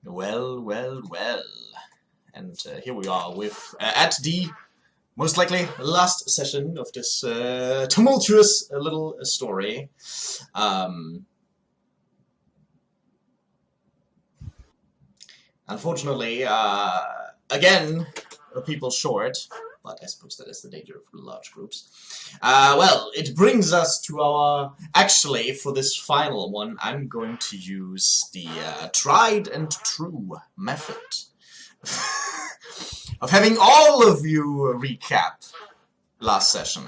Well, well, well. And here we are with, at the, most likely, last session of this tumultuous little story. Unfortunately, again, people short, but I suppose that is the danger of large groups. Well, it brings us to our... Actually, for this final one, I'm going to use the tried and true method of having all of you recap last session.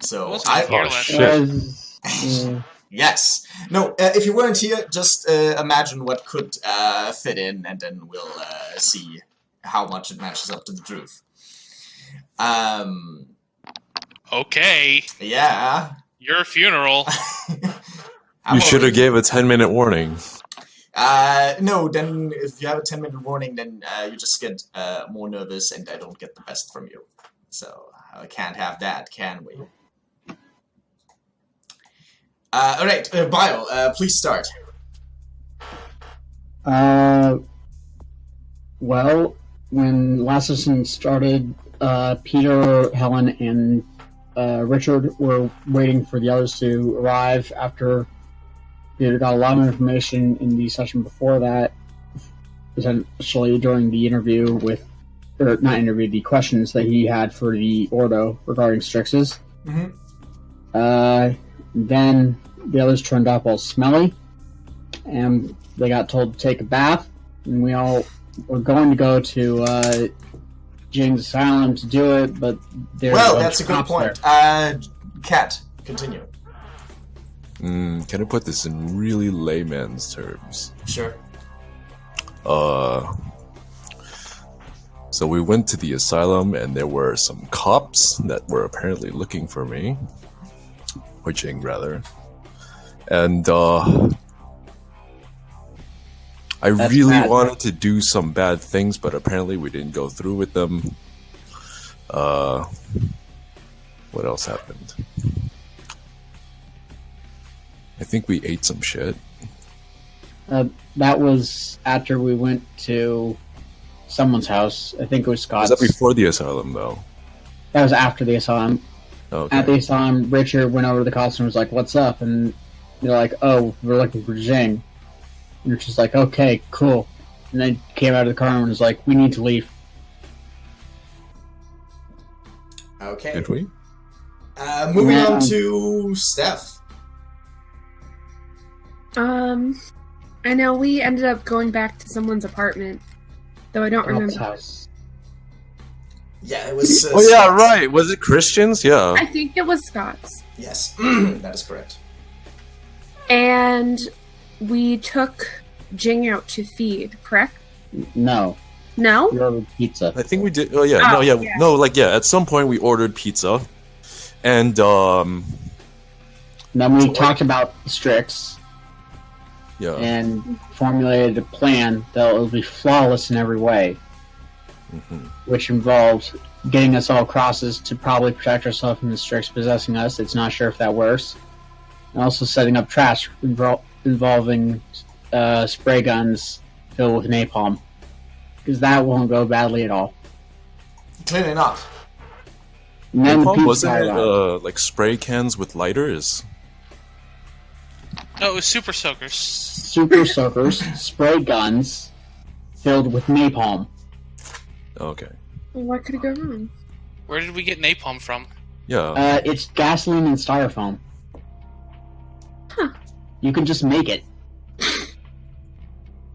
So, Yes. No, if you weren't here, just imagine what could fit in, and then we'll see how much it matches up to the truth. Okay. Yeah. Your funeral. You should have gave a 10-minute warning. No, then if you have a 10-minute warning, then you just get more nervous, and I don't get the best from you. So, I can't have that, can we? Alright, Bio, please start. Well, when last session started, Peter, Helen, and Richard were waiting for the others to arrive after Peter got a lot of information in the session before that, essentially during the interview with, or not interview, the questions that he had for the Ordo regarding Strixes. Mm-hmm. Then the others turned up all smelly, and they got told to take a bath, and we all were going to go to James' Asylum to do it, but there's that's a good point. Kat, continue. Can I put this in really layman's terms? Sure. So we went to the asylum, and there were some cops that were apparently looking for me. Witching, rather. And I really wanted to do some bad things, but apparently we didn't go through with them. What else happened? I think we ate some shit. That was after we went to someone's house. I think it was Scott's. Was that before the asylum, though? That was after the asylum. Okay. At the time, Richard went over to the cops and was like, "What's up?" And they're like, "Oh, we're looking for Jing." And Richard's like, "Okay, cool." And then came out of the car and was like, "We need to leave." Okay. Did we? Moving on to Steph. I know we ended up going back to someone's apartment, though I don't remember. House. Yeah, it was... oh, yeah, right. Was it Christians? Yeah. I think it was Scott's. Yes, that is correct. And we took Jing out to feed, correct? No. No? We ordered pizza. I think we did. Oh, yeah. No, yeah. Yeah. No, at some point we ordered pizza. And, Then we talked about Strix. yeah. And formulated a plan that will be flawless in every way. Mm-hmm. Which involved getting us all crosses to probably protect ourselves from the Strix possessing us. It's not sure if that works. And also setting up traps involving spray guns filled with napalm. Because that won't go badly at all. Clearly not. And then Napalm, the wasn't pizza it arrived. like spray cans with lighters? No, it was Super Soakers. Super soakers, spray guns filled with napalm. Okay. Well, what could go wrong? Where did we get napalm from? Yeah. It's gasoline and styrofoam. Huh. You can just make it.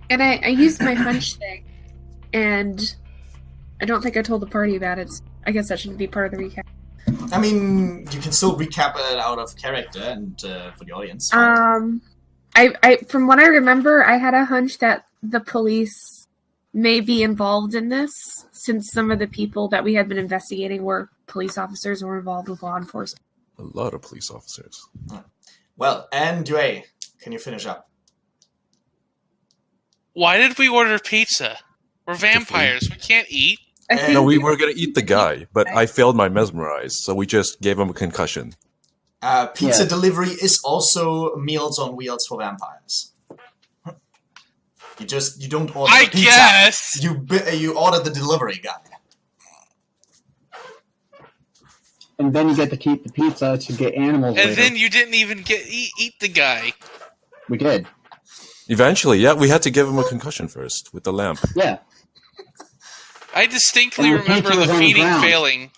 And I used my hunch thing, and I don't think I told the party about it. I guess that shouldn't be part of the recap. I mean, you can still recap it out of character and for the audience. I from what I remember, I had a hunch that the police may be involved in this, since some of the people that we had been investigating were police officers or involved with law enforcement. A lot of police officers. Well, and Dre, can you finish up? Why did we order pizza? We're vampires. We can't eat. I think No, we were going to eat the guy, but I failed my mesmerize, so we just gave him a concussion. Pizza delivery is also Meals on Wheels for vampires. You don't order I the pizza. guess. You order the delivery guy. And then you get to keep the pizza to get animals And later. then you didn't even eat the guy. We did. Eventually, yeah, we had to give him a concussion first with the lamp. Yeah. I distinctly And the remember pizza was the on the feeding ground. failing.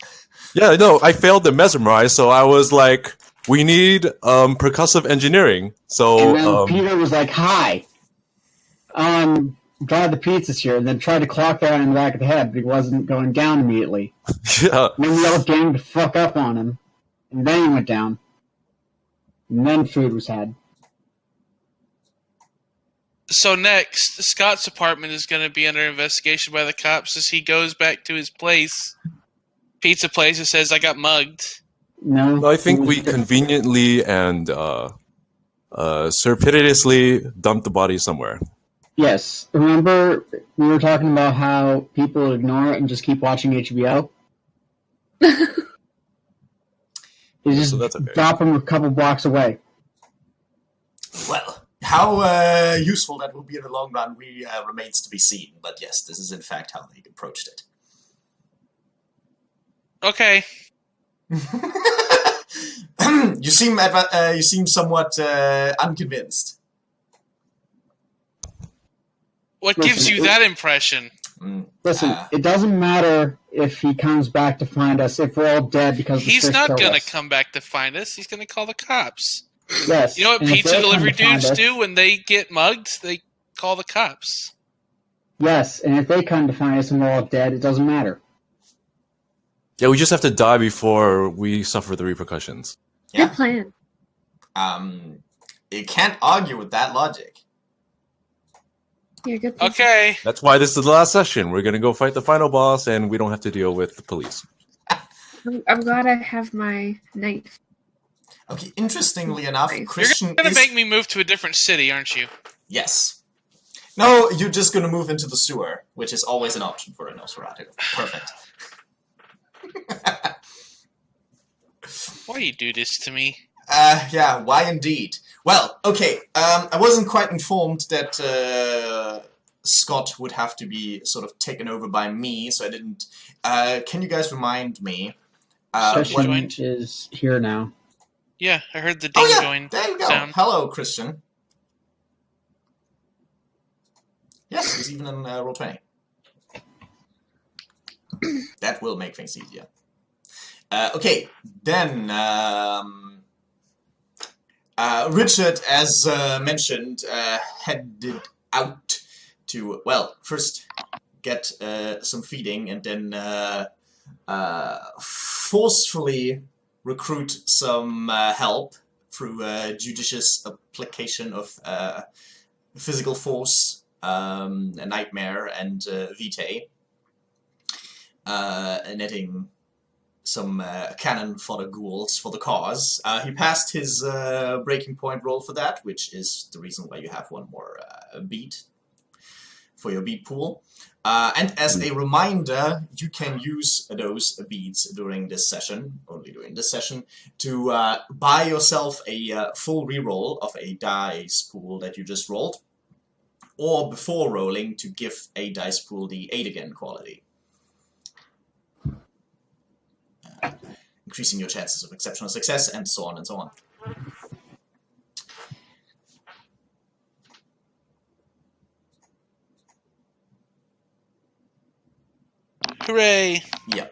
Yeah, no, I failed the mesmerize, so I was like, we need percussive engineering. So And then Peter was like, "Hi, glad the pizza's here." And then tried to clock that in the back of the head, but he wasn't going down immediately. yeah, And then we all ganged the fuck up on him. And then he went down. And then food was had. So next, Scott's apartment is going to be under investigation by the cops as he goes back to his place, pizza place, and says, "I got mugged." No. I think we conveniently and surreptitiously dumped the body somewhere. Yes. Remember we were talking about how people ignore it and just keep watching HBO? They just So that's okay. drop them a couple blocks away. Well, how useful that will be in the long run remains to be seen. But yes, this is in fact how they approached it. Okay. You seem somewhat unconvinced. What Listen, gives you that impression? Listen, it doesn't matter if he comes back to find us if we're all dead because the He's fish not killed going to us. come back to find us. He's going to call the cops. Yes. You know what and if pizza they come delivery to find dudes us- do when they get mugged? They call the cops. Yes, and if they come to find us and we're all dead, it doesn't matter. Yeah, we just have to die before we suffer the repercussions. Yeah. Good plan. You can't argue with that logic. Yeah, good plan. Okay. That's why this is the last session. We're gonna go fight the final boss, and we don't have to deal with the police. I'm glad I have my knife. Okay, interestingly enough, You're Christian You're going is... to make me move to a different city, aren't you? Yes. No, you're just gonna move into the sewer, which is always an option for a Nosferatu. Perfect. Why you do this to me? Yeah, why indeed? Well, okay, I wasn't quite informed that Scott would have to be sort of taken over by me, so I didn't... can you guys remind me? Christian joined? is here now. Yeah, I heard the ding Oh yeah, join there you go. sound. Hello, Christian. Yes, he's even in Roll20. That will make things easier. Okay, then Richard, as mentioned, headed out to, well, first get some feeding and then forcefully recruit some help through judicious application of physical force, a nightmare, and vitae, netting some cannon for the ghouls for the cause. He passed his breaking point roll for that, which is the reason why you have one more beat for your beat pool. And as a reminder, you can use those beads during this session, only during this session, to buy yourself a full reroll of a dice pool that you just rolled, or before rolling to give a dice pool the 8 again quality. Increasing your chances of exceptional success, and so on and so on. Hooray! Yeah.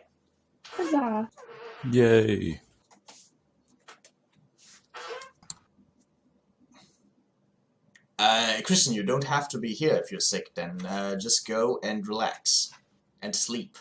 Huzzah. Yay! Christian, you don't have to be here if you're sick, then just go and relax and sleep.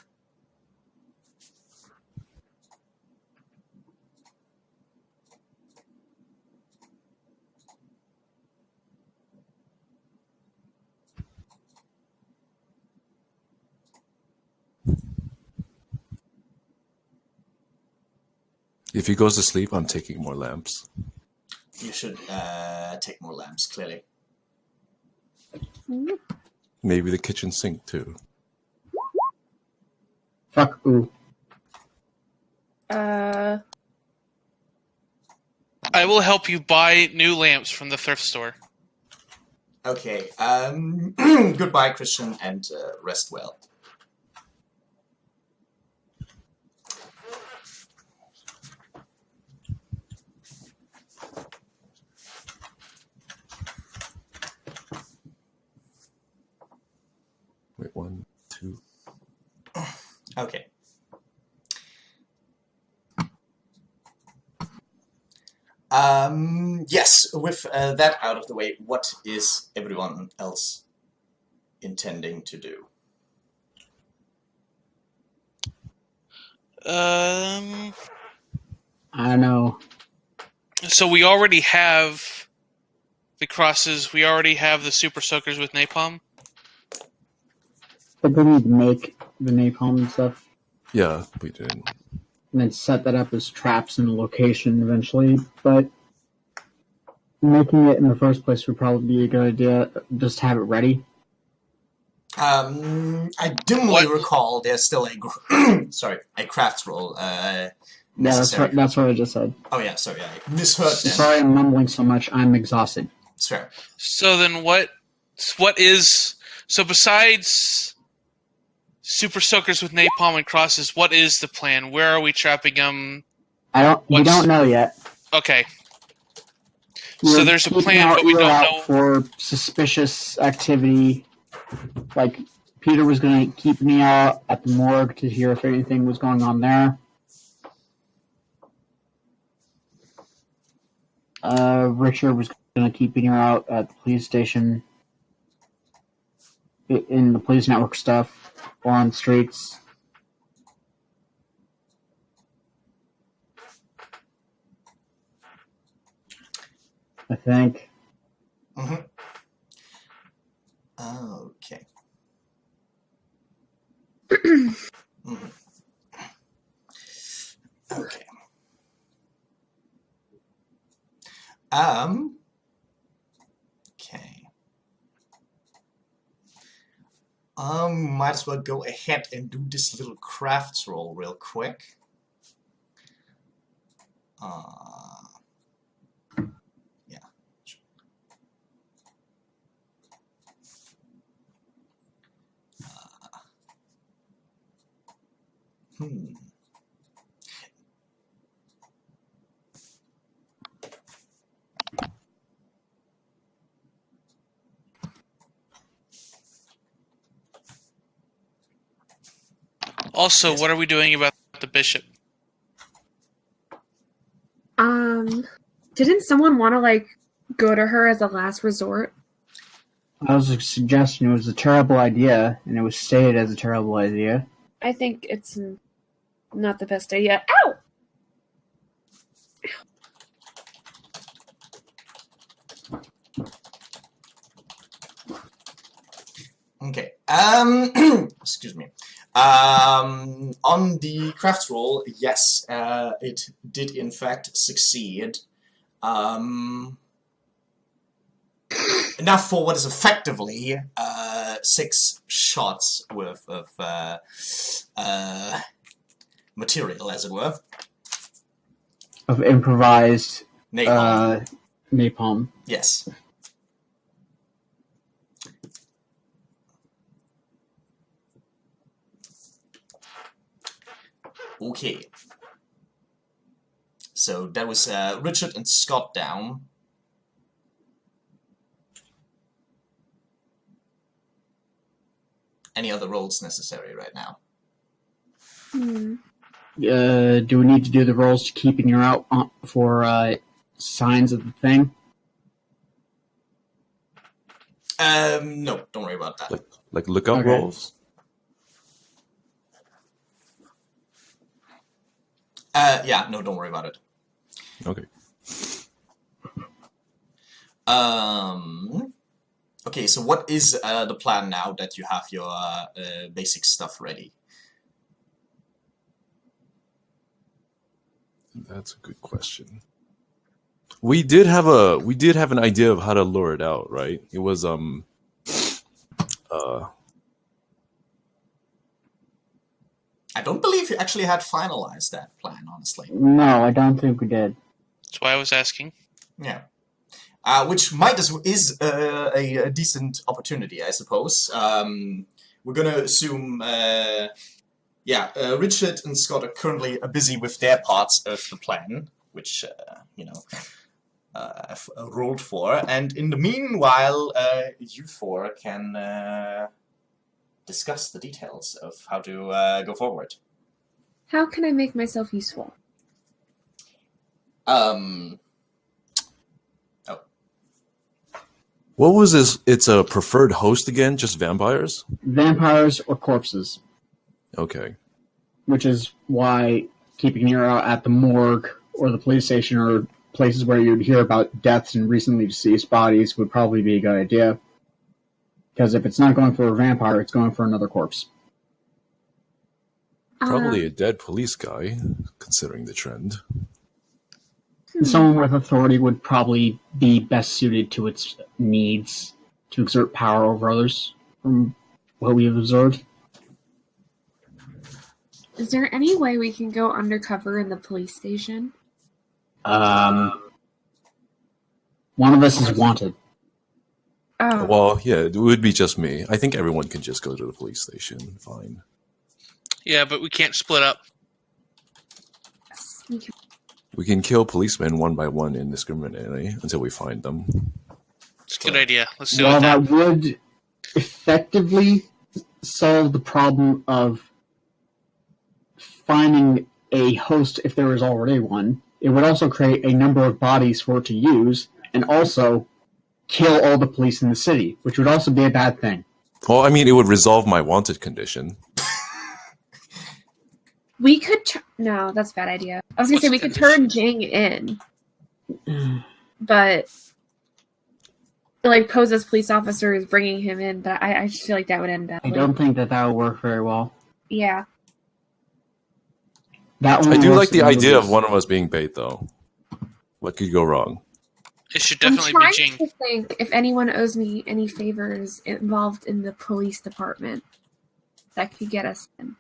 If he goes to sleep, I'm taking more lamps. You should take more lamps, clearly. Maybe the kitchen sink too. Fuck ooh. I will help you buy new lamps from the thrift store. Okay. Goodbye, Christian, and rest well. Wait, 1, 2. Okay. Yes, with that out of the way, what is everyone else intending to do? I don't know. So we already have the crosses. We already have the super soakers with napalm. But they need to make the napalm and stuff, Yeah, we did. and then set that up as traps in a location eventually. But making it in the first place would probably be a good idea. Just have it ready. I dimly What? recall there's still a a crafts roll Yeah, necessary. that's what I just said. Oh yeah, sorry, I misheard then. Sorry, I'm mumbling so much. I'm exhausted. It's fair. So then what is... So besides super soakers with napalm and crosses, what is the plan? Where are we trapping them? We don't know yet. Okay. So We're there's a keeping plan, our but we ear don't out know... for suspicious activity. Like, Peter was going to keep me out at the morgue to hear if anything was going on there. Richard was going to keep me out at the police station, in the police network stuff, or on the streets. I think. Mm-hmm. Okay. Mm-hmm. Okay. Okay. Might as well go ahead and do this little crafts roll real quick. Yeah. Hmm. Also, Yes. what are we doing about the bishop? Didn't someone want to go to her as a last resort? That was a suggestion. It was a terrible idea, and it was stated as a terrible idea. I think it's not the best idea. Ow! Okay. Excuse me. On the crafts roll, yes, it did in fact succeed. Enough for what is effectively 6 shots worth of material, as it were. Of improvised Napalm. napalm. Yes. Okay. So that was Richard and Scott down. Any other rolls necessary right now? Do we need to do the rolls to keeping her out for signs of the thing? No, don't worry about that. Like lookout Okay. rolls? Yeah, no, don't worry about it. Okay. Okay, so what is the plan now that you have your basic stuff ready? That's a good question. We did have an idea of how to lure it out, right? It was I don't believe you actually had finalized that plan, honestly. No, I don't think we did. That's why I was asking. Yeah. which is a decent opportunity, I suppose. We're gonna assume, Richard and Scott are currently busy with their parts of the plan, which I've rolled for, and in the meanwhile, you four can discuss the details of how to go forward. How can I make myself useful? What was this? It's a preferred host again? Just vampires? Vampires or corpses, Okay. which is why keeping your eye out at the morgue or the police station or places where you'd hear about deaths and recently deceased bodies would probably be a good idea. Because if it's not going for a vampire, it's going for another corpse. Probably a dead police guy, considering the trend. Someone with authority would probably be best suited to its needs to exert power over others, from what we have observed. Is there any way we can go undercover in the police station? One of us is wanted. Oh, Well, yeah, it would be just me. I think everyone can just go to the police station. Fine. Yeah, but we can't split up. we can- We can kill policemen one by one indiscriminately until we find them. It's a good idea. Let's do While it then. that would effectively solve the problem of finding a host if there is already one, it would also create a number of bodies for it to use, and also kill all the police in the city, which would also be a bad thing. Well, I mean, it would resolve my wanted condition. We could. No, that's a bad idea. I was gonna say we could turn Jing in, but like pose as police officers, bringing him in. But I just feel like that would end I badly. don't think that would work very well. Yeah. That I one do works like the in idea of movies. one of us being bait, though. What could go wrong? It should I'm definitely be trying Jing. to think if anyone owes me any favors involved in the police department that could get us in.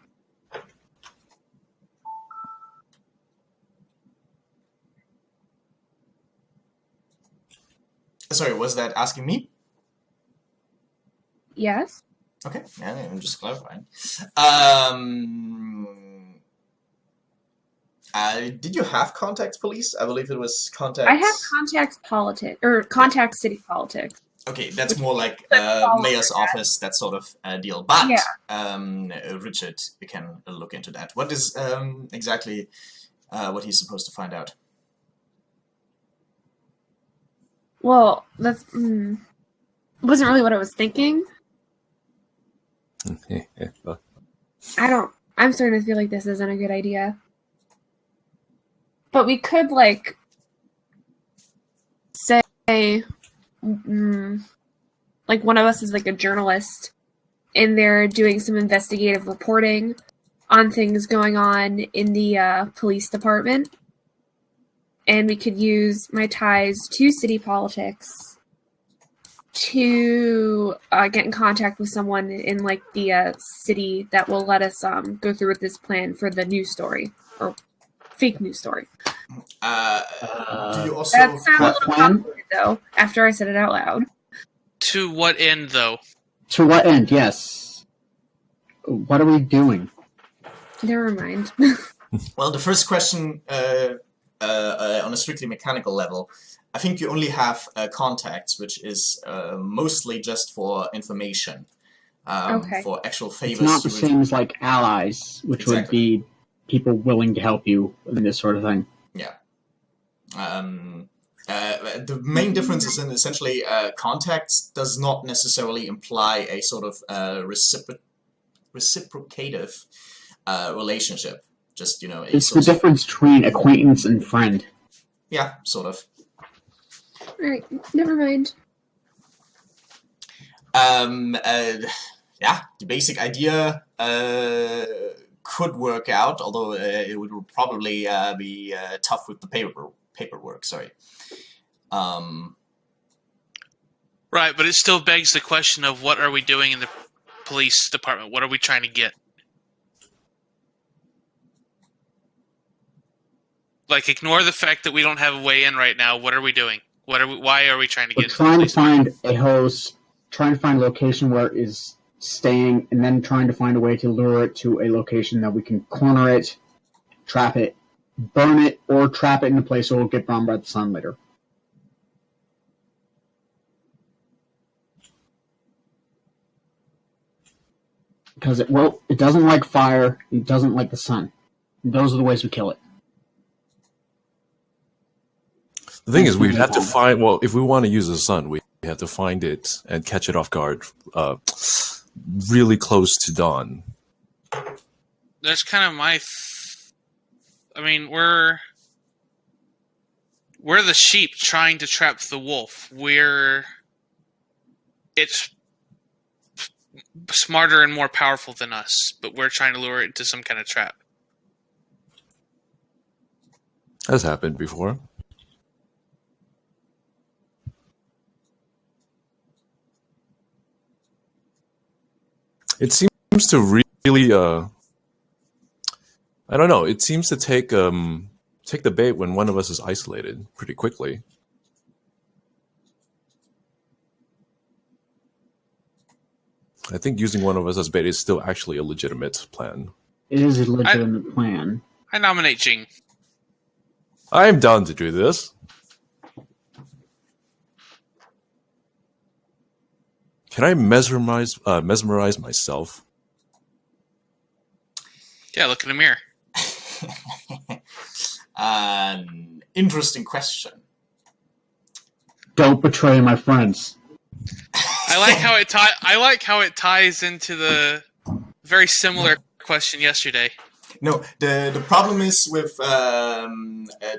Sorry, was that asking me? Yes. Okay, yeah, I'm just clarifying. Did you have contact police? I believe it was contact. I have contact city politics. Okay, that's more like That's mayor's all. office, that sort of deal. But Yeah. Richard can look into that. What is exactly what he's supposed to find out? Well, that's wasn't really what I was thinking. I'm starting to feel like this isn't a good idea. But we could say like one of us is like a journalist and they're doing some investigative reporting on things going on in the police department. And we could use my ties to city politics to get in contact with someone in like the city that will let us go through with this plan for the news story or fake news story. Do you also That sounds a little plan? complicated though. After I said it out loud. To what end, though? To what end? Yes. What are we doing? Never mind. Well, the first question on a strictly mechanical level, I think you only have contacts, which is mostly just for information. Okay. For actual favors. It's not the you would- same as like allies, which would Exactly. be people willing to help you in this sort of thing. Yeah. The main difference is in essentially contacts does not necessarily imply a sort of reciprocative relationship. Just, a It's the sort of, difference between acquaintance and friend. yeah, sort of. Alright, never mind. Yeah, the basic idea could work out, although it would probably be tough with the paperwork. Sorry. Right, but it still begs the question of what are we doing in the police department? What are we trying to get? Like, ignore the fact that we don't have a way in right now. What are we doing? Why are we trying to We're get into trying to the find a host, trying to find a location where it is staying, and then trying to find a way to lure it to a location that we can corner it, trap it, burn it, or trap it in a place where it will get burned by the sun later. Because it doesn't like fire, it doesn't like the sun. Those are the ways we kill it. The thing is, we'd have to find. Well, if we want to use the sun, we have to find it and catch it off guard, really close to dawn. That's kind of my. I mean, we're the sheep trying to trap the wolf. It's smarter and more powerful than us, but we're trying to lure it into some kind of trap. Has happened before. It seems to really, I don't know. It seems to take the bait when one of us is isolated pretty quickly. I think using one of us as bait is still actually a legitimate plan. It is a legitimate plan. I nominate Jing. I am down to do this. Can I mesmerize myself? Yeah, look in the mirror. An interesting question. Don't betray my friends. I like how it ties into the very similar question yesterday. No, the problem is with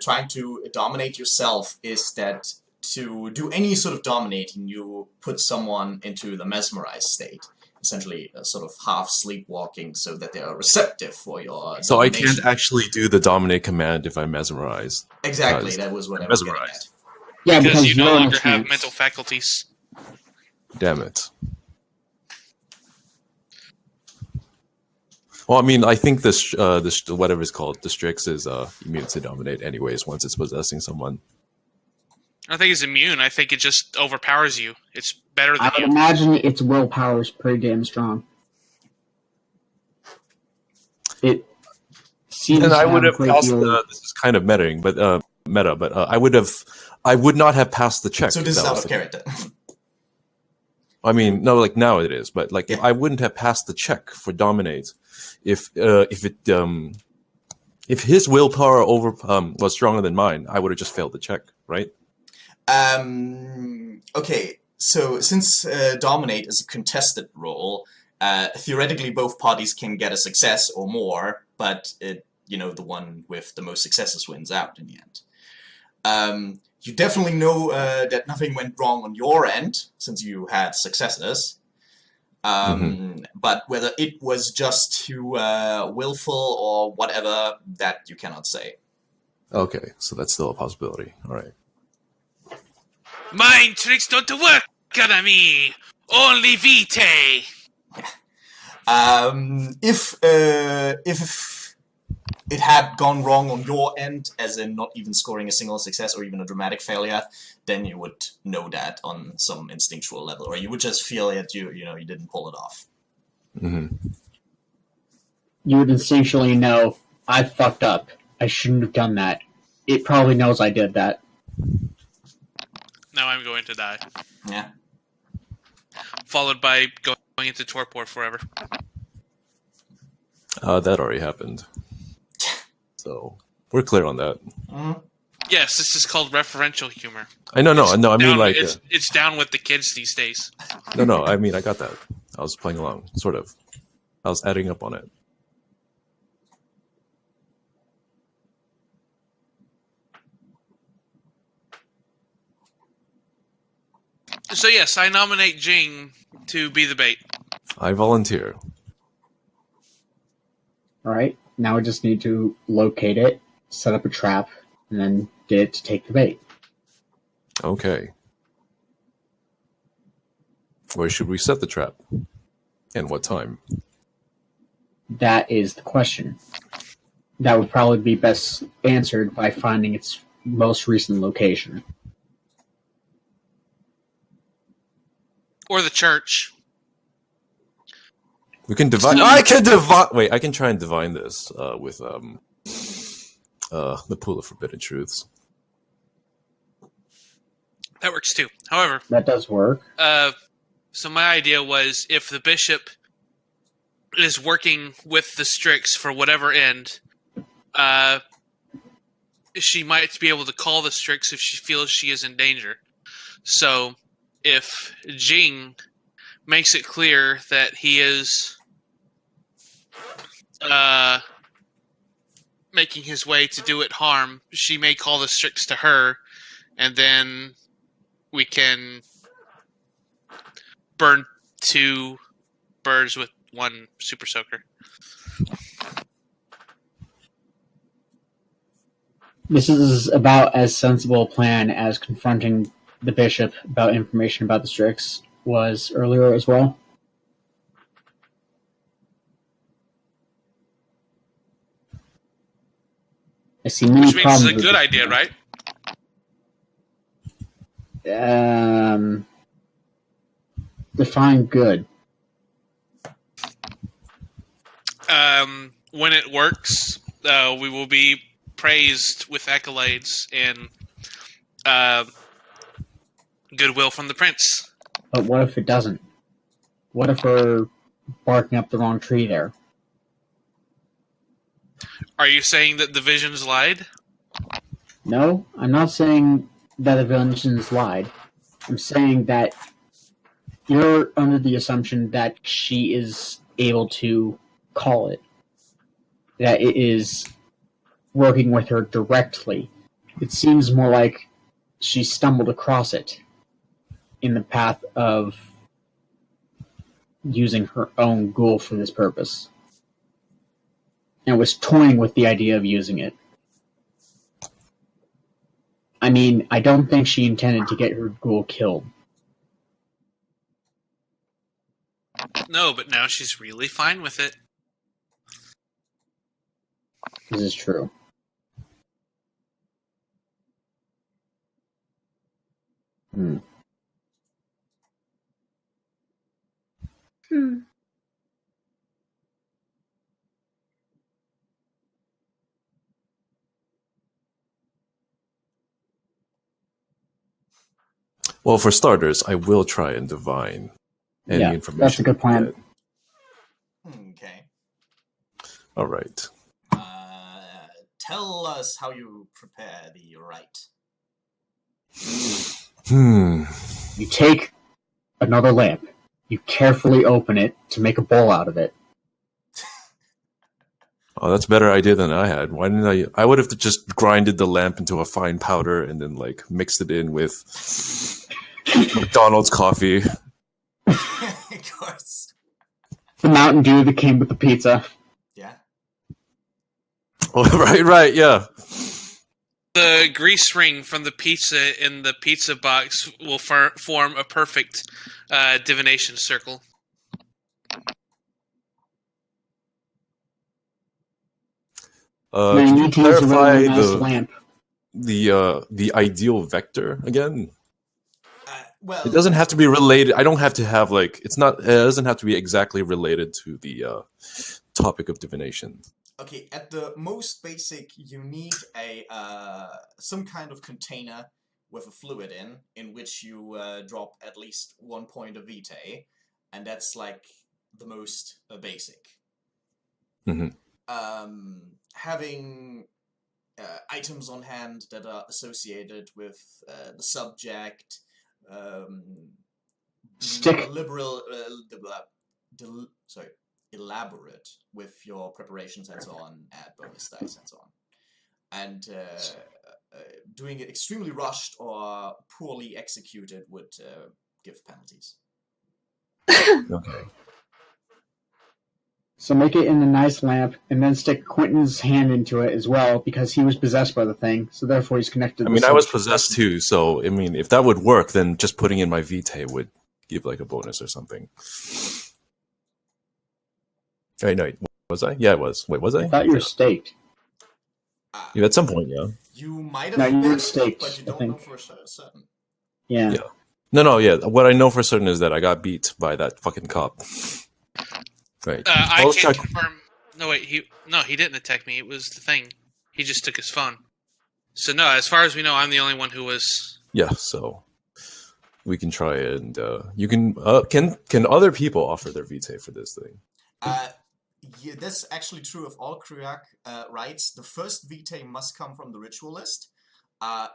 trying to dominate yourself is that to do any sort of dominating, you put someone into the mesmerized state, essentially a sort of half sleepwalking, so that they are receptive for your. So domination. I can't actually do the dominate command if I'm mesmerized. Exactly, that was what I was getting at. Yeah, because you no you're longer in a have trance. mental faculties. Damn it. Well, I mean, I think this whatever it's called, the Strix is immune to dominate anyways once it's possessing someone. I don't think it's immune. I think it just overpowers you. It's better than I would you. imagine its willpower is pretty damn strong. It seems. And I to would have a great passed. deal- This is kind of meta, but I would not have passed the check. So if this is that out was of the- character. I mean, no, like now it is, but like Yeah. I wouldn't have passed the check for dominate if his willpower was stronger than mine. I would have just failed the check, right? Okay, so since dominate is a contested role, theoretically both parties can get a success or more, but the one with the most successes wins out in the end. You definitely know that nothing went wrong on your end, since you had successes. But whether it was just too willful or whatever, that you cannot say. Okay, so that's still a possibility. All right. Mind tricks don't work on me. Only vitae. If it had gone wrong on your end, as in not even scoring a single success or even a dramatic failure, then you would know that on some instinctual level, or you would just feel that you didn't pull it off. Mm-hmm. You would instinctually know, I fucked up. I shouldn't have done that. It probably knows I did that. Now I'm going to die. Yeah. Followed by going into torpor forever. That already happened. So we're clear on that. Mm-hmm. Yes, this is called referential humor. I know. I mean, like, it's down with the kids these days. no. I mean, I got that. I was playing along, sort of. I was adding up on it. So yes, I nominate Jing to be the bait. I volunteer. Alright, now we just need to locate it, set up a trap, and then get it to take the bait. Okay. Where should we set the trap? And what time? That is the question. That would probably be best answered by finding its most recent location. Or the church. We can divine. I can divine. Wait, I can try and divine this with the pool of forbidden truths. That works too. However, That does work. so my idea was if the bishop is working with the Strix for whatever end, she might be able to call the Strix if she feels she is in danger. So if Jing makes it clear that he is making his way to do it harm, she may call the Strix to her, and then we can burn 2 birds with 1 super soaker. This is about as sensible a plan as confronting the bishop about information about the Strix was earlier as well. I see many Which means problems. it's a good idea, right? Define good. When it works, we will be praised with accolades and goodwill from the prince. But what if it doesn't? What if we're barking up the wrong tree there? Are you saying that the visions lied? No, I'm not saying that the villains lied. I'm saying that you're under the assumption that she is able to call it. That it is working with her directly. It seems more like she stumbled across it in the path of using her own ghoul for this purpose. And was toying with the idea of using it. I mean, I don't think she intended to get her ghoul killed. No, but now she's really fine with it. This is true. Hmm. Well, for starters, I will try and divine any information. That's a good plan. Okay. All right. Tell us how you prepare the rite. You take another lamp. You carefully open it to make a bowl out of it. Oh, that's a better idea than I had. Why didn't I? I would have just grinded the lamp into a fine powder and then mixed it in with McDonald's coffee. Of course. The Mountain Dew that came with the pizza. Yeah. Oh, right, yeah. The grease ring from the pizza in the pizza box will form a perfect divination circle. Can you clarify really nice lamp. the ideal vector again? Well, it doesn't have to be related. I don't have to have it's not. It doesn't have to be exactly related to the topic of divination. Okay, at the most basic, you need some kind of container with a fluid in which you drop at least 1 point of vitae, and that's the most basic. Mm-hmm. Having items on hand that are associated with the subject, Stick. Elaborate with your preparations and so on, add bonus dice and so on. And doing it extremely rushed or poorly executed would give penalties. Okay. So make it in a nice lamp, and then stick Quentin's hand into it as well, because he was possessed by the thing, so therefore he's connected to I was possessed too, so, if that would work, then just putting in my vitae would give, a bonus or something. Wait, no, was I? Yeah, it was. Wait, was I? I thought you were staked. Yeah, at some point, yeah. You might have No, you been, were staked, but you I don't think. know for certain. Yeah. Yeah. No, yeah. What I know for certain is that I got beat by that fucking cop. Right. I Let's can't check. confirm. No, wait. He didn't attack me. It was the thing. He just took his phone. So no, as far as we know, I'm the only one who was. Yeah, so we can try it, and you can. Can other people offer their vitae for this thing? Yeah, that's actually true of all Kriak rites. The first vitae must come from the ritualist.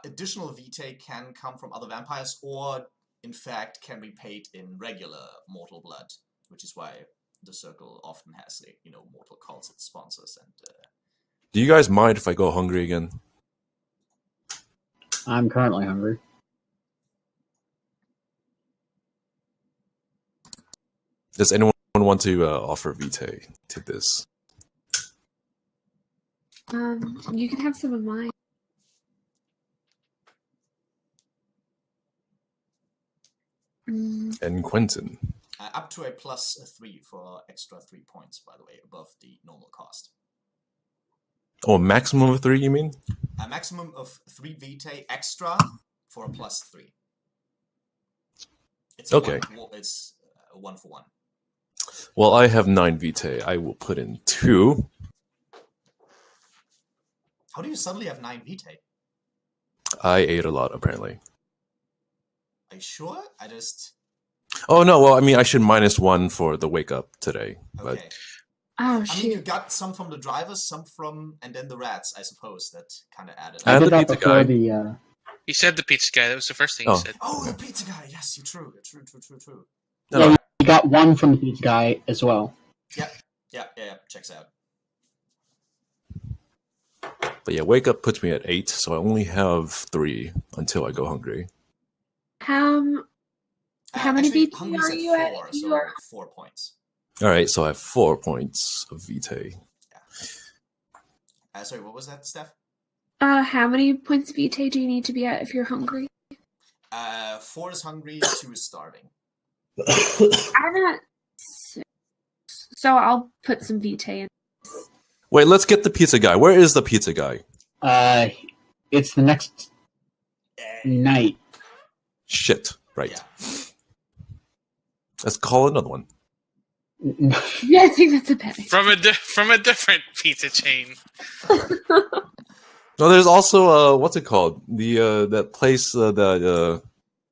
Additional vitae can come from other vampires, or in fact can be paid in regular mortal blood, which is why the circle often has mortal cults as sponsors. And Do you guys mind if I go hungry again? I'm currently hungry. Does anyone want to offer vitae to this? You can have some of mine. And Quentin. up to a +3 for extra 3 points, by the way, above the normal cost. Oh, a maximum of 3, you mean? A maximum of 3 vitae extra for a +3. It's Okay. It's a 1-for-1. Well, I have 9 vitae. I will put in 2. How do you suddenly have 9 vitae? I ate a lot, apparently. Are you sure? Oh, no, well, I mean, I should -1 for the wake up today. But Okay. Oh, I mean, you shoot. got some from the drivers, some from, and then the rats, I suppose, that kind of added And I up. the did that pizza before guy. the. He said the pizza guy. That was the first thing Oh. he said. Oh, the pizza guy! Yes, you're true. True. No, Yeah, no. you got 1 from the pizza guy as well. Yeah, checks out. But yeah, wake up puts me at 8, so I only have 3 until I go hungry. How many Actually, vitae Hungry's are at you at? 4, You so are- 4 points. All right, so I have 4 points of vitae. Sorry, what was that, Steph? How many points of vitae do you need to be at if you're hungry? 4 is hungry, 2 is starving. I'm at 6. So I'll put some vitae in. Wait, let's get the pizza guy. Where is the pizza guy? It's the next night. Shit. Right. Yeah. Let's call another one. Yeah, I think that's a bad idea. From a different pizza chain. No, there's also what's it called? The that place, the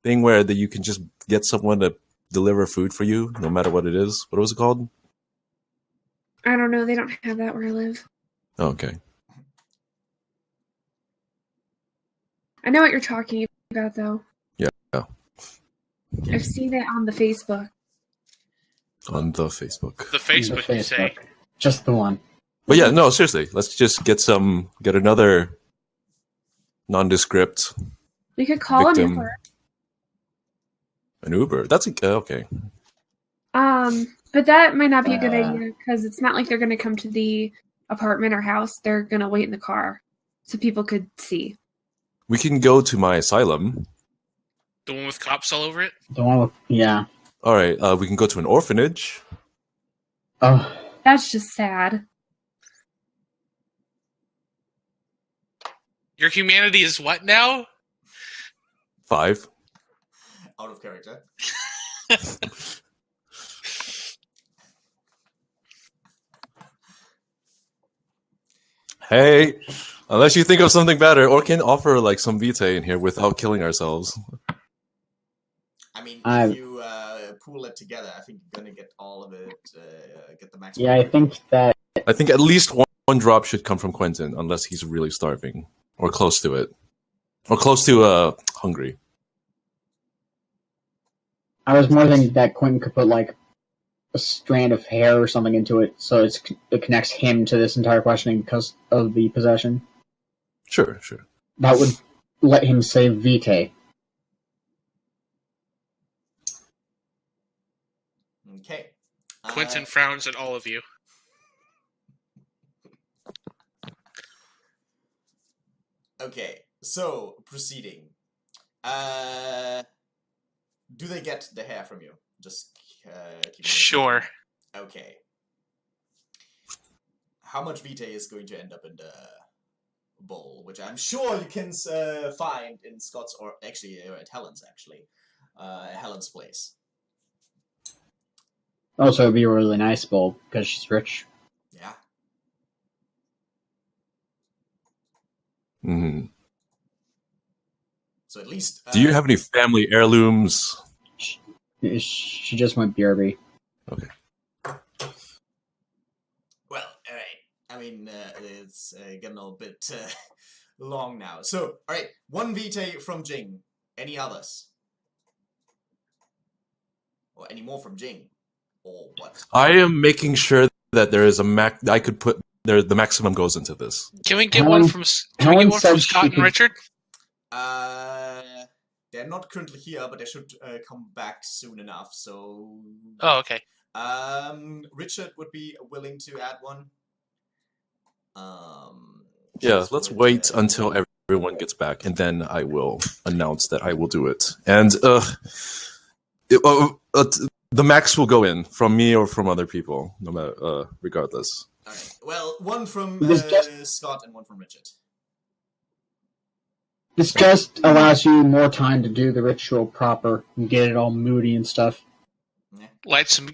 thing where you can just get someone to deliver food for you, no matter what it is. What was it called? I don't know. They don't have that where I live. Oh, okay. I know what you're talking about, though. Yeah. I've seen it on the Facebook. On the Facebook. The Facebook, you say. Just the one. But yeah, no, seriously. Let's just get another nondescript We could call victim. an Uber. An Uber. That's okay. But that might not be a good idea because it's not like they're going to come to the apartment or house. They're going to wait in the car so people could see. We can go to my asylum. The one with cops all over it? The one with, yeah. All right, we can go to an orphanage. Oh, That's just sad. Your humanity is what now? 5. Out of character. Hey, unless you think of something better, or can offer like some vitae in here without killing ourselves. I mean, I've- if you pool it together, I think you're gonna get all of it, get the maximum. yeah, I think that I think at least one drop should come from Quentin, unless he's really starving or close to it, or close to hungry. I was more thinking that Quentin could put like a strand of hair or something into it, so it connects him to this entire questioning because of the possession. Sure. That would let him save vitae. Okay. Quentin frowns at all of you. Okay, so proceeding. Do they get the hair from you? Just keep Sure. Okay. How much vitae is going to end up in the bowl, which I'm sure you can find in Scott's, or actually at Helen's, actually. Helen's place. Also, it'd be a really nice bowl because she's rich. Yeah. Hmm. So at least. Do you have any family heirlooms? She just went BRB. Okay. Well, all right. I mean, it's getting a little bit long now. So, all right. One vitae from Jing. Any others? Or any more from Jing? Or what? I am making sure that there is a I could put there. The maximum goes into this. Can we get one from? Can we get one from Scott and Richard? They're not currently here, but they should come back soon enough. So. Oh, okay. Richard would be willing to add one. Yeah, let's wait until everyone gets back, and then I will announce that I will do it. And the max will go in from me or from other people, no matter regardless. All right. Well, one from Scott and one from Richard. This just allows you more time to do the ritual proper and get it all moody and stuff. Yeah. Light some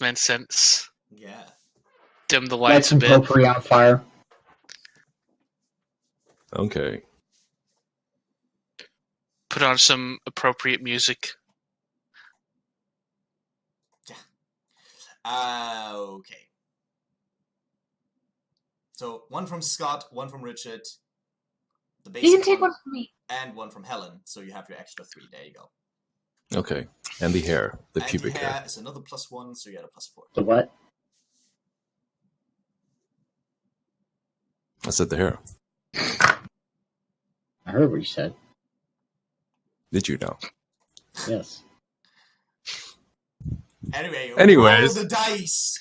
incense. Yeah. Dim the Light lights a some bit. potpourri on fire. Okay. Put on some appropriate music. Okay. So one from Scott, one from Richard. The basic You can take one from me. and one from Helen. So you have your extra 3. There you go. Okay. And the hair, the and pubic the hair. is another +1, so you get a +4. The what? I said the hair. I heard what you said. Did you know? Yes. Anyway, Anyways. roll the dice.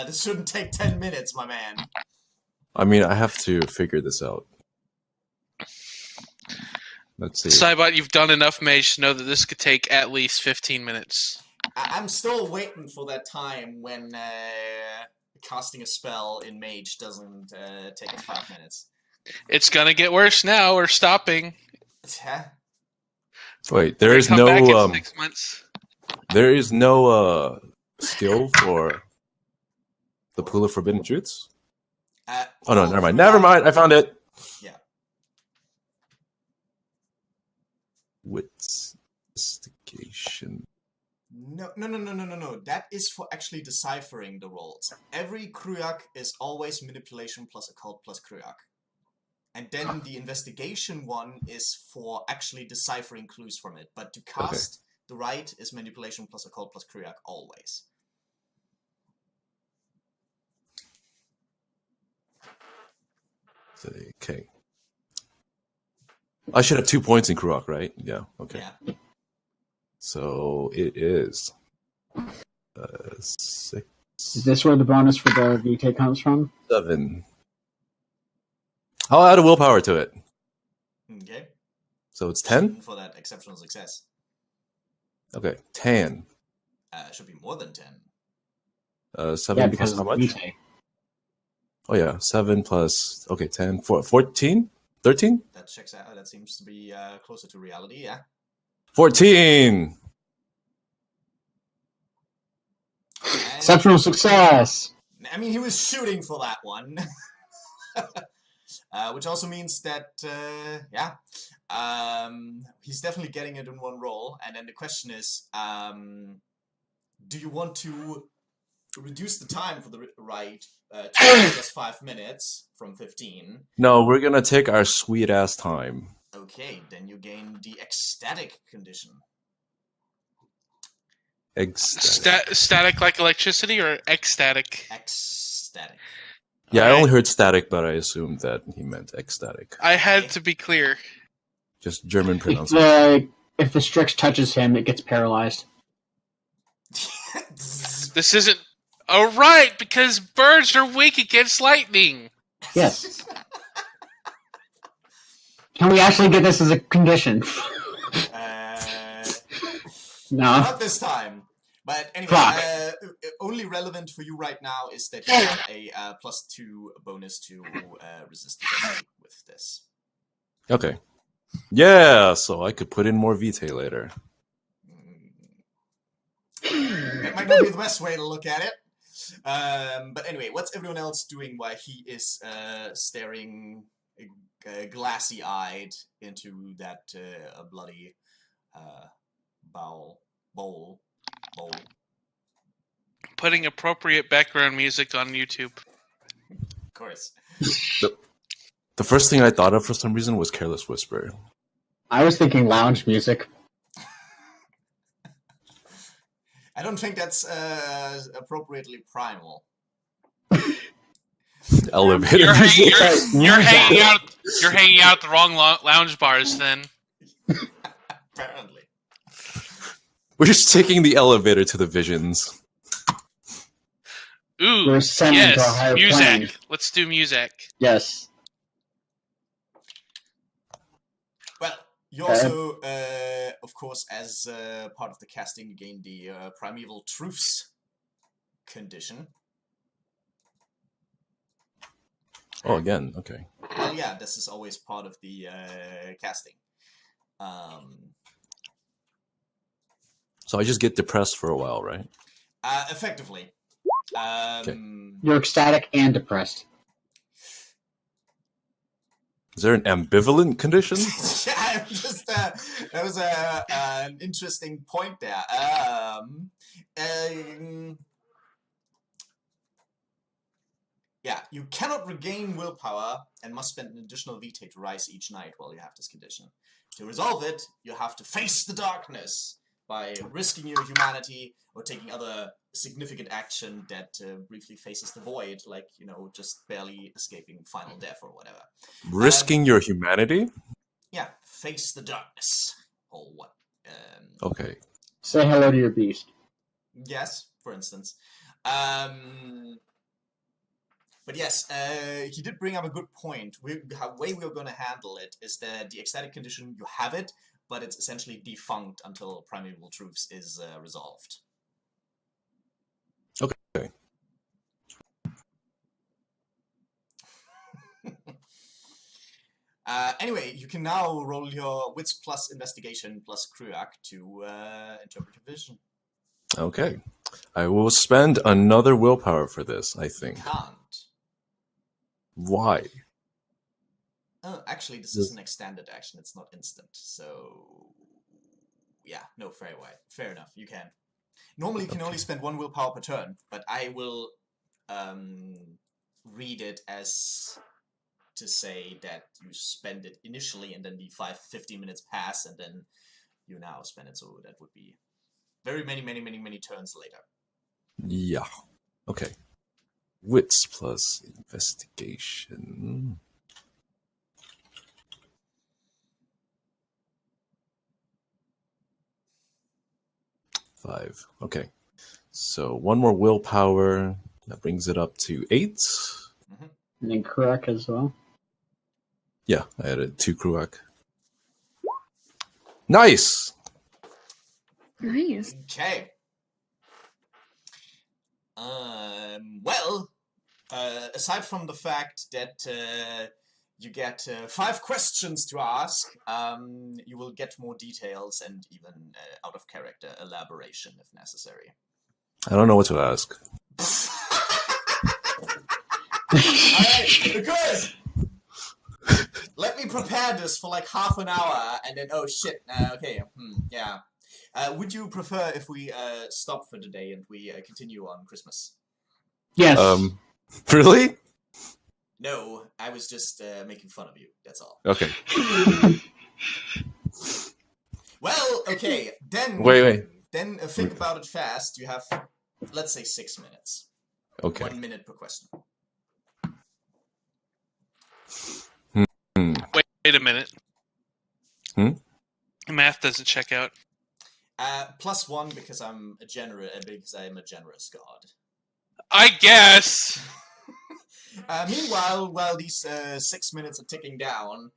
This shouldn't take 10 minutes, my man. I mean, I have to figure this out. Let's see. Cybot, you've done enough mage to know that this could take at least 15 minutes. I'm still waiting for that time when casting a spell in mage doesn't take us 5 minutes. It's gonna get worse now. We're stopping. Yeah. Wait, there is Come back no in 6 months. there is no skill for the pool of forbidden truths? Oh no, never mind. Never mind. I found it. Yeah. Wits investigation. No. That is for actually deciphering the rolls. Every Kruyak is always manipulation plus occult plus Kruyak. And then the investigation one is for actually deciphering clues from it. But to cast the right is manipulation plus occult plus Kruyak always. Okay. I should have 2 points in Kurok, right? Yeah. Okay. Yeah. So it is 6, Is this where the bonus for the VK comes from? 7. I'll add a willpower to it. Okay. So it's 10? For that exceptional success. Okay, 10. Should be more than 10. 7 Yeah, plus because how of much? VK. Oh yeah, 7 plus, okay, 10, 14? 13? That checks out. That seems to be closer to reality, yeah. 14! And, Exceptional success! I mean, he was shooting for that one. Which also means that, he's definitely getting it in one roll. And then the question is, do you want to reduce the time for the ride to just 5 minutes from 15? No, we're gonna take our sweet ass time. Okay, then you gain the ecstatic condition. Static like electricity or ecstatic? Ecstatic. Yeah, I Alright. only heard static, but I assumed that he meant ecstatic. I had to be clear. Just German pronunciation. If the Strix touches him, it gets paralyzed. This isn't... Oh, right, because birds are weak against lightning. Yes. Can we actually get this as a condition? No. Not this time. But anyway, Fuck. only relevant for you right now is that you have a +2 bonus to resist with this. Okay. Yeah, so I could put in more Vitae later. That might not be the best way to look at it. But anyway, what's everyone else doing while he is staring glassy-eyed into that bloody bowl? Putting appropriate background music on YouTube. Of course. The first thing I thought of for some reason was Careless Whisper. I was thinking lounge music. I don't think that's appropriately primal. Elevator. You're hanging Yeah. out. You're hanging out at the wrong lounge bars. Then Apparently. We're just taking the elevator to the visions. ooh, We're ascending to a yes, higher music. plane. Let's do music. Yes. Well, you also, of course, as part of the casting, you gain the Primeval Truths condition. Oh, again, okay. Well, yeah, this is always part of the casting. So I just get depressed for a while, right? Effectively. You're ecstatic and depressed. Is there an ambivalent condition? Yeah, that was an interesting point there. Yeah, you cannot regain willpower and must spend an additional VT to rise each night while you have this condition. To resolve it, you have to face the darkness by risking your humanity or taking other significant action that briefly faces the void, like, just barely escaping final death or whatever. Risking your humanity? Yeah, face the darkness. Or what? Okay. Say hello to your beast. Yes, for instance. But yes, he did bring up a good point. The way we're going to handle it is that the ecstatic condition, you have it, but it's essentially defunct until Primeval Truths is resolved. Okay. Anyway, you can now roll your Wits plus Investigation plus Kruak to interpret your vision. Okay. I will spend another willpower for this, I think. Can't. Why? Oh, actually, this is an extended action. It's not instant. So, yeah, no, fair enough. You can. Normally, you can only spend one willpower per turn, but I will read it as to say that you spend it initially, and then the 15 minutes pass, and then you now spend it. So that would be very many turns later. Yeah. Okay. Wits plus investigation. 5. Okay. So one more willpower. That brings it up to 8. Mm-hmm. And then Kruak as well. Yeah, I added 2 Kruak. Nice! Nice. Okay. Well, aside from the fact that you get 5 questions to ask, you will get more details and even out-of-character elaboration if necessary. I don't know what to ask. Alright, because let me prepare this for like half an hour and then, oh shit, okay, yeah. Would you prefer if we stop for today and we continue on Christmas? Yes. Really? No, I was just making fun of you, that's all. Okay. Well, okay, then... Wait. Then think about it fast. You have, let's say, 6 minutes. Okay. 1 minute per question. Wait a minute. Math doesn't check out. +1 because I'm a generous god. I guess. Meanwhile, while these 6 minutes are ticking down...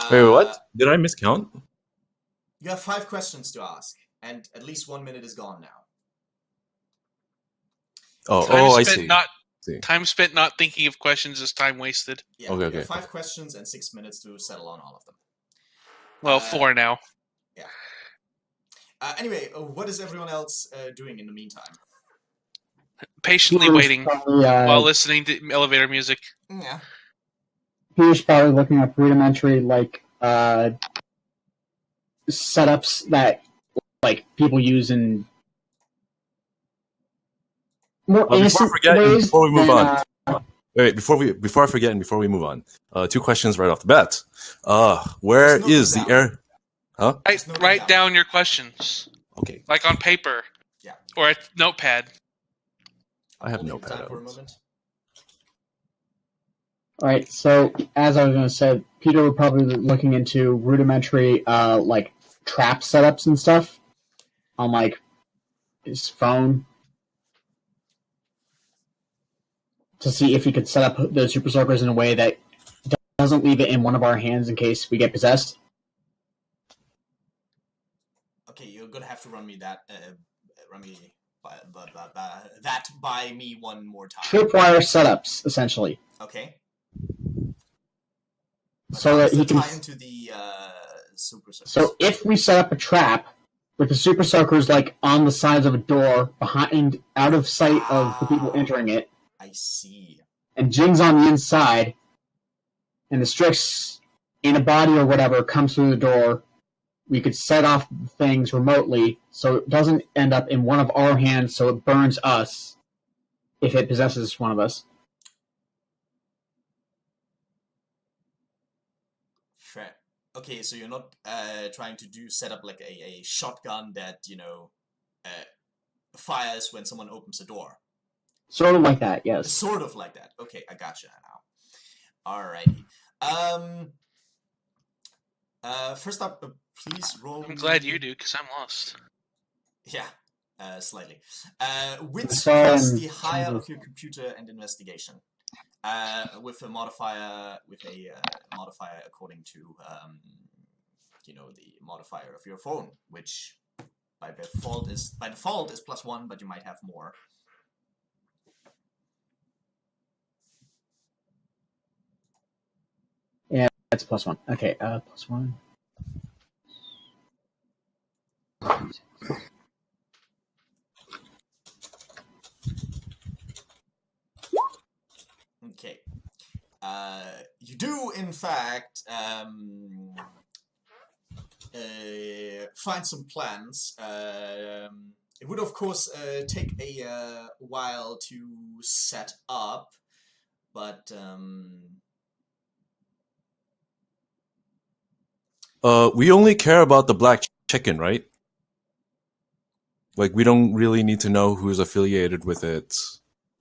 Wait, what? Did I miscount? You have 5 questions to ask, and at least 1 minute is gone now. I see. Time spent not thinking of questions is time wasted. Yeah, Okay, you okay. have 5 questions and 6 minutes to settle on all of them. Well, 4 now. Yeah. Anyway, what is everyone else doing in the meantime? Patiently Peter's waiting probably, while listening to elevator music. Yeah. Peter's probably looking up rudimentary setups that people use in more innocent ways. Before we move than, on. Wait, before I forget and before we move on, 2 questions right off the bat. Where Just is note the them air? Huh? Just note Write them down your questions, Okay, like on paper. Yeah. Or a notepad. I have Hold no it down pad for a out. moment. All right, so as I was going to say, Peter would probably be looking into rudimentary trap setups and stuff on his phone to see if he could set up the super soakers in a way that doesn't leave it in one of our hands in case we get possessed. Okay, you're gonna have to run me that. Run me that by me one more time. Tripwire setups, essentially, Okay. so How that does he it can. tie into the super soakers? So if we set up a trap with the super soakers on the sides of a door behind, out of sight of the people entering it, I see. and Jing's on the inside, and the Strix in a body or whatever comes through the door, we could set off things remotely so it doesn't end up in one of our hands so it burns us if it possesses one of us. Fair. Okay, so you're not trying to set up like a shotgun that, fires when someone opens a door. Sort of like that, yes. Sort of like that. Okay, I gotcha now. Alrighty. First up, please roll. I'm glad you do, because I'm lost. Yeah, slightly. Which So, is the higher of your computer and investigation? With a modifier, according to, the modifier of your phone, which by default is +1, but you might have more. Yeah, that's +1. Okay, +1. Okay. You do, in fact, find some plans. It would, of course, take a while to set up, but We only care about the black chicken, right? We don't really need to know who's affiliated with it.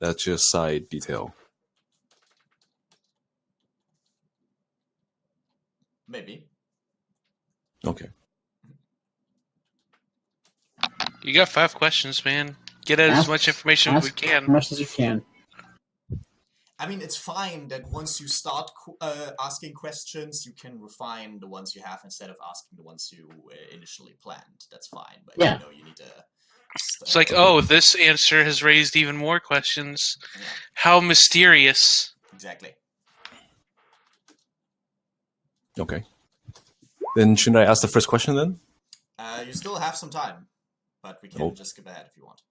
That's just side detail. maybe. Okay. You got 5 questions, man. Get out as much information as we As can. much as you can. I mean, it's fine that once you start asking questions, you can refine the ones you have instead of asking the ones you initially planned. That's fine, but Yeah. you need to. It's like, oh, this answer has raised even more questions. Yeah, How mysterious. exactly. Okay. Then shouldn't I ask the first question then? You still have some time, but we can just skip ahead if you want.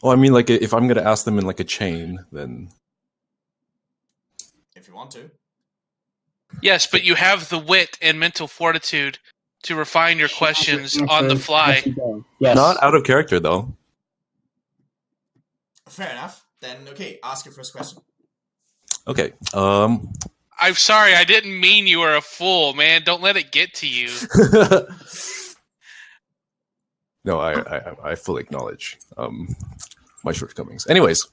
Oh, I mean, if I'm gonna ask them in a chain, then If you want to. Yes, but you have the wit and mental fortitude to refine your questions on the fly. Yes. not out of character though. Fair enough. Then, okay, ask your first question. Okay. I'm sorry, I didn't mean you were a fool, man. Don't let it get to you. No, I fully acknowledge my shortcomings. Anyways,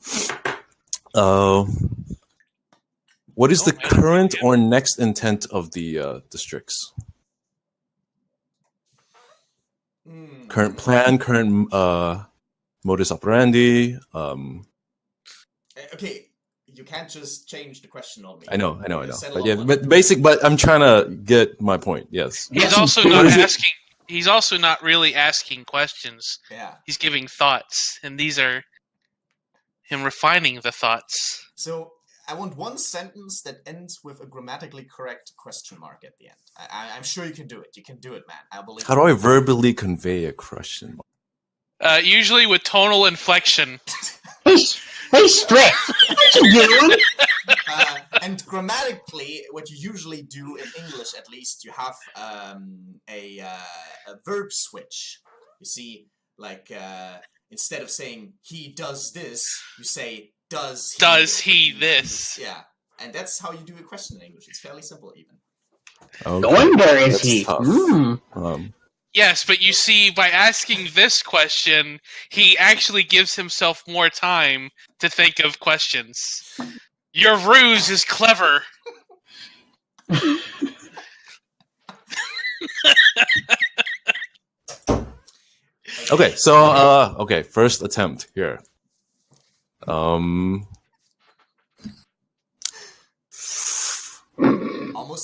what is the current or next intent of the Strix? Current plan, current modus operandi. Okay, you can't just change the question on me. I know. Settle But yeah, on but I'm trying to get my point. Yes. He's also not asking. He's also not really asking questions. Yeah. He's giving thoughts, and these are him refining the thoughts. So, I want one sentence that ends with a grammatically correct question mark at the end. I'm sure you can do it. You can do it, man. I believe. How do I verbally convey a question mark? Usually with tonal inflection. Hey, Strick! What you doing? And grammatically, what you usually do in English, at least, you have a verb switch. You see, like instead of saying he does this, you say does he this? this? Yeah, and that's how you do a question in English. It's fairly simple, even. Okay. Going there is That's he? tough. Yes, but you see, by asking this question, he actually gives himself more time to think of questions. Your ruse is clever. Okay, so okay, first attempt here. Almost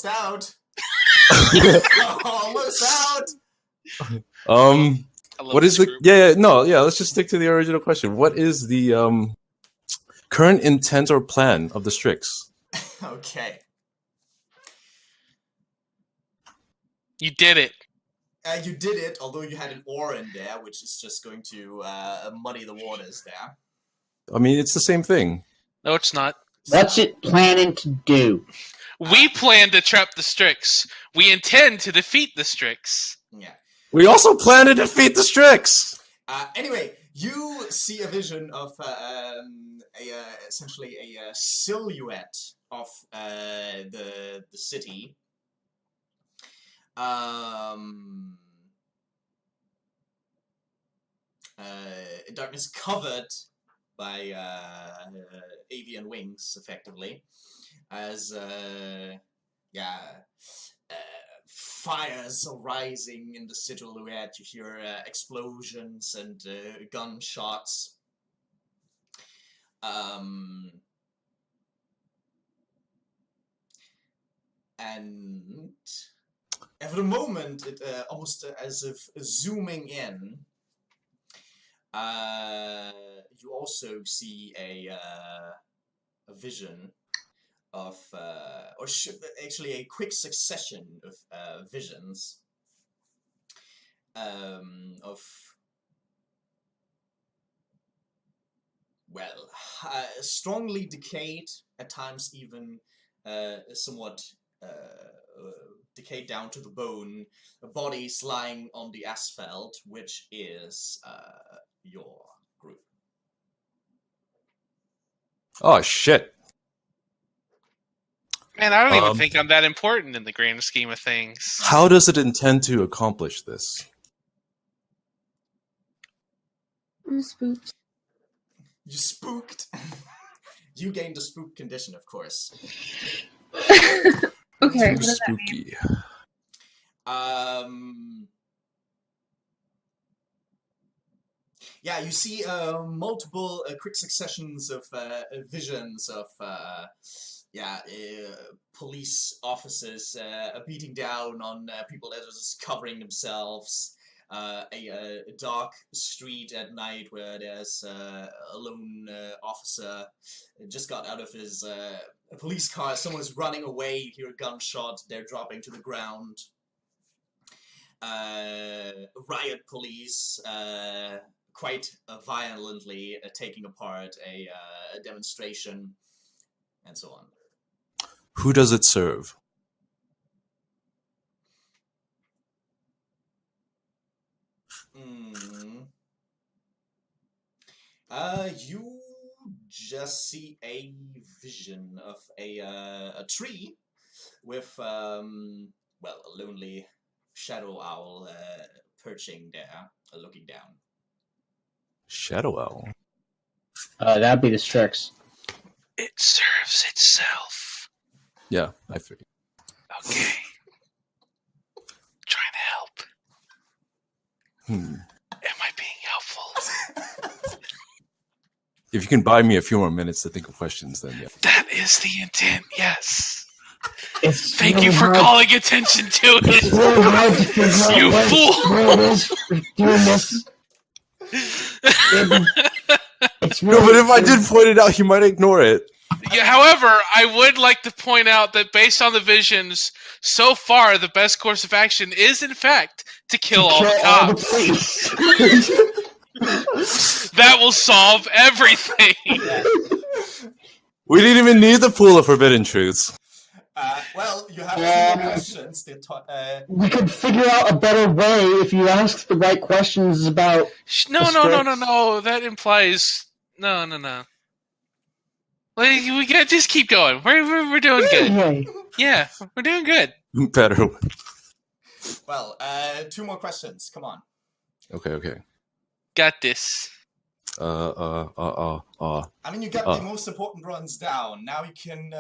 out. Almost out. What is the let's just stick to the original question. What is the current intent or plan of the Strix? Okay. You did it. You did it, although you had an or in there, which is just going to muddy the waters there. I mean, it's the same thing. No, it's not. What's it planning to do? We plan to trap the Strix. We intend to defeat the Strix. Yeah. We also plan to defeat the Strix. Anyway, you see a vision of essentially a silhouette of the city. Darkness covered by avian wings, effectively, as fires are rising in the silhouette. You hear explosions and gunshots. And for the moment, it almost as if zooming in, you also see a vision of, actually a quick succession of visions of, well, strongly decayed, at times even somewhat decayed down to the bone, bodies lying on the asphalt, which is your group. Oh shit! Man, I don't even think I'm that important in the grand scheme of things. How does it intend to accomplish this? I'm spooked. You spooked. You gained a spook condition, of course. Okay. Too spooky. Yeah, you see multiple quick successions of visions of police officers beating down on people that are just covering themselves. A dark street at night where there's a lone officer just got out of his police car. Someone's running away. You hear a gunshot. They're dropping to the ground. Riot police quite violently taking apart a demonstration, and so on. Who does it serve? You just see a vision of a tree with a lonely shadow owl perching there, looking down. Shadow owl. That'd be the Strix. It serves itself. Yeah, I figured. Okay. Trying to help. Am I being helpful? If you can buy me a few more minutes to think of questions, then yeah. That is the intent, yes. It's Thank really you for hard. calling attention to It's it. really hard to figure out You where fool! it is for doing this. It's No, really but if I did point it out, you might ignore it. Yeah, however, I would like to point out that based on the visions, so far the best course of action is, in fact, to kill all the cops. police. That will solve everything. We didn't even need the pool of forbidden truths. Well, you have 2 more questions. We could figure out a better way if you ask the right questions about. No. That implies no. We got just keep going. We're doing good. Yeah, we're doing good. Better. Well, 2 more questions. Come on. Okay. Got this. I mean, you got the most important ones down. Now you can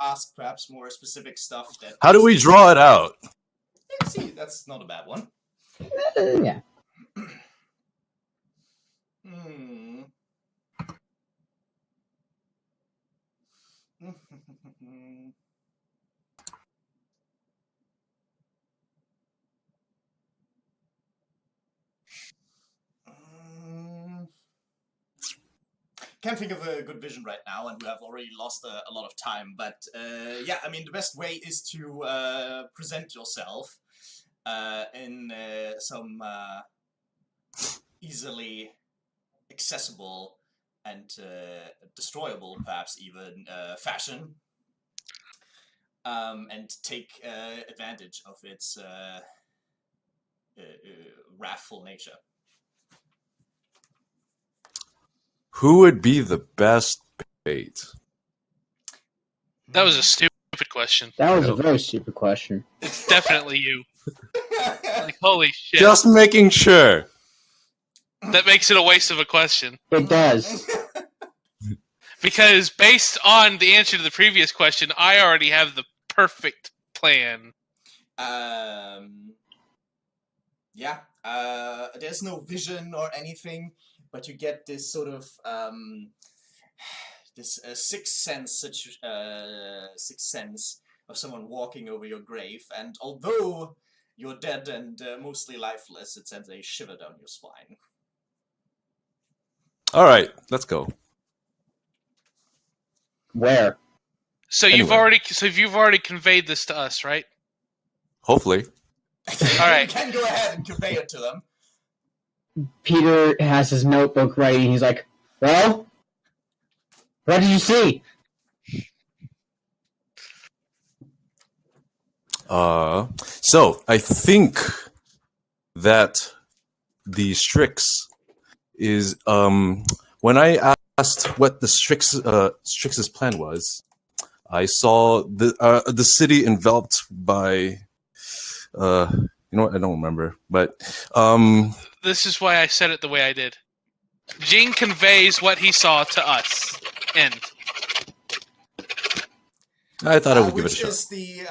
ask perhaps more specific stuff. How do we draw it out? Yeah, see, that's not a bad one. Yeah. Can't think of a good vision right now, and we have already lost a lot of time. But yeah, I mean, the best way is to present yourself in some easily accessible and destroyable, perhaps even fashion, and take advantage of its wrathful nature. Who would be the best bait? That was a stupid question. That was a very stupid question. It's definitely you. Like, holy shit. Just making sure. That makes it a waste of a question. It does. Because based on the answer to the previous question, I already have the perfect plan. Yeah. There's no vision or anything, but you get this sort of this sixth sense of someone walking over your grave, and although you're dead and mostly lifeless, it sends a shiver down your spine. All right, let's go. Where? So Anyway. you've already conveyed this to us, right? Hopefully. All right. You can go ahead and convey it to them. Peter has his notebook ready. He's like, well, what did you see? So I think that the Strix is when I asked what the Strix's plan was, I saw the city enveloped by you know what, I don't remember, but This is why I said it the way I did. Jing conveys what he saw to us. End. I thought I would give it a Which shot. is the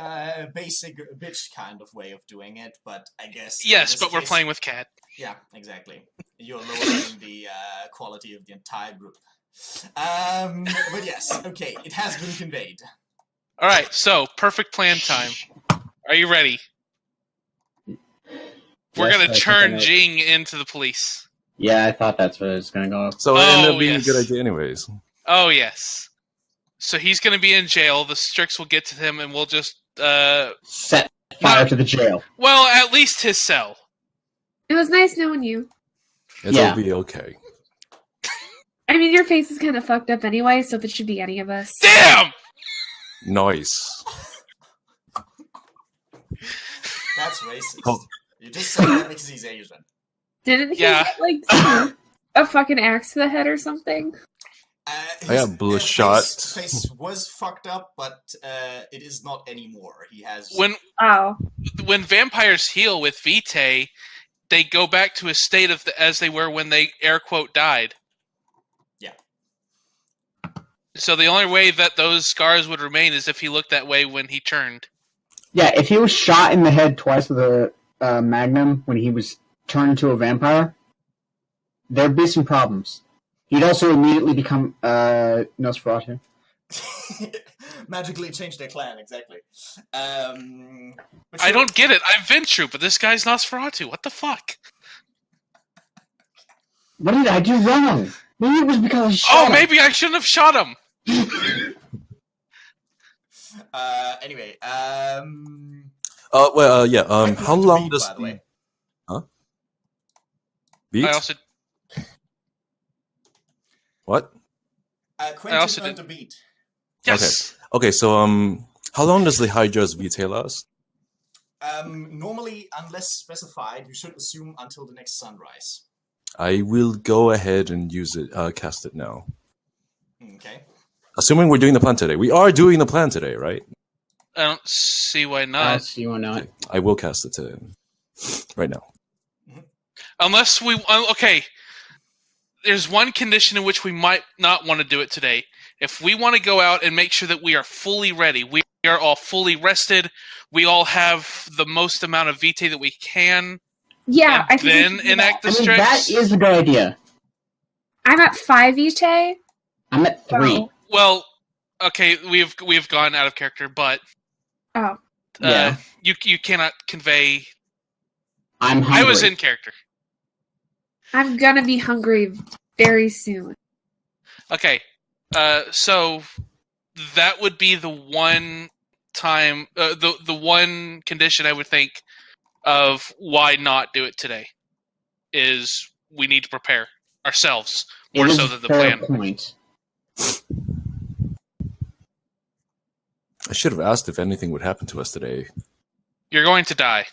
basic bitch kind of way of doing it, but I guess... Yes, but we're playing with Cat. Yeah, exactly. You're lowering the quality of the entire group. But yes, okay, it has been conveyed. All right, so perfect plan time. Are you ready? We're Yes, going I to think I turn know. Jing into the police. Yeah, I thought that's what it was going to go. So it ended Oh, up being yes. a good idea anyways. Oh, yes. So he's going to be in jail. The Strix will get to him, and we'll just... Set fire to the jail. well, at least his cell. It was nice knowing you. It'll Yeah. be okay. I mean, your face is kind of fucked up anyway, so if it should be any of us. Damn! Nice. That's racist. Oh. You just said that because he's Asian. Didn't he Yeah. get, like, a fucking axe to the head or something? His, I got bloodshot. Face was fucked up, but it is not anymore. He has... Oh. When vampires heal with Vitae, they go back to a state of as they were when they, air quote, died. Yeah. So the only way that those scars would remain is if he looked that way when he turned. Yeah, if he was shot in the head twice with a magnum when he was turned into a vampire, there'd be some problems. He'd also immediately become Nosferatu. Magically change their clan, exactly. But I don't get it. I'm Ventru, but this guy's Nosferatu. What the fuck? What did I do wrong? Maybe it was because I shot him. Maybe I shouldn't have shot him. Anyway, Yeah. Quentin How went to long beat, does by the way. beat? I also What? Quentin also earned did- a beat. yes. Okay. So how long does the Hydra's vitae last? Normally, unless specified, you should assume until the next sunrise. I will go ahead and use it. Cast it now. Okay. Assuming we're doing the plan today. We are doing the plan today, right? I don't see why I'll not. see you not. Okay. I will cast it today. Right now. Unless we okay. There's one condition in which we might not want to do it today. If we want to go out and make sure that we are fully ready, we are all fully rested, we all have the most amount of vitae that we can, Yeah, and I think we then should do enact that. the I mean, that strikes. is a good idea. I'm at 5 Vitae. I'm at 3. Oh. Well, okay, we've gone out of character, but Oh. Yeah. you cannot convey. I'm hungry. I was in character. I'm gonna be hungry very soon. Okay, so that would be the one time, the one condition I would think of why not do it today is we need to prepare ourselves more It is so a than the fair plan. point. I should have asked if anything would happen to us today. You're going to die.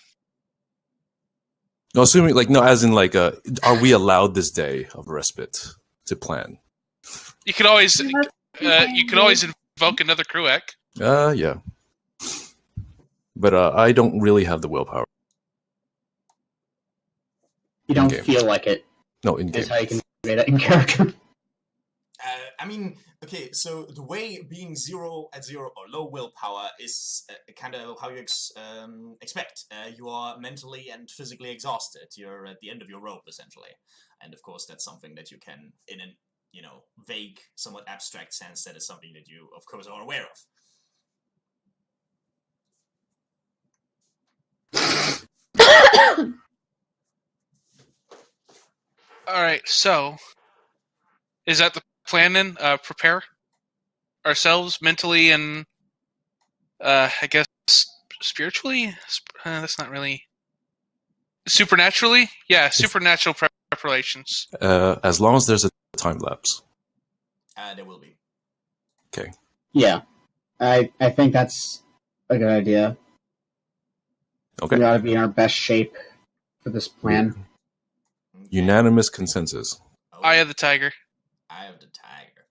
No, assuming as in are we allowed this day of respite to plan? You could always invoke another Kruek. Yeah. But I don't really have the willpower. You don't In-game. feel like it. No, in game. Is how you can convey that in character. I mean, okay, so the way being 0 at 0 or low willpower is kind of how you expect. You are mentally and physically exhausted. You're at the end of your rope, essentially. And of course, that's something that you can, in an vague, somewhat abstract sense, that is something that you, of course, are aware of. All right, so is that the plan then? Prepare ourselves mentally and I guess spiritually. That's not really supernaturally. Yeah, supernatural preparations. As long as there's a time lapse. There will be. Okay. Yeah. I think that's a good idea. Okay. We gotta be in our best shape for this plan. Okay. Unanimous consensus. Oh, Eye of the tiger. Eye of the tiger.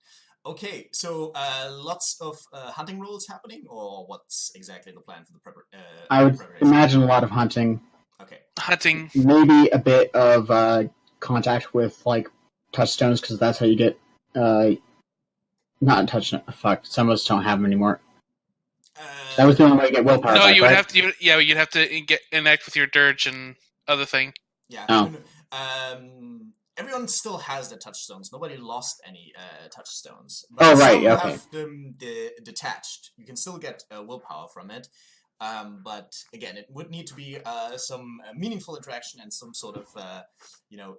Okay, so lots of hunting rolls happening, or what's exactly the plan for the I would preparation? imagine a lot of hunting. Okay. Hunting. Maybe a bit of contact with touchstones, because that's how you get not touchstone. Fuck, some of us don't have them anymore. That was the only way to get willpower. No, back, you would right? have to. You'd have to enact with your dirge and other thing. Yeah. Oh. No. Everyone still has their touchstones. Nobody lost any touchstones. But Oh, right, some okay. have them detached. You can still get willpower from it. But again, it would need to be some meaningful interaction and some sort of,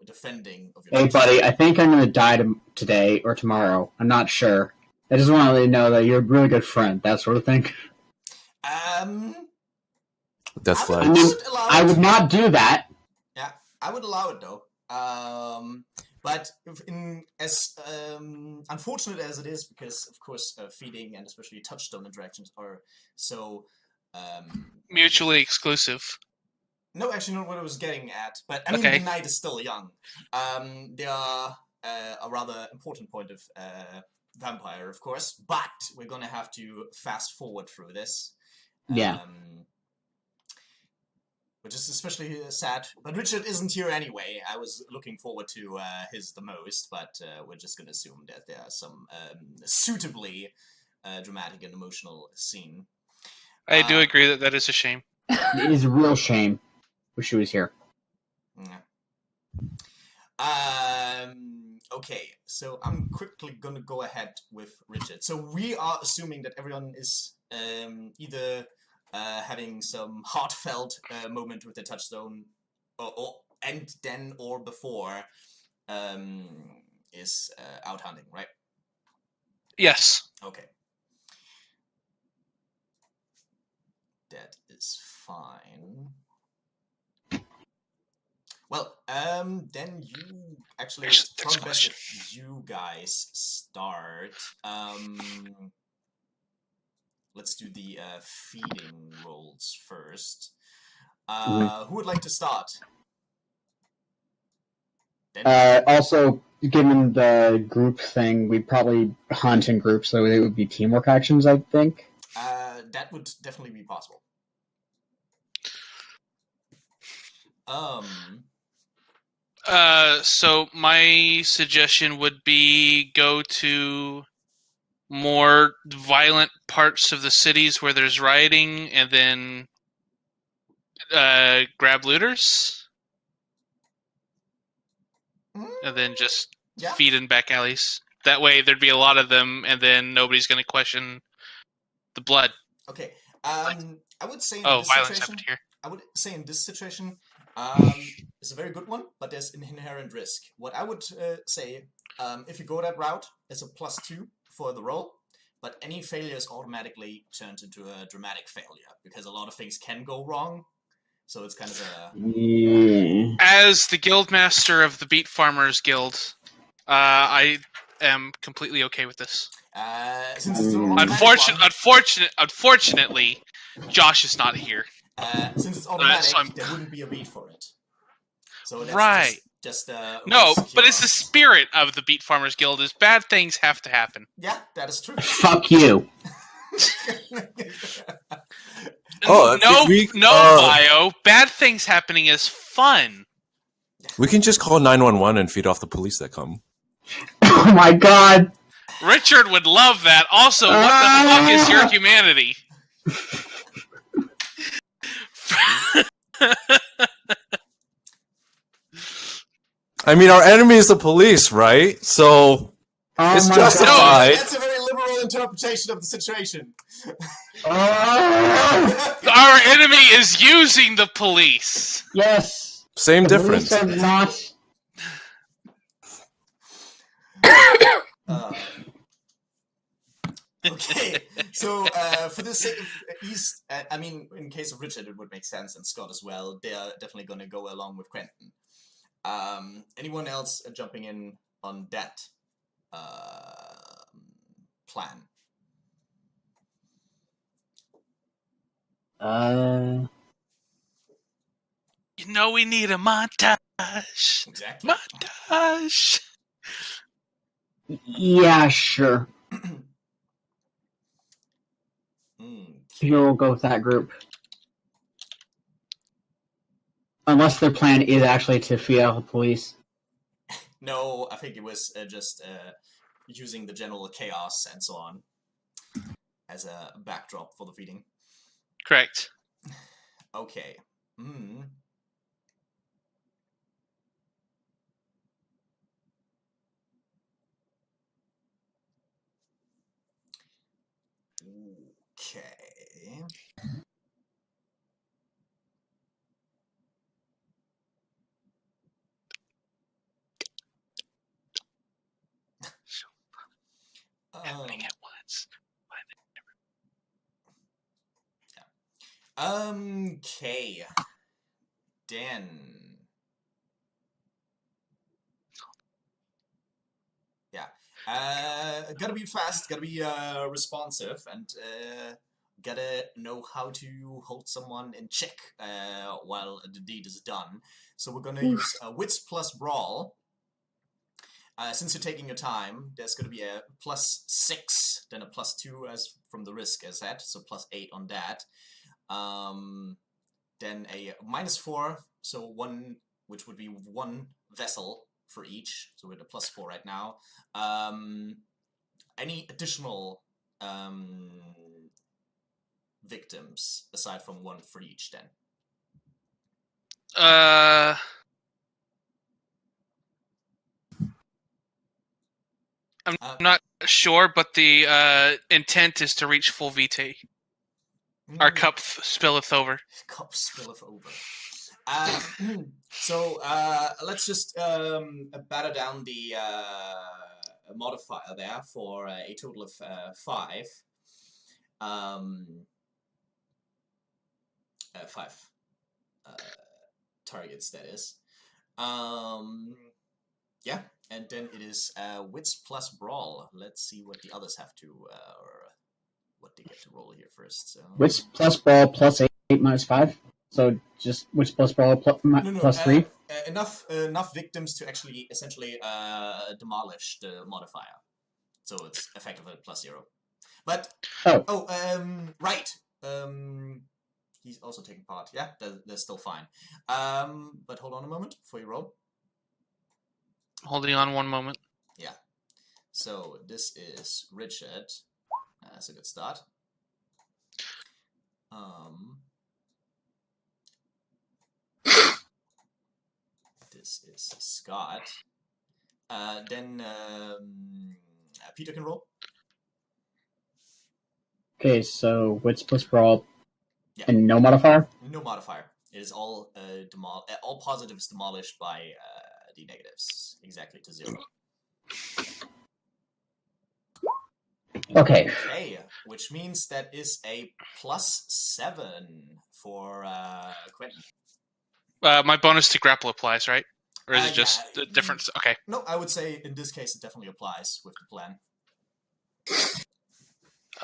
defending of your Hey, buddy, I think I'm gonna die today or tomorrow. I'm not sure. I just want to let you know that you're a really good friend, that sort of thing. Death I flags. would allow I it. would not do that. Yeah, I would allow it though. But as unfortunate as it is, because of course feeding and especially touchstone interactions are so Mutually exclusive. no, actually not what I was getting at. But I mean, Okay. the night is still young. They are a rather important point of vampire, of course. But we're gonna have to fast forward through this. Yeah. Which is especially sad. But Richard isn't here anyway. I was looking forward to his the most, but we're just going to assume that there are some suitably dramatic and emotional scene. I do agree that is a shame. It is a real shame. Wish he was here. Yeah. Okay, so I'm quickly going to go ahead with Richard. So we are assuming that everyone is either having some heartfelt moment with the touchstone, and then or before is out hunting, right? Yes. Okay. That is fine. Well, then you actually, Next from question. you guys start. Let's do the feeding rolls first. Who would like to start? Also, given the group thing, we'd probably hunt in groups, so it would be teamwork actions, I think. That would definitely be possible. So my suggestion would be go to more violent parts of the cities where there's rioting, and then grab looters, and then just feed in back alleys. That way, there'd be a lot of them, and then nobody's going to question the blood. Okay. I would say in this violence situation, happened here. I would say in this situation, it's a very good one, but there's an inherent risk. What I would say, if you go that route, is a +2 for the roll, but any failure is automatically turned into a dramatic failure, because a lot of things can go wrong, so it's kind of a... Yeah. As the guildmaster of the Beet Farmers Guild, I am completely okay with this. Since it's an automatic Unfortunately, Josh is not here. since it's automatic, so there wouldn't be a beat for it. So that's Right. just No, risk but it's the yours. spirit of the Beet Farmers Guild is bad things have to happen. Yeah, that is true. Fuck you. Oh, Bio. Bad things happening is fun. we can just call 911 and feed off the police that come. Oh my god. Richard would love that. Also, what the fuck is your humanity? I mean, our enemy is the police, right? So it's my justified. That's a very liberal interpretation of the situation. Our enemy is using the police. Yes. Same The difference. police are not. Okay, so for the sake of East, I mean, in case of Richard, it would make sense, and Scott as well. They are definitely going to go along with Quentin. Anyone else jumping in on that plan? You know we need a montage. Exactly. Montage. Yeah, sure. You'll go with that group. Unless their plan is actually to feed out the police. No, I think it was just using the general chaos and so on as a backdrop for the feeding. Correct. Okay. Okay. Happening at once. Okay. Dan. Yeah. Gotta be fast, gotta be responsive, and gotta know how to hold someone in check while the deed is done. So we're gonna use Wits plus Brawl. Since you're taking your time, there's going to be a +6, then a +2 as from the risk as that, so +8 on that. Then a -4, so 1, which would be 1 vessel for each, so we're at a +4 right now. Any additional victims aside from 1 for each then? I'm not sure, but the intent is to reach full vitae. Our cup spilleth over. Cup spilleth over. So let's just batter down the modifier there for a total of 5. 5 targets, that is. Yeah, and then it is Wits plus Brawl. Let's see what the others have to, or what they get to roll here first. So Wits plus Brawl plus 8 minus 5. So just Wits plus Brawl plus 3. Enough victims to actually essentially demolish the modifier. So it's effectively plus 0. But right. He's also taking part. Yeah, they're still fine. But hold on a moment before you roll. Holding on one moment. Yeah. So this is Richard. That's a good start. This is Scott. Then Peter can roll. Okay, so Wits plus Brawl and no modifier? No modifier. It is all all positives demolished by the negatives, exactly to 0. Okay. Okay, which means that is a plus 7 for Quentin. My bonus to grapple applies, right? Or is it just a different? Okay. No, I would say in this case it definitely applies with the plan.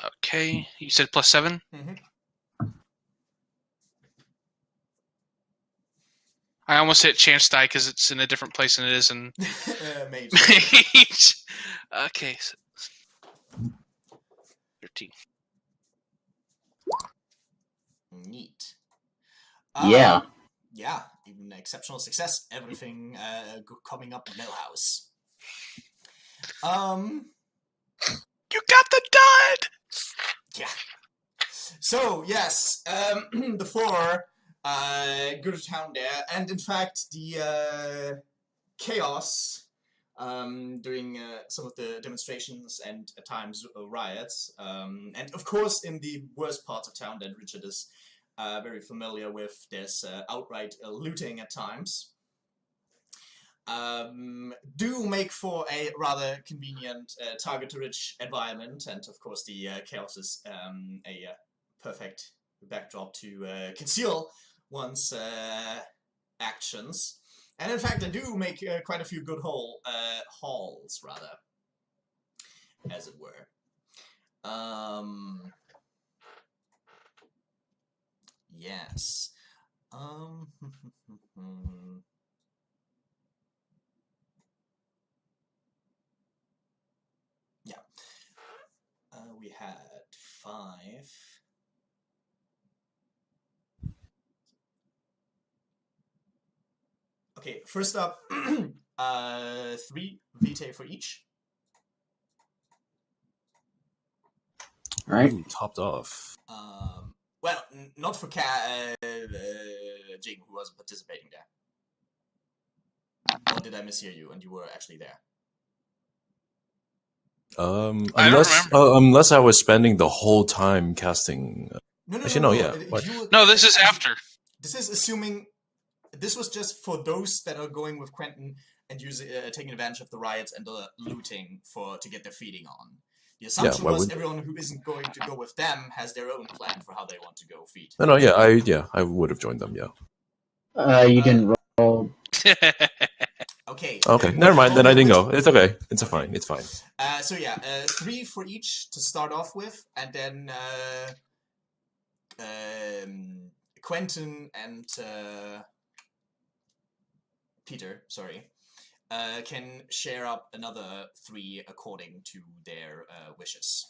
Okay, you said plus 7? Mm-hmm. I almost hit chance die because it's in a different place than it is in Mage. Mage. Okay. So 13. Neat. Yeah. Yeah, even exceptional success. Everything coming up Millhouse. You got the dud! Yeah. So, yes, the 4 go to town there, and in fact, the chaos during some of the demonstrations and at times riots, and of course in the worst parts of town that Richard is very familiar with, there's outright looting at times. Do make for a rather convenient target-rich environment, and of course the chaos is a perfect backdrop to conceal one's actions. And in fact, they do make quite a few good hauls, rather, as it were. Yes. Yeah. We had 5. Okay, first up, 3 vitae for each. All right. Ooh, topped off. Well, not for Jing, who wasn't participating there. Or did I mishear you and you were actually there? Unless I was spending the whole time casting. No. Yeah. No, this is after. This is assuming. This was just for those that are going with Quentin and taking advantage of the riots and the looting to get their feeding on. The assumption was everyone who isn't going to go with them has their own plan for how they want to go feed. No, I would have joined them. Yeah. You didn't roll. Okay. Okay, never mind. Then I didn't go. It's okay. It's fine. It's fine. So yeah, 3 for each to start off with, and then Quentin and Peter, can share up another 3 according to their wishes.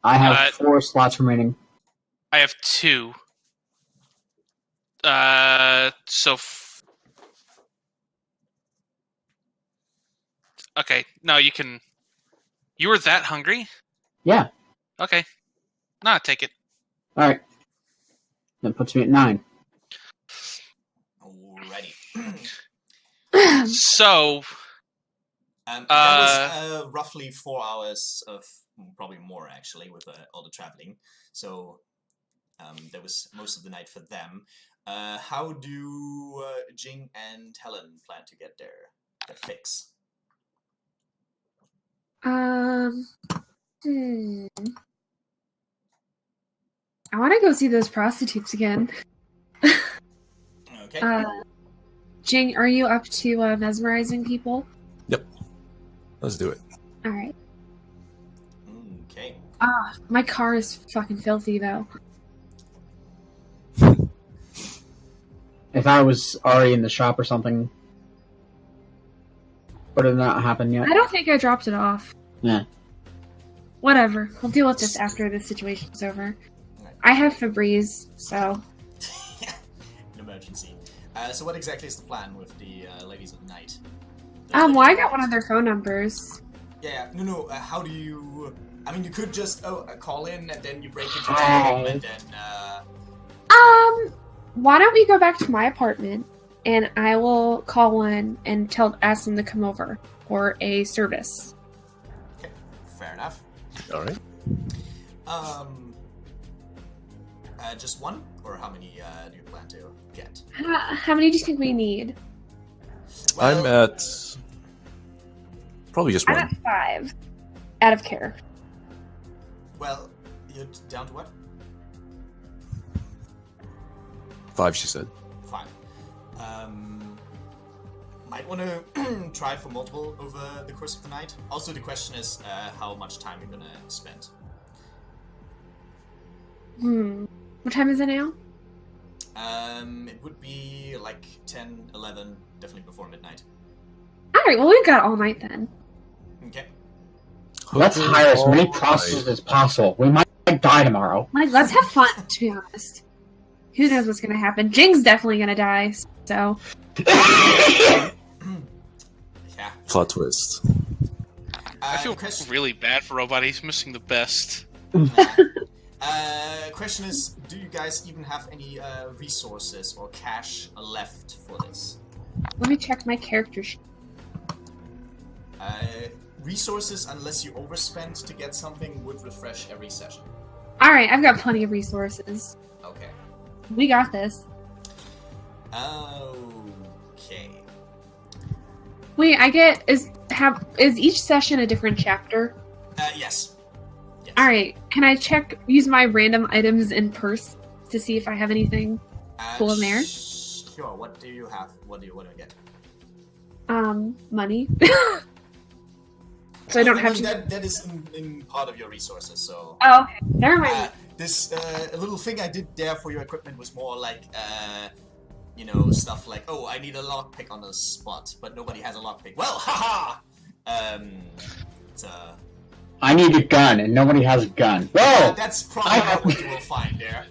I have 4 slots remaining. I have 2. Okay, no, you can. You were that hungry? Yeah. Okay. Nah, take it. All right. That puts me at 9. Alrighty. So. That was roughly 4 hours of, probably more actually, with all the traveling. So there was most of the night for them. How do Jing and Helen plan to get their fix? I I want to go see those prostitutes again. Okay. Jing, are you up to mesmerizing people? Yep. Let's do it. All right. Okay. My car is fucking filthy though. If I was already in the shop or something, but it did not happen yet. I don't think I dropped it off. Yeah. Whatever. We'll deal with this after this situation's over. Right. I have Febreze, so An emergency. So what exactly is the plan with the ladies of the night? well, I got one of their phone numbers. Yeah. No. How do you? I mean, you could just call in and then you break into the home and then. Why don't we go back to my apartment and I will call in and ask them to come over for a service. Okay. Fair enough. All right. Just one, or how many do you plan to get? How many do you think we need? I'm at probably just I'm one. at 5. Out of care. Well, you're down to what? 5, she said. 5. Might want to try for multiple over the course of the night. Also, the question is how much time you're gonna spend. What time is it now? It would be like 10, 11, definitely before midnight. Alright, well we've got all night then. Okay. Let's hire as many prostitutes as possible. We might die tomorrow. Like, let's have fun, to be honest. Who knows what's gonna happen? Jing's definitely gonna die, so... Yeah. Plot twist. I feel really bad for Robot. He's missing the best. Question is, do you guys even have any resources or cash left for this? Let me check my character sheet. Resources, unless you overspend to get something, would refresh every session. Alright, I've got plenty of resources. Okay. We got this. Okay. Wait, is each session a different chapter? Yes. Yes. Alright, can I use my random items in purse to see if I have anything cool in there? Sure, what do you have? What do you get? Money. So I don't have to... That is in part of your resources, so... Oh, okay. Never mind. This little thing I did there for your equipment was more like, stuff like, oh, I need a lockpick on the spot, but nobody has a lockpick. Well, haha! I need a gun, and nobody has a gun. Whoa! That's probably not what you will find there.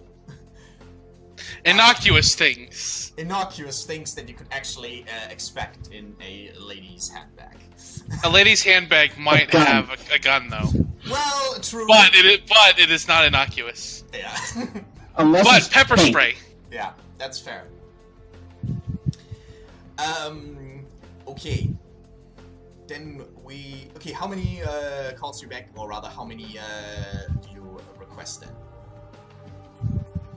Innocuous things. Innocuous things that you could actually expect in a lady's handbag. A lady's handbag might have a gun, though. Well, true. But it is not innocuous. Yeah. Unless But pepper spray. Yeah, that's fair. Okay. Then how many calls you back, or rather, how many do you request then?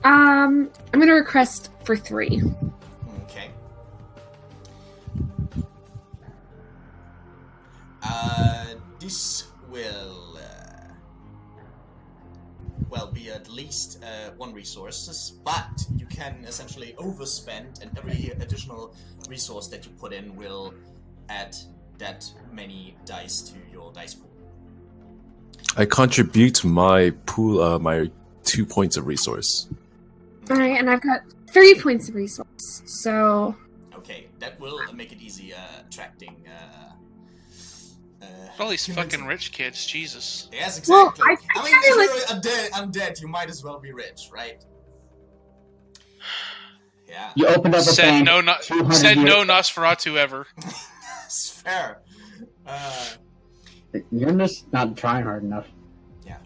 I'm gonna request for 3. Okay. This will be at least 1 resources, but you can essentially overspend, and every additional resource that you put in will add that many dice to your dice pool. I contribute my pool, my 2 points of resource. Alright, and I've got 3 points of resource, so... Okay, that will make it easy attracting... All these fucking rich kids, Jesus. Yes, exactly. Well, I mean, if you're undead, you might as well be rich, right? Yeah. You opened up a Said bank. no Nosferatu ever. It's fair. You're just not trying hard enough. Yeah.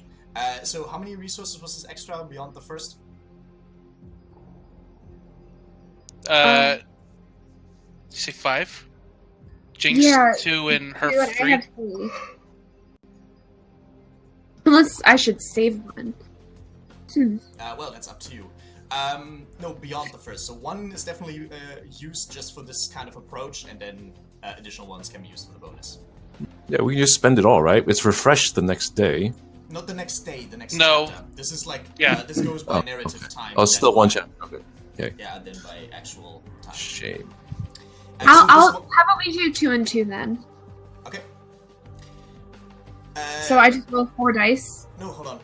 So how many resources was this extra beyond the first? Did you say 5? Jinx, Yeah, 2, and her 2 and 3. I have 3. Unless I should save one. Well, that's up to you. No, beyond the first. So 1 is definitely used just for this kind of approach, and then additional ones can be used for the bonus. Yeah, we can just spend it all, right? It's refreshed the next day. Not the next day, the next No. chapter. This is like, Yeah. this goes by narrative time. Oh, still one chapter. Okay. Yeah, then by actual time. Shame. And so this How one- about we do 2 and 2 then? Okay. So I just roll 4 dice. No, hold on.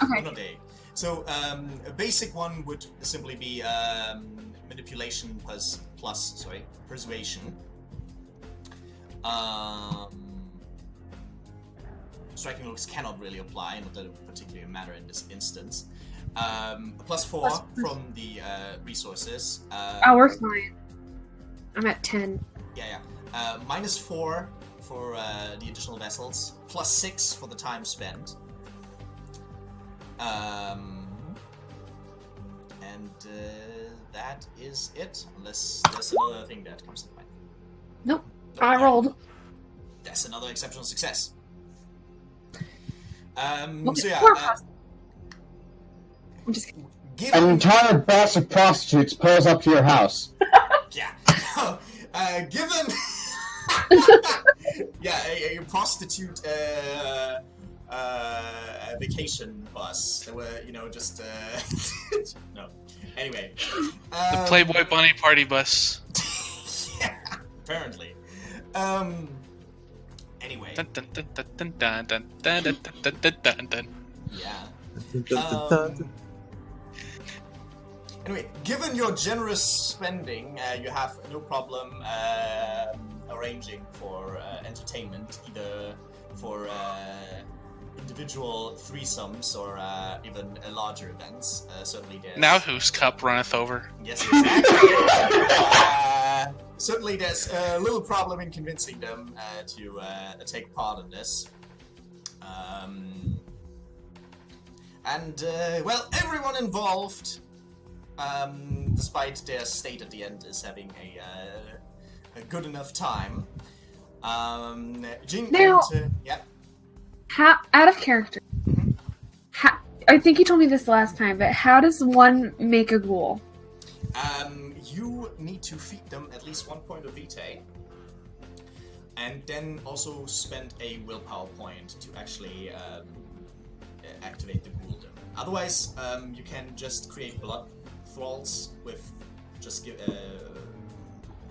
Okay. Not a. So, a basic one would simply be manipulation plus persuasion. Striking looks cannot really apply, not that it would particularly matter in this instance. +4 from the resources. We're fine. I'm at 10. Yeah. -4 for the additional vessels. +6 for the time spent. And that is it. Unless there's another thing that comes to mind. Nope. I rolled. That's another exceptional success. Look So at yeah, 4 possible. I'm just kidding. An given entire batch of prostitutes pulls up to your house. yeah, given yeah, a prostitute vacation bus. There were just no. Anyway, The Playboy Bunny party bus. yeah, apparently. Anyway, Dun, dun, dun, dun, dun, dun, dun, dun, dun, dun, dun, dun, dun. yeah. Anyway, given your generous spending, you have no problem arranging for entertainment, either for individual threesomes or even larger events. Certainly there's... Now whose cup runneth over? Yes, exactly. Certainly there's a little problem in convincing them to take part in this. Well, everyone involved, despite their state at the end, is having a good enough time. Jing Now- and, yeah. Out of character. I think you told me this last time, but how does one make a ghoul? You need to feed them at least 1 point of vitae, and then also spend a willpower point to actually activate the ghouldom. Otherwise, you can just create blood thralls with just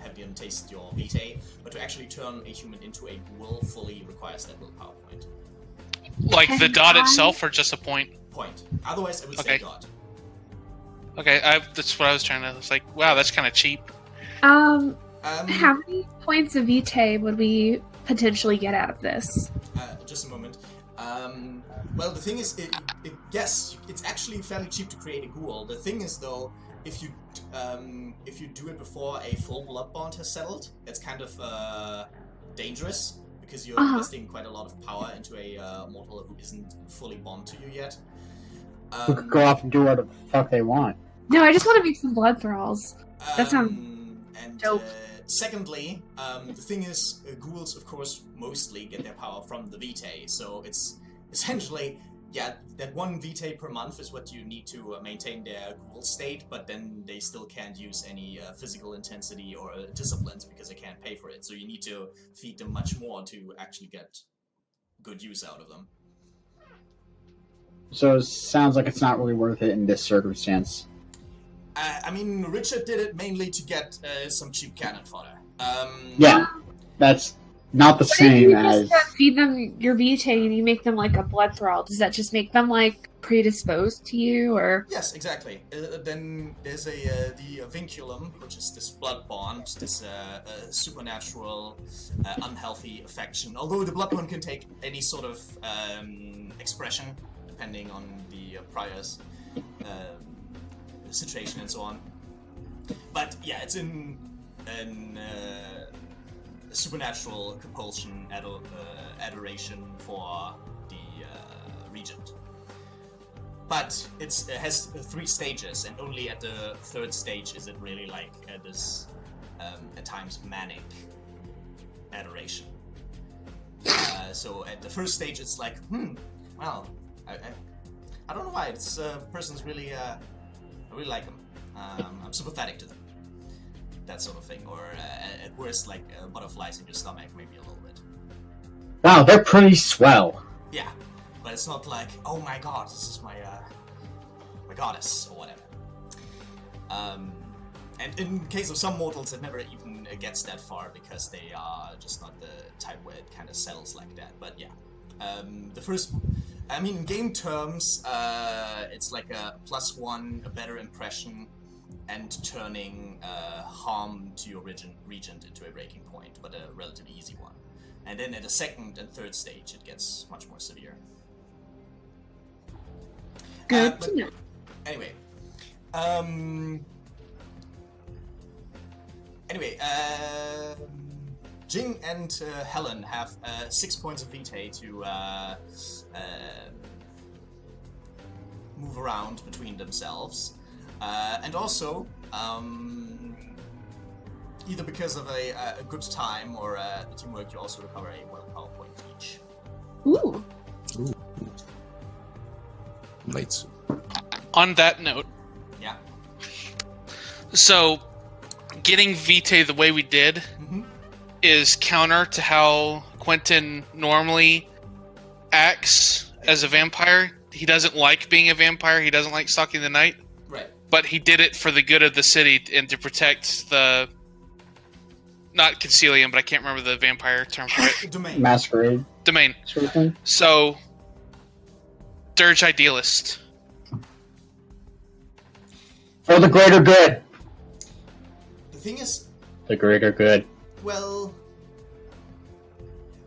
have them taste your vitae, but to actually turn a human into a ghoul fully requires that willpower point. Like the Can dot I- itself, or just a point? Point. Otherwise, I would Okay. say God. Okay, that's what I was trying to. It's like, wow, that's kind of cheap. How many points of vitae would we potentially get out of this? Just a moment. Well, the thing is, yes, it's actually fairly cheap to create a ghoul. The thing is, though, if you do it before a full blood bond has settled, it's kind of dangerous because you're investing quite a lot of power into a mortal who isn't fully bound to you yet. Who could go off and do whatever the fuck they want. No, I just want to make some blood thralls. That sounds and dope. Secondly, the thing is, ghouls, of course, mostly get their power from the vitae, so it's essentially, yeah, that 1 vitae per month is what you need to maintain their ghoul state, but then they still can't use any physical intensity or disciplines because they can't pay for it, so you need to feed them much more to actually get good use out of them. So it sounds like it's not really worth it in this circumstance. I mean, Richard did it mainly to get some cheap cannon fodder. Yeah, that's not the What if same you as... just feed them your vitae and you make them like a blood thrall? Does that just make them like predisposed to you, or? Yes, exactly. Then there's the vinculum, which is this blood bond, this supernatural, unhealthy affection. Although the blood bond can take any sort of expression, depending on the prior's situation and so on. But yeah, it's in supernatural compulsion, adoration for the regent. But it has 3 stages, and only at the 3rd stage is it really like this, at times, manic adoration. So at the 1st stage, it's like, well, I don't know why, this person's really, I really like them. I'm sympathetic to them. That sort of thing. Or at worst, like butterflies in your stomach, maybe a little bit. Wow, they're pretty swell. Yeah, but it's not like, oh my god, this is my goddess, or whatever. And in case of some mortals, it never even gets that far, because they are just not the type where it kind of settles like that. But yeah, the first, I mean, in game terms, it's like a +1, a better impression, and turning harm to your regent into a breaking point, but a relatively easy one. And then at the second and third stage, it gets much more severe. Good to know. Anyway, Jing and Helen have 6 points of vitae to move around between themselves, and also either because of a good time or the teamwork, you also recover a willpower point each. Ooh. Nice. On that note, Yeah. so getting Vitae the way we did is counter to how Quentin normally acts as a vampire. He doesn't like being a vampire. He doesn't like stalking the night. Right. But he did it for the good of the city and to protect the... Not Concilium, but I can't remember the vampire term for it. Domain. Masquerade. Domain. Sort of thing. So, Dirge Idealist. For the greater good. The thing is, The greater good. well,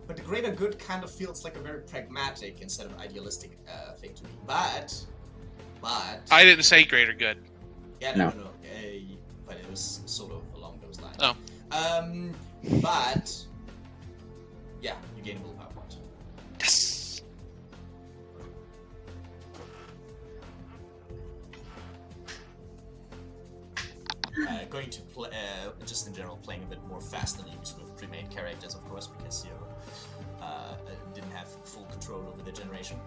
but the greater good kind of feels like a very pragmatic instead of idealistic thing to me. But I didn't say greater good. yeah, No. no. But it was sort of along those lines. Oh. But yeah, you gain a willpower point. Yes. Going to play, just in general, playing a bit more fast than used with pre-made characters, of course, because you didn't have full control over the generation.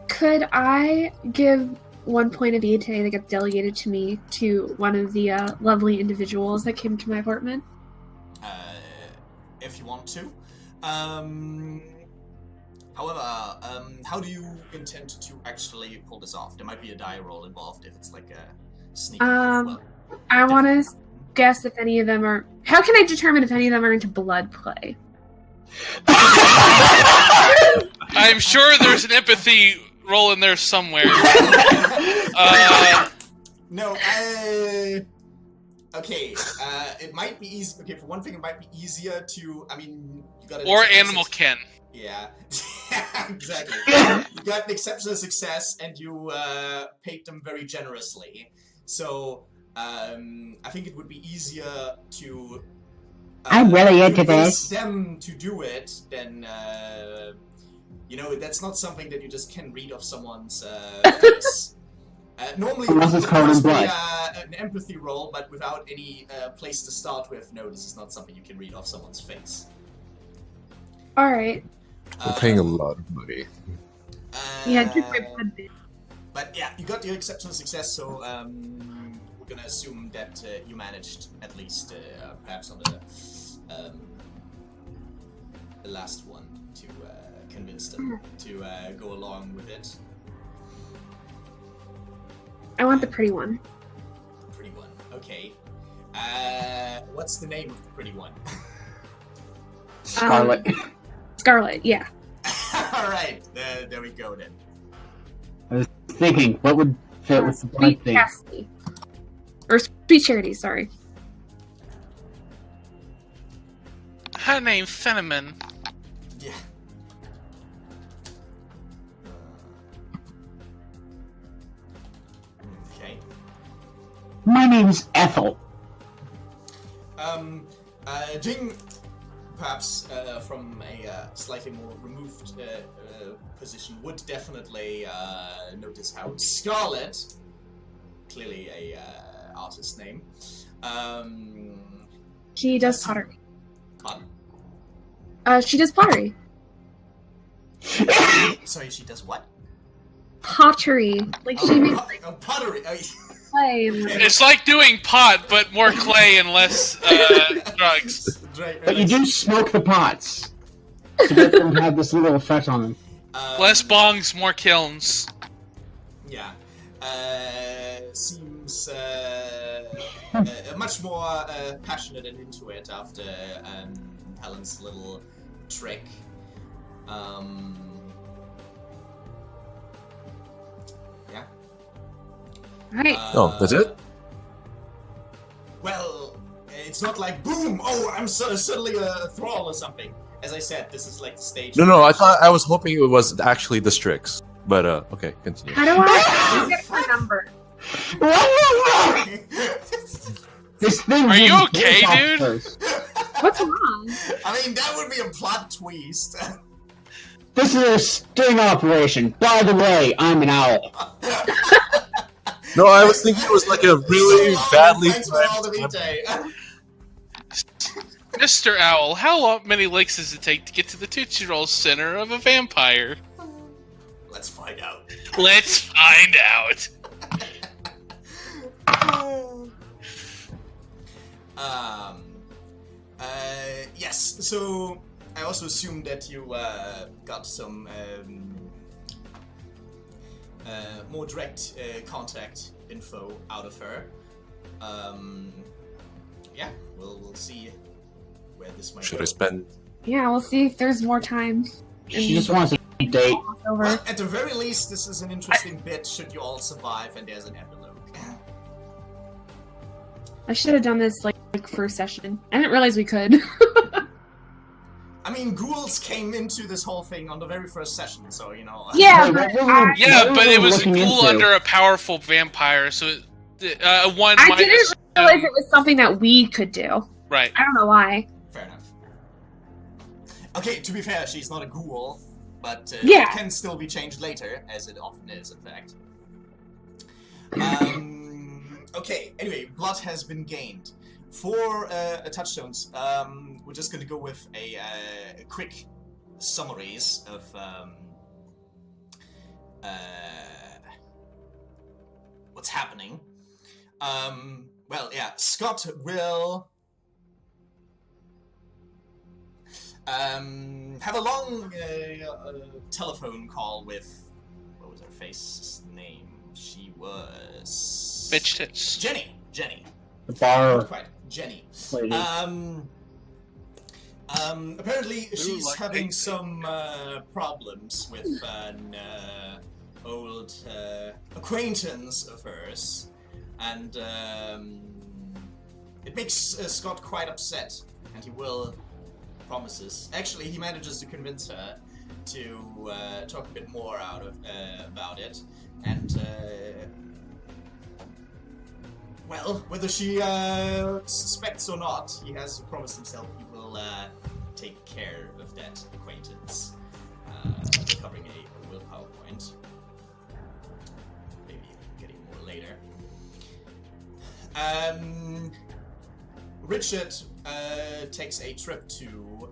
Could I give 1 point of vitae that gets delegated to me to one of the lovely individuals that came to my apartment? If you want to. However, how do you intend to actually pull this off? There might be a die roll involved if it's like a sneak. I want to guess if any of them are... How can I determine if any of them are into blood play? I'm sure there's an empathy roll in there somewhere. No, okay, it might be easy. Okay, for one thing, it might be easier to. I mean, you got Or Animal Ken. Yeah, exactly. You got an exceptional success, and you paid them very generously. So, I think it would be easier to. I'm really into convince this. them to do it than. That's not something that you just can read off someone's face. Normally, Unless it's it covered in must be, blood. an empathy roll, but without any place to start with. No, this is not something you can read off someone's face. Alright. We're paying a lot of money. Yeah, just my blood bit. But yeah, you got your exceptional success, so we're gonna assume that you managed at least, perhaps on the last one, to convince them to go along with it. I want the pretty one. The pretty one, okay. What's the name of the pretty one? Scarlet. Scarlet, yeah. Alright, there we go then. I was thinking, what would fit with the blood Sweet thing? Chastity. Or Sweet Charity, sorry. Her name's Cinnamon. Yeah. Okay. My name's Ethel. Jing, perhaps from a slightly more removed position, would definitely notice how Scarlet, clearly a artist name, She does pottery. pardon? She does pottery. Sorry, she does what? Pottery. Like, she makes Pottery. Oh, clay and like... It's like doing pot, but more clay and less drugs. right, But you do smoke the pots to get them to have this little effect on them. Less bongs, more kilns. Yeah. Seems much more passionate and into it after Helen's little trick. Yeah. Right. Oh, that's it? Well, it's not like boom. Oh, I'm suddenly a thrall or something. As I said, this is like the stage. No, I was hoping it was actually the Strix. But, okay, continue. How do I get her number? This thing. Are you okay, dude? What's wrong? I mean, that would be a plot twist. This is a sting operation. By the way, I'm an owl. No, I was thinking it was like a really badly Thanks for all the timed- vitae. Mr. Owl, how many licks does it take to get to the Tootsie Roll center of a vampire? Let's find out. Let's find out. Yes, so I also assume that you got some more direct contact info out of her. Yeah, we'll see where this might Should go. I spend... Yeah, we'll see if there's more time. She just wants a date. Over. Well, at the very least, this is an interesting bit should you all survive and there's an epilogue. I should have done this like first session. I didn't realize we could. I mean, ghouls came into this whole thing on the very first session, so, you know... Yeah, Wait, but what were I, we- Yeah, what but were it we was a looking ghoul into? under a powerful vampire, so one I might didn't assume- realize it was something that we could do. Right. I don't know why. Fair enough. Okay, to be fair, she's not a ghoul, but Yeah. it can still be changed later, as it often is, in fact. Okay, anyway, blood has been gained. For touchstones, we're just gonna go with a quick summaries of what's happening. Well, yeah, Scott will have a long telephone call with, what was her face's name? She was... Bitch tits. Jenny. The bar Not quite. Jenny. lady. Apparently she's like having bacon. some problems with an old acquaintance of hers, and it makes Scott quite upset, and he will promises. Actually, he manages to convince her to talk a bit more about it, and well, whether she suspects or not, he has promised himself he will take care of that acquaintance, covering a willpower point. Maybe getting more later. Richard takes a trip to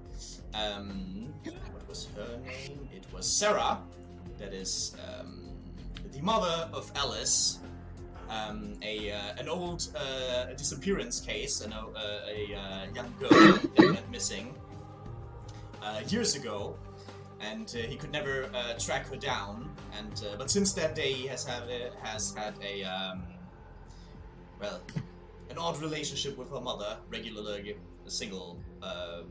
what was her name? It was Sarah. That is the mother of Alice. An old disappearance case, a young girl that went missing years ago, and he could never track her down. And but since that day, he has had a well, an odd relationship with her mother, regularly a single, a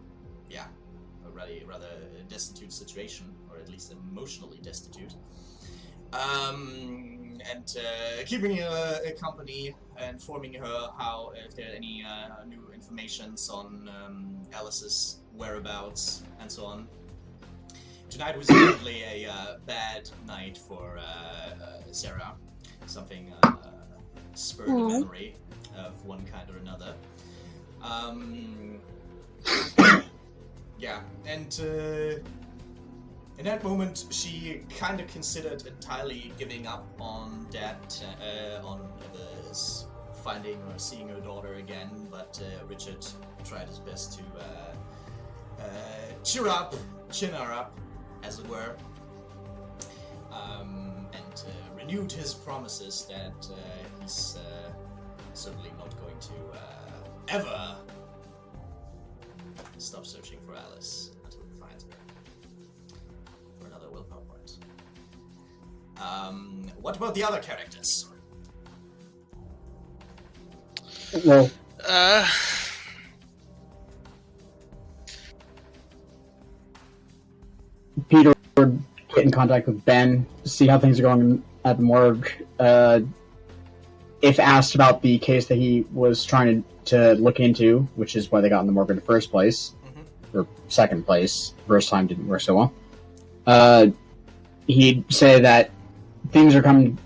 rather destitute situation, or at least emotionally destitute. And keeping her company, informing her how if there are any new informations on Alice's whereabouts and so on. Tonight was definitely a bad night for Sarah. Something spurred a memory of one kind or another. Yeah, and in that moment, she kind of considered entirely giving up on that, on finding or seeing her daughter again, but Richard tried his best to chin her up, as it were, and renewed his promises that he's certainly not going to ever stop searching for Alice until he finds her. For another willpower point. What about the other characters? Well, Peter would get in contact with Ben, see how things are going at the morgue. If asked about the case that he was trying to look into, which is why they got in the morgue in the first place, or second place, first time didn't work so well, he'd say that things are coming.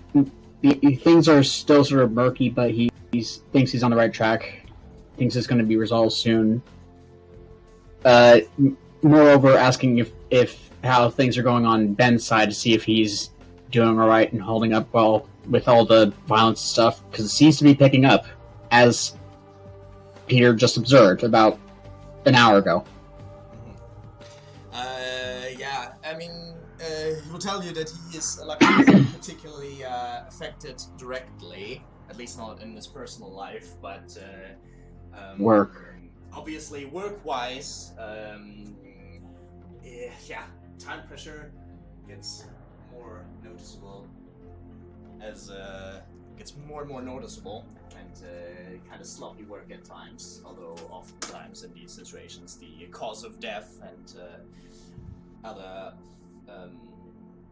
Things are still sort of murky, but he thinks he's on the right track. Thinks it's going to be resolved soon. Moreover, asking if how things are going on Ben's side to see if he's doing all right and holding up well with all the violence and stuff, because it seems to be picking up, as Peter just observed about an hour ago. Yeah, I mean, he will tell you that he is luckily not particularly affected directly, at least not in his personal life, but Work. Obviously, work-wise, yeah, time pressure gets more noticeable as gets more and more noticeable, and kind of sloppy work at times. Although oftentimes in these situations, the cause of death and other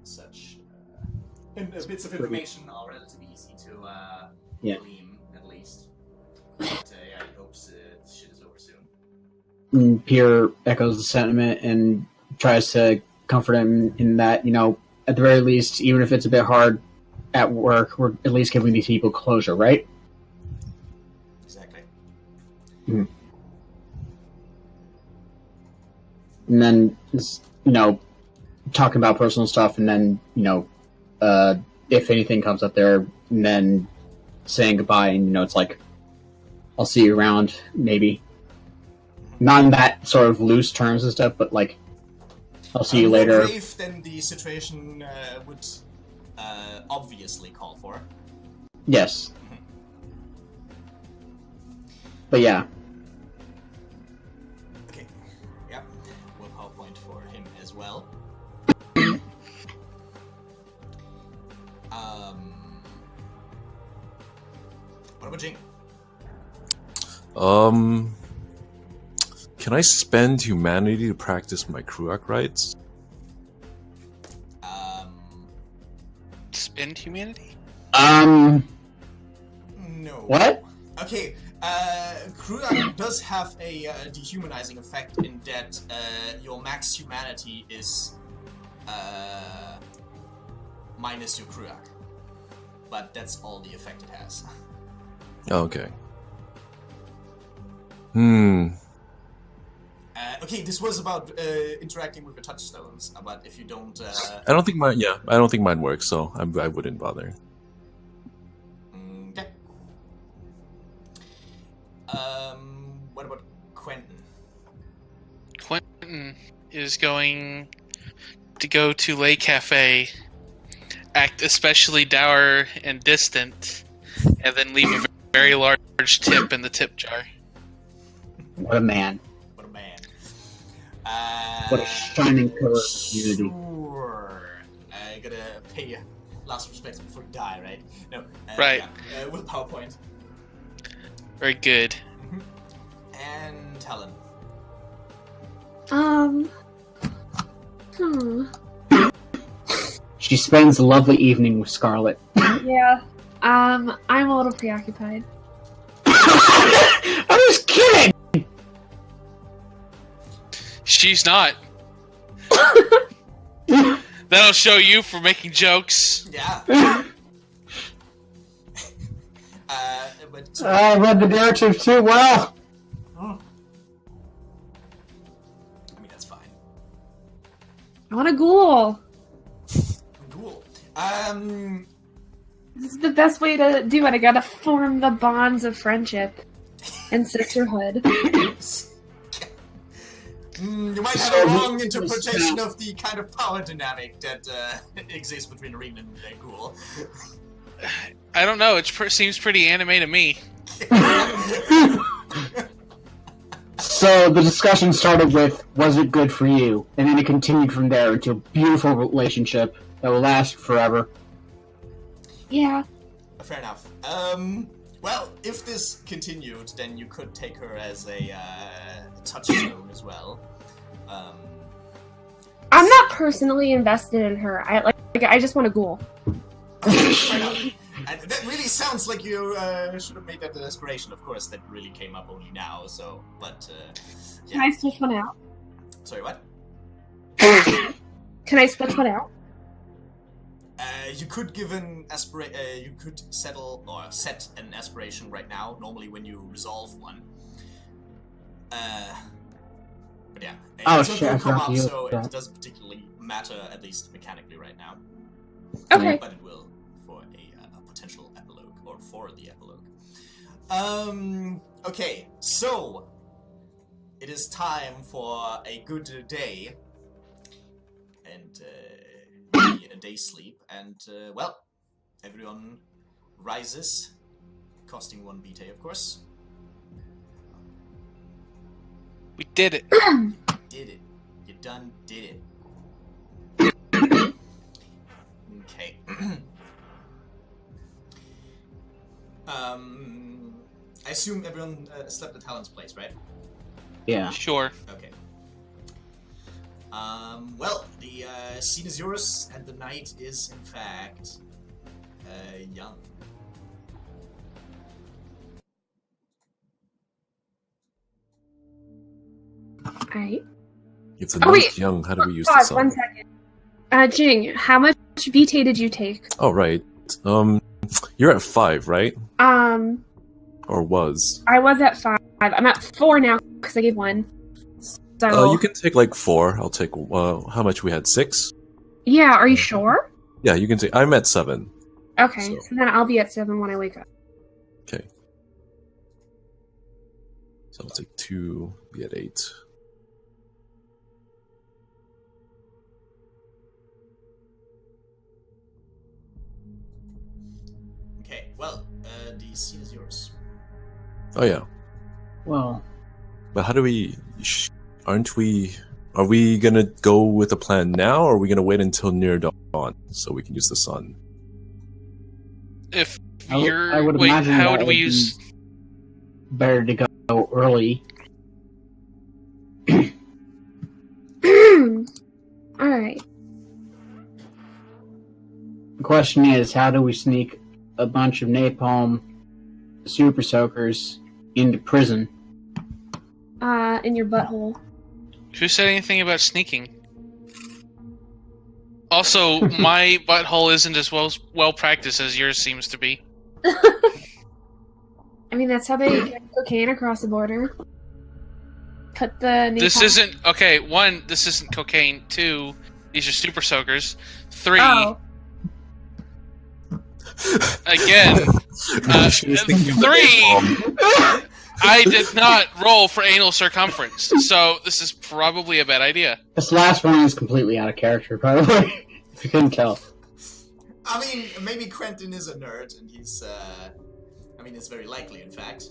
such bits of information are relatively easy to glean, at least. But yeah, he hopes shit is over soon. And Peter echoes the sentiment and tries to comfort him in that, at the very least, even if it's a bit hard at work, we're at least giving these people closure, right? Exactly. Mm-hmm. And then, talking about personal stuff, and then, if anything comes up there, and then saying goodbye, and, it's like, I'll see you around, maybe. Not in that sort of loose terms and stuff, but, like, I'll see you later. More grave than the situation would obviously call for. Yes. But yeah. Okay. Yep. One PowerPoint for him as well. What about Jing? Can I spend humanity to practice my Kruak rights? Spend humanity? No. What? Okay, Kruak does have a dehumanizing effect in that your max humanity is minus your Kruak. But that's all the effect it has. Okay. Okay, this was about interacting with the touchstones, but if you don't... I don't think mine works, so I wouldn't bother. Okay. What about Quentin? Quentin is going to go to Lay Cafe, act especially dour and distant, and then leave a very large tip in the tip jar. What a man. What a man. What a shining pillar of community. Sure. I gotta pay you last respects before you die, right? No. Right. Yeah, with PowerPoint. Very good. And Helen. She spends a lovely evening with Scarlet. Yeah. I'm a little preoccupied. I was kidding! She's not. That'll show you for making jokes. Yeah. But... I read the narrative too well. I mean, that's fine. I want a ghoul. Cool. This is the best way to do it. I gotta form the bonds of friendship and sisterhood. You might have a wrong interpretation of the kind of power dynamic that exists between Ring and Ghoul. I don't know. It seems pretty anime to me. So the discussion started with, was it good for you? And then it continued from there into a beautiful relationship that will last forever. Yeah. Fair enough. Well, if this continued, then you could take her as a touchstone as well. I'm not personally invested in her. I just want a ghoul. Fair enough. And that really sounds like you should have made that an aspiration. Of course, that really came up only now. So, but yeah. Can I switch one out? Sorry, what? Can I switch one out? You could give an you could settle or set an aspiration right now. Normally, when you resolve one. But yeah, Oh, it shit, will I come forgot up, to use so that. it doesn't particularly matter, at least mechanically, right now. Okay. But it will for a potential epilogue, or for the epilogue. Okay, so it is time for a good day and a day's sleep, and well, everyone rises, costing 1 vitae, of course. We did it. Did it. You done did it. Okay. I assume everyone slept at Helen's place, right? Yeah. Sure. Okay. Well, the scene is yours, and the night is, in fact, young. Alright. If the Oh, night's wait. young, how do we use the Pause sun? 1 second. Jing, how much vitae did you take? Oh, right. You're at 5, right? Or was? I was at 5. I'm at 4 now because I gave 1. So You can take like 4. I'll take, how much we had? 6? yeah, are you sure? Yeah, you can take, I'm at 7. Okay, So- so then I'll be at 7 when I wake up. Okay. So I'll take 2, be at 8. Okay, well, the scene is yours. Oh, yeah. Well, But how do we, are we gonna go with the plan now, or are we gonna wait until near dawn so we can use the sun? If I would- you're I would wait, imagine how that do we would be- use? better to go early. Alright. The question is, how do we sneak a bunch of napalm super soakers into prison? In your butthole. Who said anything about sneaking? Also, my butthole isn't as well practiced as yours seems to be. I mean, that's how they get cocaine across the border. Put the This napalm- isn't okay. 1, this isn't cocaine. 2, these are super soakers. 3, Oh. again. She was thinking of the 3, napalm. I did not roll for anal circumference, so this is probably a bad idea. This last one is completely out of character, probably. If you couldn't tell. I mean, maybe Quentin is a nerd, and he's, I mean, it's very likely, in fact.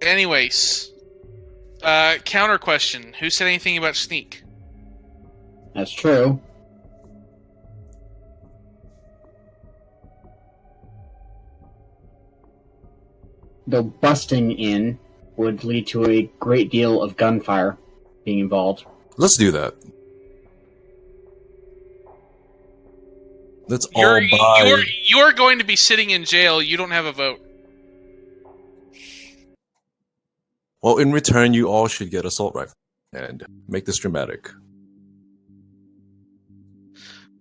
Anyways, counter question: who said anything about sneak? That's true. Though busting in would lead to a great deal of gunfire being involved. Let's do that. Let's all You're buy. you're going to be sitting in jail. You don't have a vote. Well, in return, you all should get assault rifle and make this dramatic.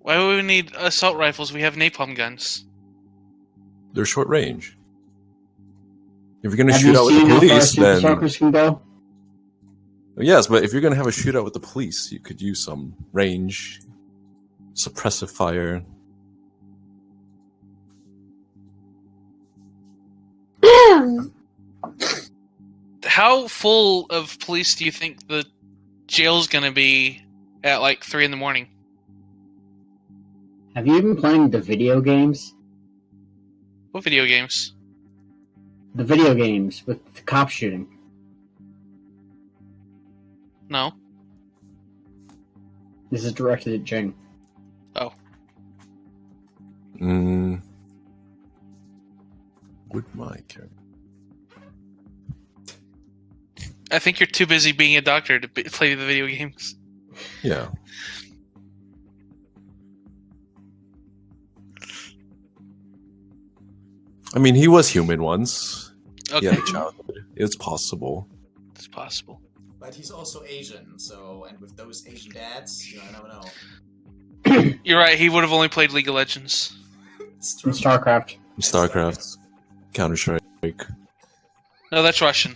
Why would we need assault rifles? We have napalm guns. They're short range. If you're going to Have shoot you out with seen the how far police, super then soakers can go? yes. But if you're going to have a shootout with the police, you could use some range, suppressive fire. How full of police do you think the jail's going to be at like 3 in the morning? Have you been playing the video games? What video games? The video games with the cop shooting. No. This is directed at Jing. Oh. Would my character? I think you're too busy being a doctor to play the video games. Yeah. I mean, he was human once. Okay, Yeah, childhood. It's possible. it's possible. But he's also Asian, so, and with those Asian dads, you never know. You're right. He would have only played League of Legends. It's From true. StarCraft. StarCraft, Counter-Strike. No, that's Russian.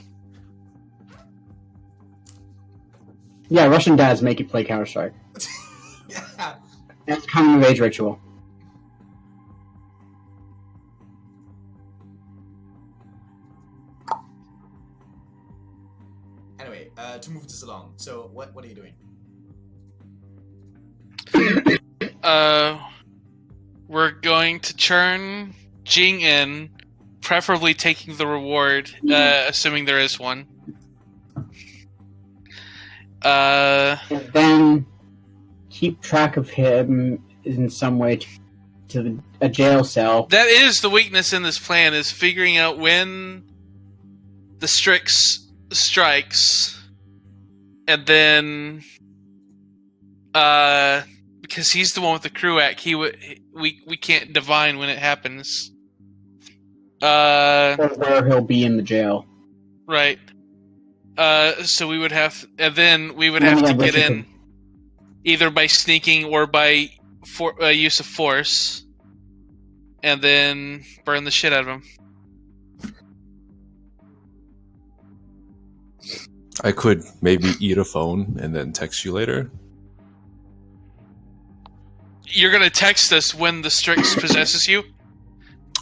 Yeah, Russian dads make you play Counter-Strike. Yeah. That's coming of age ritual. Anyway, to move this along. So, what are you doing? We're going to turn Jing in, preferably taking the reward, assuming there is one. And then keep track of him in some way to a jail cell. That is the weakness in this plan, is figuring out when the Strix strikes, and then, because he's the one with the crew act, we can't divine when it happens. Or where he'll be in the jail. Right. So we would have, and then we would have to get in either by sneaking or by use of force, and then burn the shit out of him. I could maybe eat a phone and then text you later. You're gonna text us when the Strix possesses you?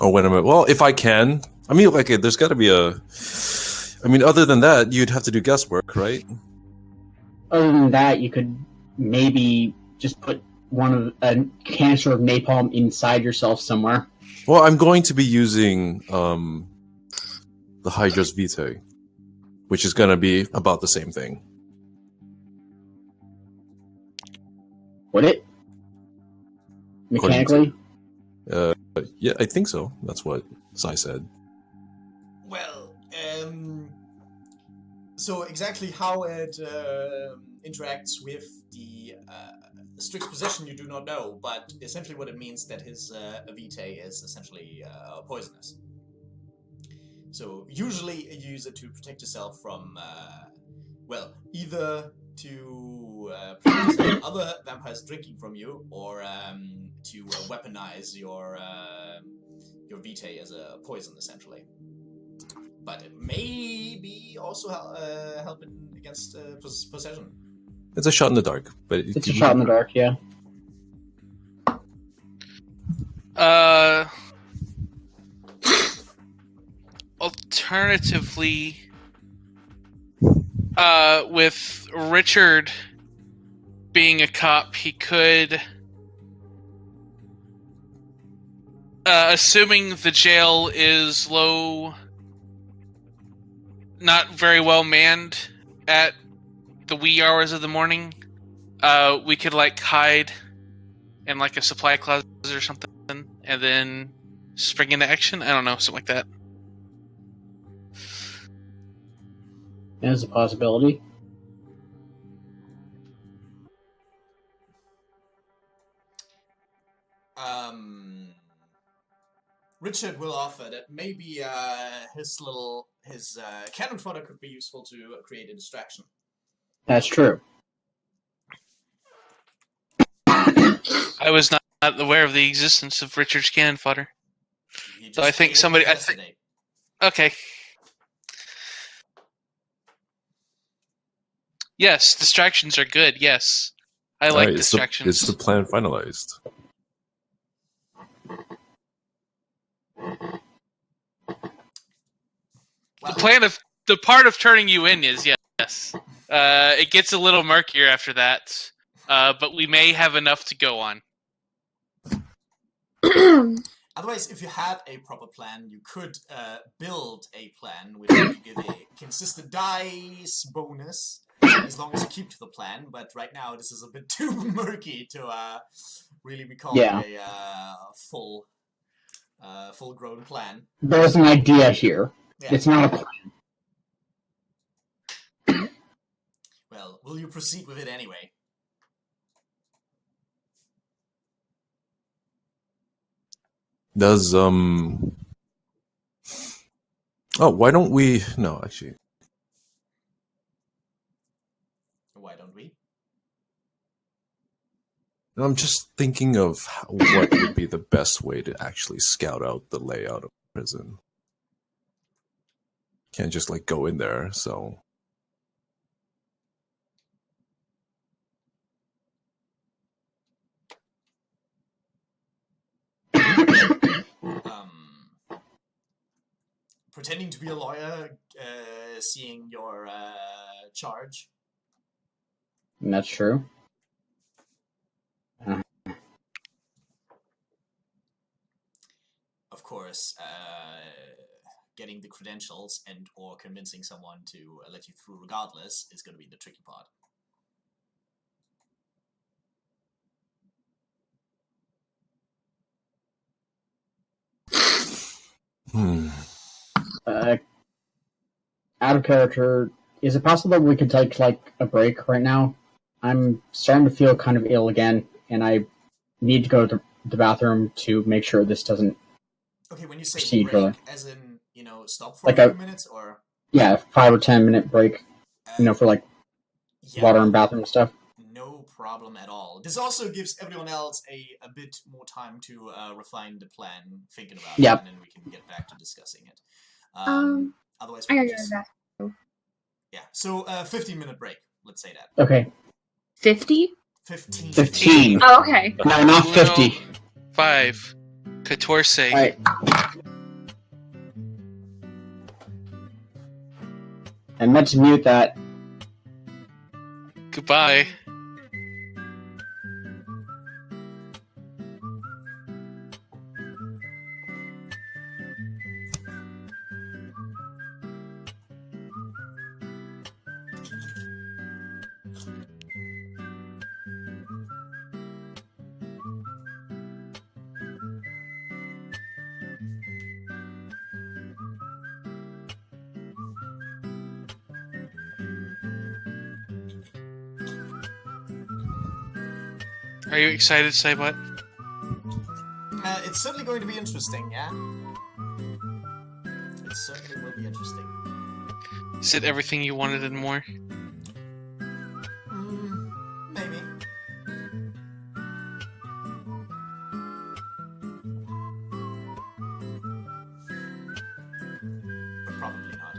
Or when I'm well, if I can. I mean, like, there's got to be a. I mean, other than that, you'd have to do guesswork, right? Other than that, you could maybe just put a canister of napalm inside yourself somewhere. Well, I'm going to be using the Hydra's Vitae, which is going to be about the same thing. Would it? Mechanically? Yeah, I think so. That's what Sai said. Well, so exactly how it interacts with the Strix possession you do not know, but essentially what it means that his vitae is essentially poisonous. So usually you use it to protect yourself from, well, either to protect yourself from other vampires drinking from you, or to weaponize your vitae as a poison, essentially. But it may be also helping against possession. It's a shot in the dark, but It's a shot in the dark, yeah. Alternatively, with Richard being a cop, he could, assuming the jail is low, not very well manned at the wee hours of the morning, we could hide in a supply closet or something, and then spring into action. I don't know, something like that. There's a possibility. Richard will offer that maybe his cannon fodder could be useful to create a distraction. That's true. I was not aware of the existence of Richard's cannon fodder. So I think somebody. Okay. Yes, distractions are good. Yes, I like distractions. It's the plan finalized. The part of turning you in is yes. It gets a little murkier after that, but we may have enough to go on. Otherwise, if you had a proper plan, you could build a plan which would give a consistent dice bonus as long as you keep to the plan. But right now, this is a bit too murky to really be called Yeah. a full-grown plan. There's an idea here. Yeah. It's not a plan. Well, will you proceed with it anyway? Does Oh, why don't we? No, actually, Why don't we? I'm just thinking of what would be the best way to actually scout out the layout of prison. Can't just like go in there. So Pretending to be a lawyer, seeing your charge. And that's true. Of course, getting the credentials and or convincing someone to let you through regardless is going to be the tricky part. Out of character, is it possible that we could take like a break right now? I'm starting to feel kind of ill again, and I need to go to the bathroom to make sure this doesn't. Okay, when you say Proceed, break, brother. as in, stop for Like a a- few minutes, or... 5 or 10 minute break, for like Yeah, water and bathroom stuff. no problem at all. This also gives everyone else a bit more time to refine the plan, thinking about Yep. it, and then we can get back to discussing it. Otherwise, I we gotta can go to just... the bathroom. Yeah, so 15-minute break, let's say that. Okay, 50? 15. 15. Oh, okay. No, not 50. 5. 14. All right. I meant to mute that. Goodbye. Are you excited, Saibot? It's certainly going to be interesting, yeah? It certainly will be interesting. Is it everything you wanted and more? Maybe. But probably not.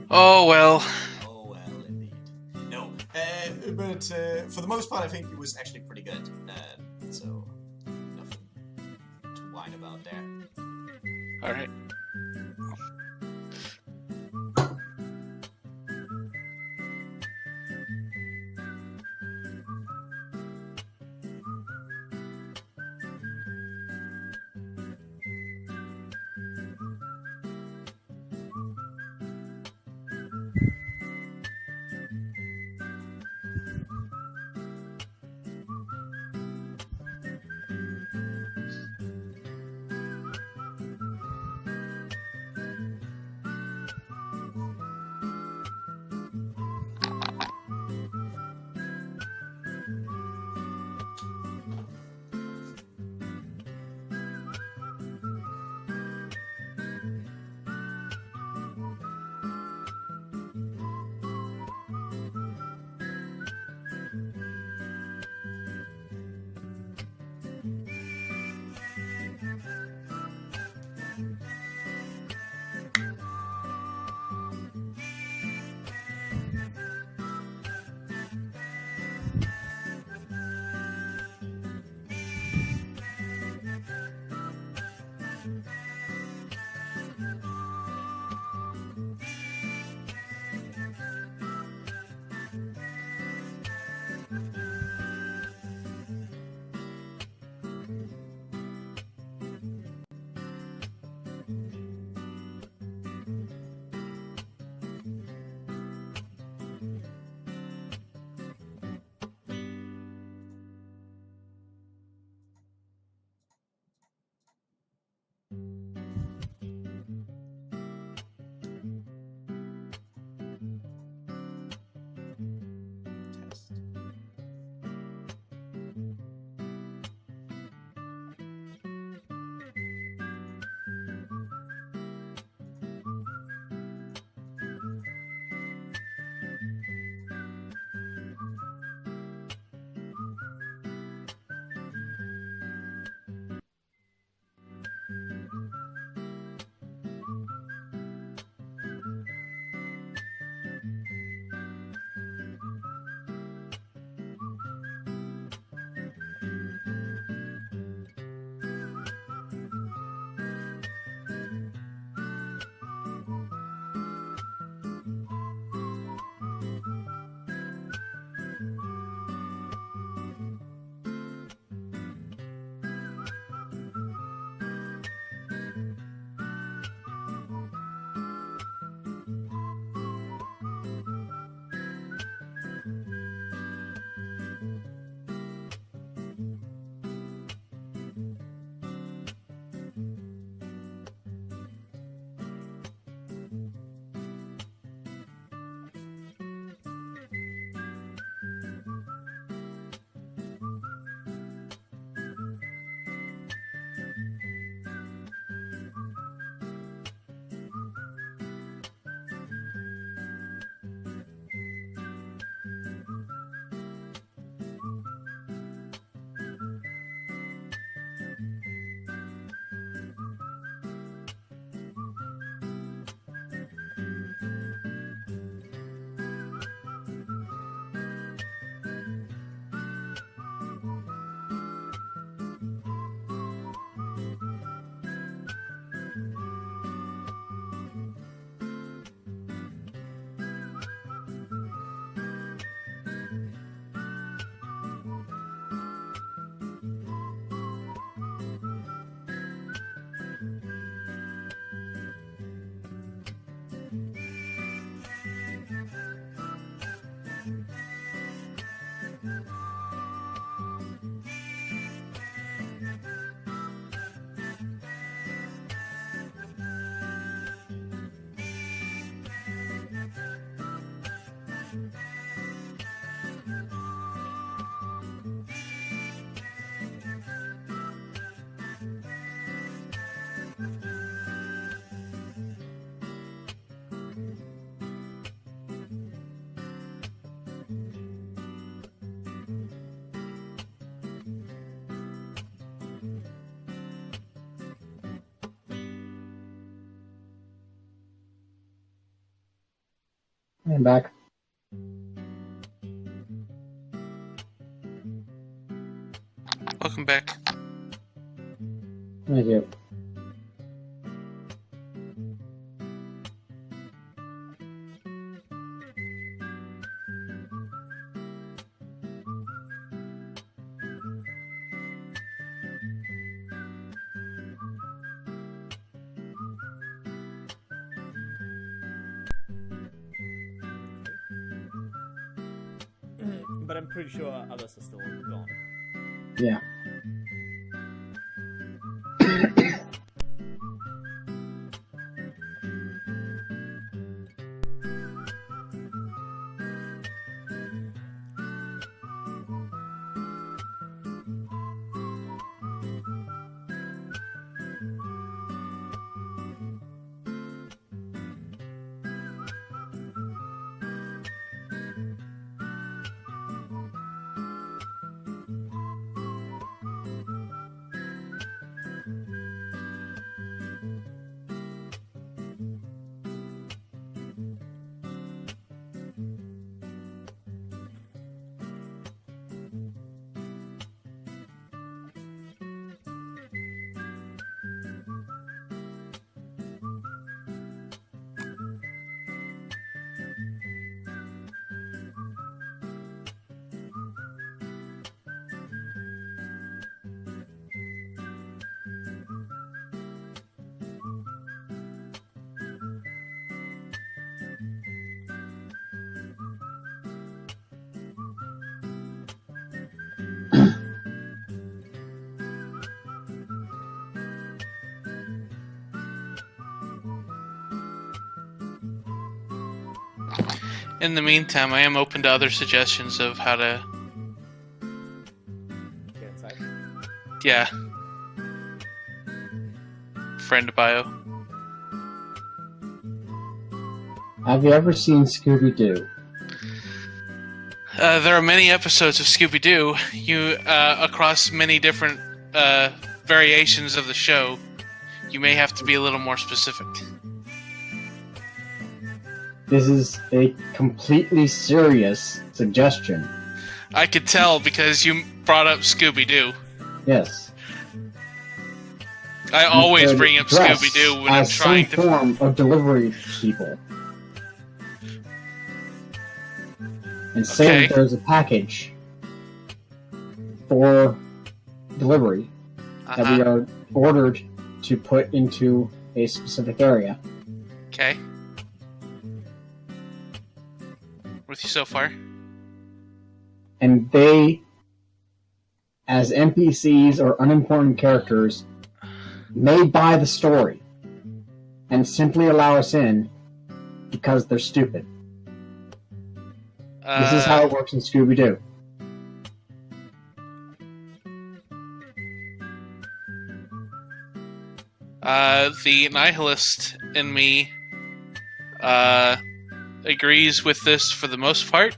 Oh well. Oh well, indeed. No, but for the most part, I think it was actually pretty good. So nothing to whine about there. Alright. I'm back. Welcome back. Thank you. But I'm pretty sure others are still gone. Yeah. In the meantime, I am open to other suggestions of how to. Get inside. Yeah. Friend bio. Have you ever seen Scooby-Doo? There are many episodes of Scooby-Doo. You across many different variations of the show. You may have to be a little more specific. This is a completely serious suggestion. I could tell because you brought up Scooby-Doo. Yes. I always bring up Scooby-Doo when I'm trying to. Some form of delivery people. And say that there's a package for delivery that we are ordered to put into a specific area. Okay. With you so far? And they, as NPCs or unimportant characters, may buy the story and simply allow us in because they're stupid. This is how it works in Scooby-Doo. The nihilist in me agrees with this for the most part.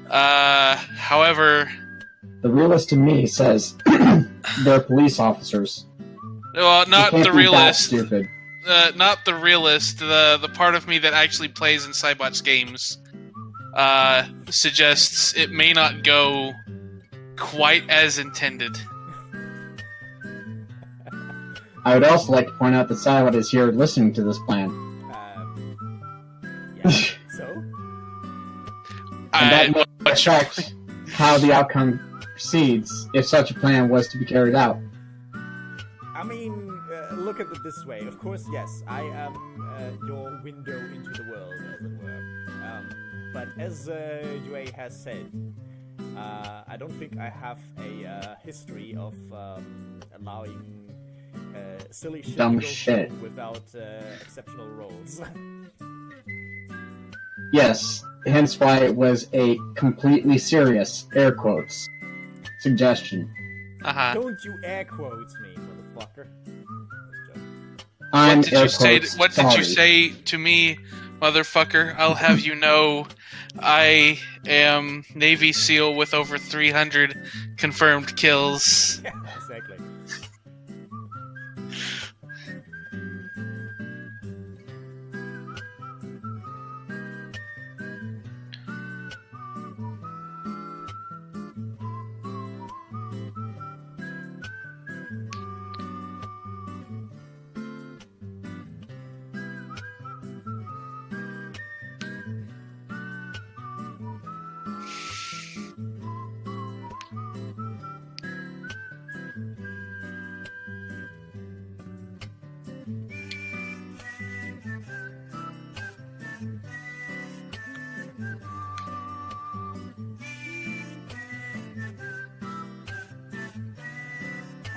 However, the realist in me says they're police officers. Well, not the realist. Stupid. Not the realist. The part of me that actually plays in Cybot's games suggests it may not go quite as intended. I would also like to point out that Cybot is here listening to this plan. Yeah. So? And that may affect how the outcome proceeds if such a plan was to be carried out. I mean, look at it this way. Of course, yes, I am your window into the world, as it were. But as Yue has said, I don't think I have a history of allowing silly shit Dumb to go shit. through without exceptional roles. Yes, hence why it was a completely serious, air quotes, suggestion. Don't you air quotes me, motherfucker. I'm what did you say? quotes, What sorry. did you say to me, motherfucker? I'll have you know, I am Navy SEAL with over 300 confirmed kills. Yeah, exactly.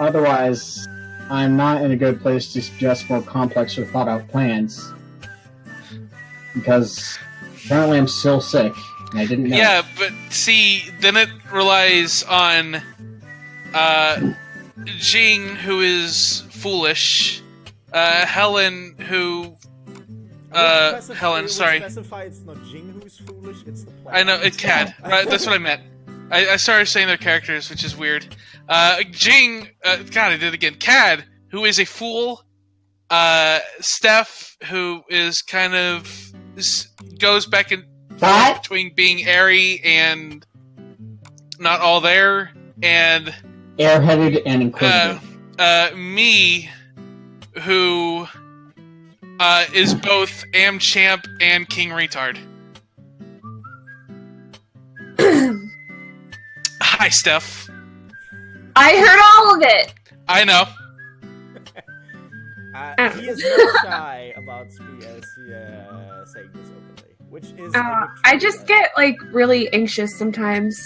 Otherwise, I'm not in a good place to suggest more complex or thought-out plans. Because apparently I'm still sick, and I didn't know. Yeah, but see, then it relies on Jing, who is foolish, Helen, who Helen, sorry. Specify it's not Jing who's foolish, it's the plan. I know, it's Cad. Right, that's what I meant. I started saying their characters, which is weird. Jing, God, I did it again. Cad, who is a fool. Steph, who is kind of goes back and forth between being airy and not all there, and airheaded and inquisitive. Me, who is both Amchamp and King Retard. Hi, Steph. I heard all of it. I know. He is not shy about saying this openly, which is. I just get really anxious sometimes.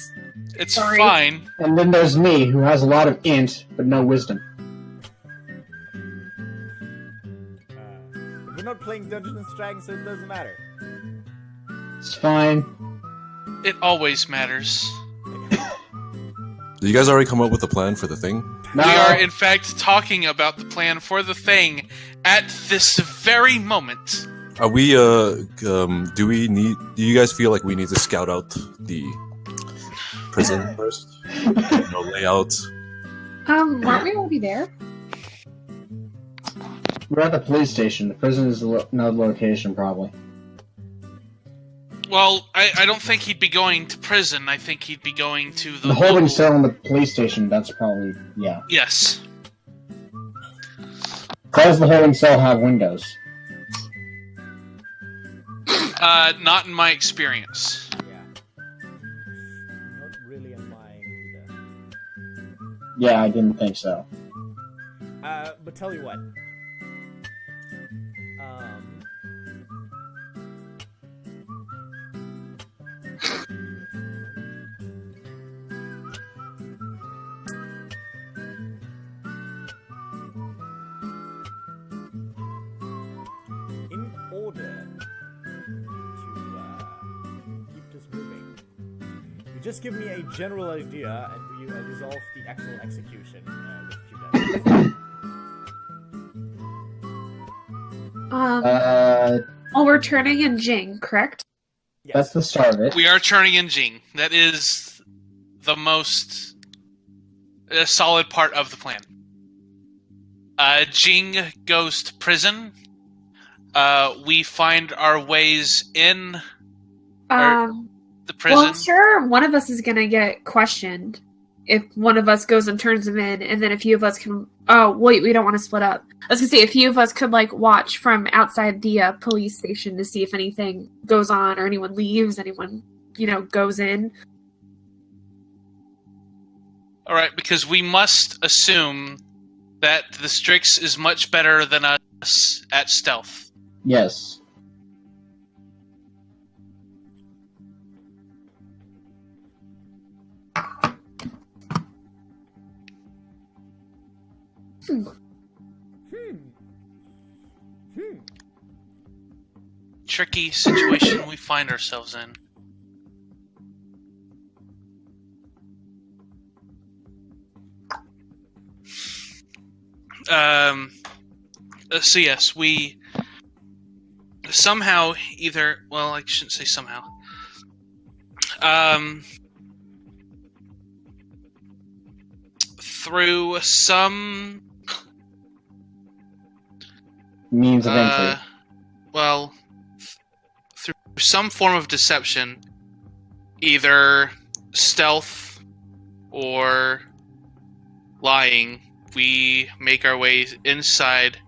It's Sorry. fine. And then there's me, who has a lot of int, but no wisdom. We're not playing Dungeons and Dragons, so it doesn't matter. It's fine. It always matters. Did you guys already come up with a plan for the thing? No. We are, in fact, talking about the plan for the thing at this very moment. Are we? Do you guys feel like we need to scout out the prison first? Layout. Weren't we already there? We're at the police station. The prison is another location, probably. Well, I don't think he'd be going to prison. I think he'd be going to the holding local... cell in the police station, that's probably, yeah. Yes. Does the holding cell have windows? Not in my experience. Yeah. Not really in mine either. Yeah, I didn't think so. But tell you what. In order to keep this moving, you just give me a general idea, and we resolve the actual execution with a few minutes. Well, we're turning in Jing, correct? Yes. That's the start of it. We are turning in Jing. That is the most solid part of the plan. Jing goes to prison. We find our ways in the prison. Well, I'm sure one of us is going to get questioned if one of us goes and turns him in, and then a few of us can... Oh, wait, we don't want to split up. I was going to say, a few of us could, watch from outside the police station to see if anything goes on, or anyone leaves, anyone, goes in. Alright, because we must assume that the Strix is much better than us at stealth. Yes. Tricky situation we find ourselves in. So yes, we somehow either... Well, I shouldn't say somehow. Through some... Means of entry. Through some form of deception, either stealth or lying, we make our way inside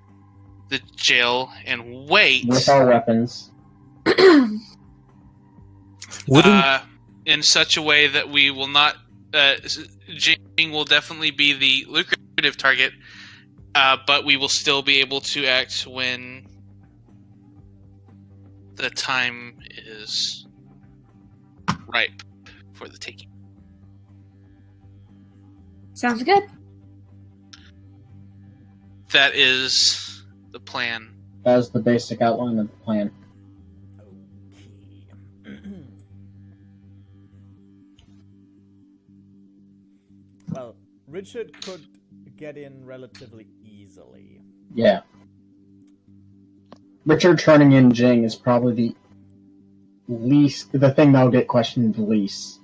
the jail and wait. With our weapons. In such a way that we will not... Jing will definitely be the lucrative target, but we will still be able to act when the time is ripe for the taking. Sounds good. that is the plan. That is the basic outline of the plan. Okay. Well, Richard could get in relatively easily. Yeah. Richard turning in Jing is probably the thing that'll get questioned the least.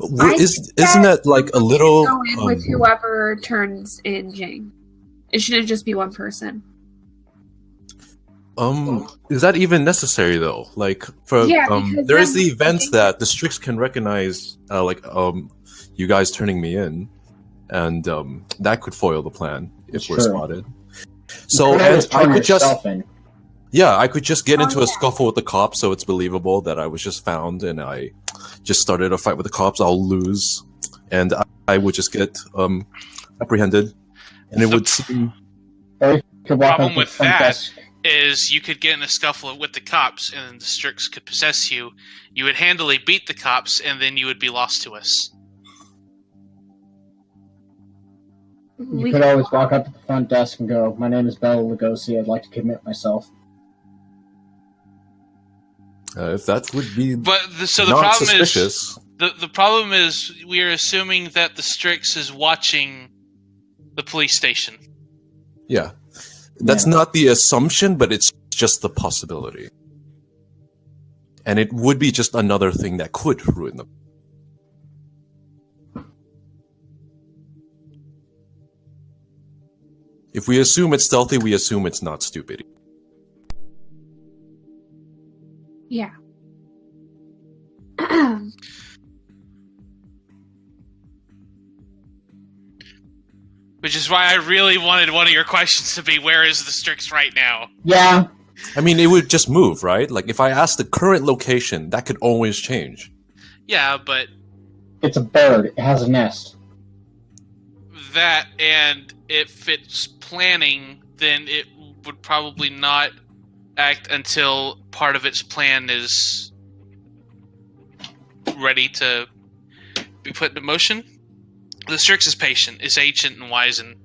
Isn't that like a little? Go in with whoever turns in Jing. It shouldn't just be one person. Is that even necessary though? Like for because there is then the event that the Strix can recognize, you guys turning me in, and that could foil the plan if we're Sure. spotted. So and I could just I could just get into a scuffle with the cops, so it's believable that I was just found and I just started a fight with the cops. I'll lose, and I would just get apprehended, and it would seem. The Problem with that is you could get in a scuffle with the cops, and the Strix could possess you. You would handily beat the cops, and then you would be lost to us. You could always walk up to the front desk and go, "My name is Bela Lugosi. I'd like to commit myself." If that would be the not problem suspicious. is the problem is we are assuming that the Strix is watching the police station. Yeah. That's not the assumption, but it's just the possibility. And it would be just another thing that could ruin them. If we assume it's stealthy, we assume it's not stupid. Yeah. Which is why I really wanted one of your questions to be, where is the Strix right now? Yeah. I mean, it would just move, right? Like, if I ask the current location, that could always change. Yeah, but... It's a bird. It has a nest. That, and if it's planning, then it would probably not act until part of its plan is ready to be put into motion. The Strix is patient. It's ancient and wise and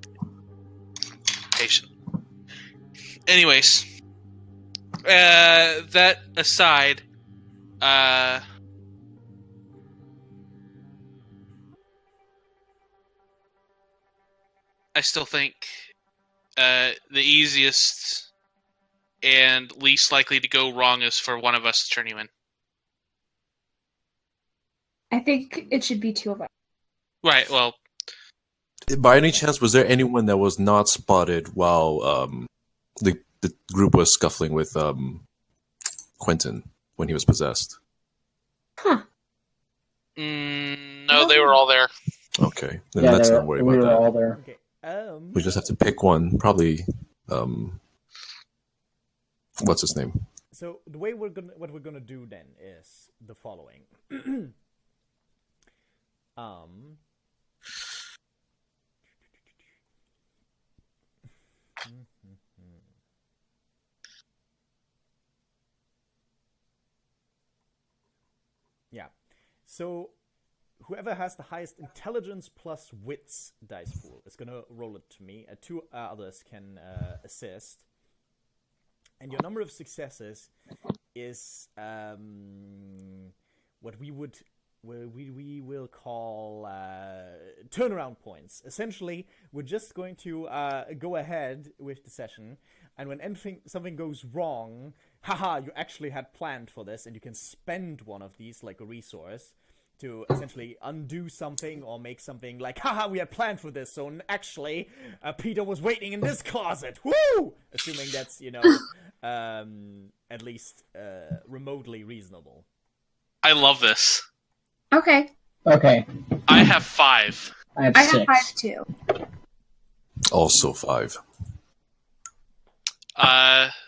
patient. Anyways, that aside, I still think the easiest and least likely to go wrong is for one of us to turn you in. I think it should be two of us. Right, well... By any chance, was there anyone that was not spotted while the group was scuffling with Quentin when he was possessed? Huh. No, they were all there. Okay, then let's not worry about that. All there. Okay. We just have to pick one. Probably, what's his name? So the way what we're gonna do then is the following. Yeah. So whoever has the highest intelligence plus wits dice pool is gonna roll it to me. Two others can assist. And your number of successes is what we will call turnaround points. Essentially, we're just going to go ahead with the session, and when something goes wrong, haha, you actually had planned for this, and you can spend one of these like a resource to essentially undo something or make something like, haha, we had planned for this, so actually, Peter was waiting in this closet, woo! Assuming that's, at least remotely reasonable. I love this. Okay. Okay. I have 5. I have I 6. have 5 too. Also 5.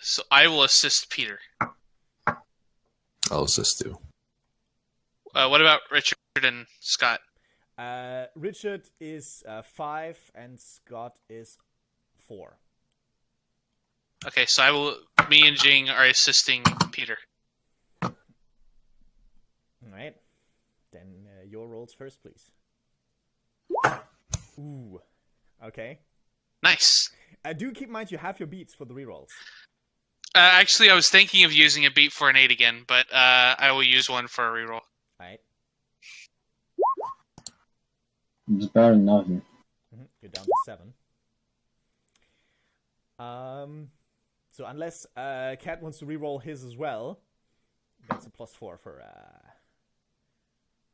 So I will assist Peter. I'll assist too. What about Richard and Scott? Richard is 5 and Scott is 4. Okay, so me and Jing are assisting Peter. Alright. Then your rolls first, please. Ooh. Okay. Nice. Do keep in mind you have your beats for the rerolls. Actually, I was thinking of using a beat for an 8 again, but I will use one for a reroll. Alright. It's better than nothing. You're down to 7. So unless Cat wants to reroll his as well, that's a +4 for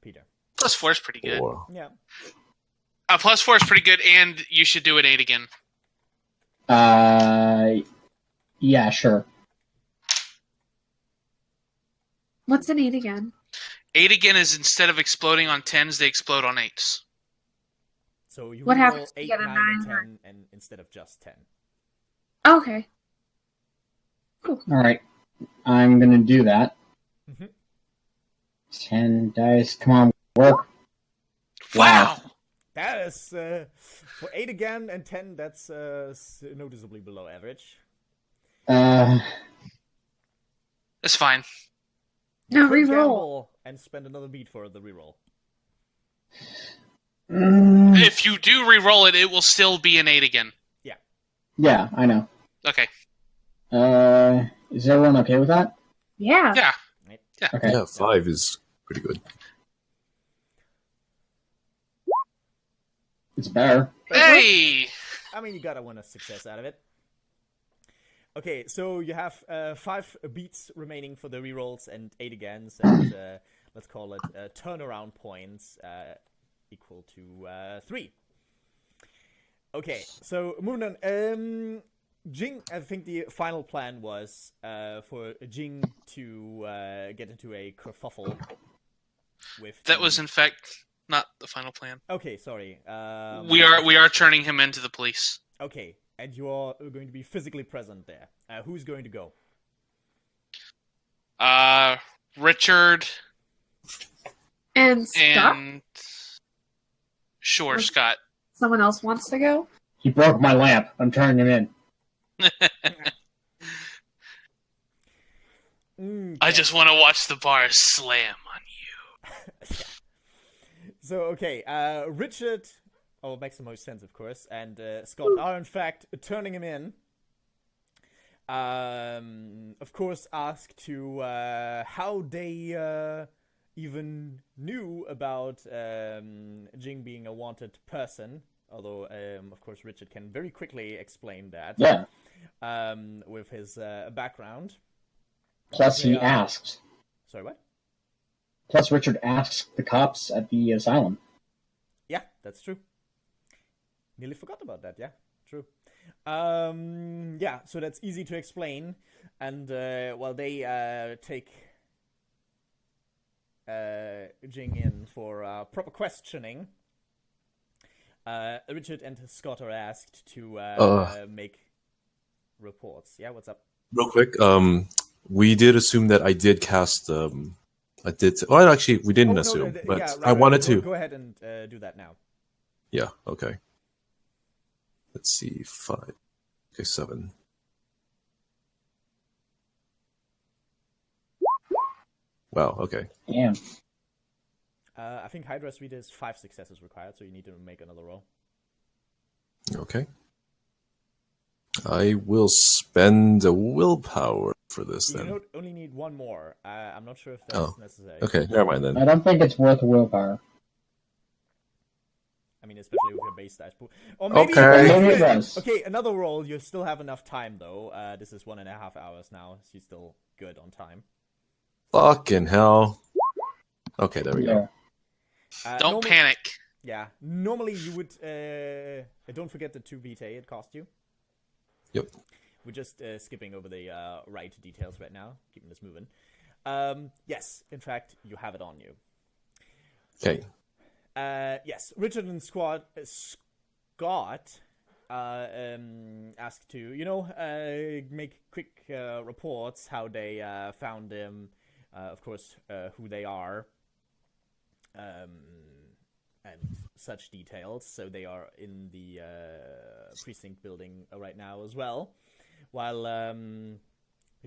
Peter. +4 is pretty good. Or Yeah. +4 is pretty good, and you should do an 8 again. Yeah, sure. What's an 8 again? 8 again is instead of exploding on 10s, they explode on 8s. So you What reroll happens if 8, you get a 9, and 9 or- 10 and instead of just 10. Okay. Alright. I'm gonna do that. Mhm. 10 dice. Come on, work. Wow! That is, for 8 again and 10, that's noticeably below average. That's fine. No, Could reroll. gamble and spend another beat for the reroll. If you do reroll it, it will still be an 8 again. Yeah, I know. Okay. Is everyone okay with that? Yeah. Yeah. Okay. yeah, 5 is pretty good. It's better. Hey! I mean, you gotta want a success out of it. Okay, so you have 5 beats remaining for the rerolls and 8 agains, and let's call it turnaround points equal to 3. Okay, so moving on. Jing, I think the final plan was for Jing to get into a kerfuffle with. That was, in fact, not the final plan. Okay, sorry. We are turning him into the police. Okay, and you're going to be physically present there. Who's going to go? Richard And Scott? and... Sure, Scott. Someone else wants to go? He broke my lamp. I'm turning him in. I just want to watch the bars slam on you. So, okay, Richard, it makes the most sense, of course, and Scott are, in fact, turning him in. Of course, asked to how they even knew about Jing being a wanted person, although, of course, Richard can very quickly explain that. Yeah. With his background. Plus, he asked. Sorry, what? Plus, Richard asked the cops at the asylum. Yeah, that's true. Nearly forgot about that, yeah. True. Yeah, so that's easy to explain. And while they take Jing in for proper questioning, Richard and Scott are asked to make reports. Yeah, what's up? Real quick, we did assume that I did cast. I did. Well, actually, we didn't assume, but yeah, right, I wanted to. Go ahead and do that now. Yeah. Okay. Let's see. 5. Okay, 7. Wow. Okay. Damn. I think Hydra Suite is 5 successes required, so you need to make another roll. Okay. I will spend a willpower for this You then. only need 1 more. I'm not sure if that's necessary. Okay, never mind then. I don't think it's worth willpower. I mean, especially with your base dice pool. Or maybe, Okay. Maybe it does. Okay, another roll. You still have enough time, though. This is 1.5 hours now, so you're still good on time. Fucking hell. Okay, there we go. Don't panic. Yeah, normally you would. Don't forget the 2 vitae it cost you. Yep. We're just skipping over the right details right now, keeping this moving. Yes, in fact, you have it on you. Okay. Yes, Richard and Scott asked to, make quick reports how they found him, of course, who they are, and such details. So they are in the precinct building right now as well, while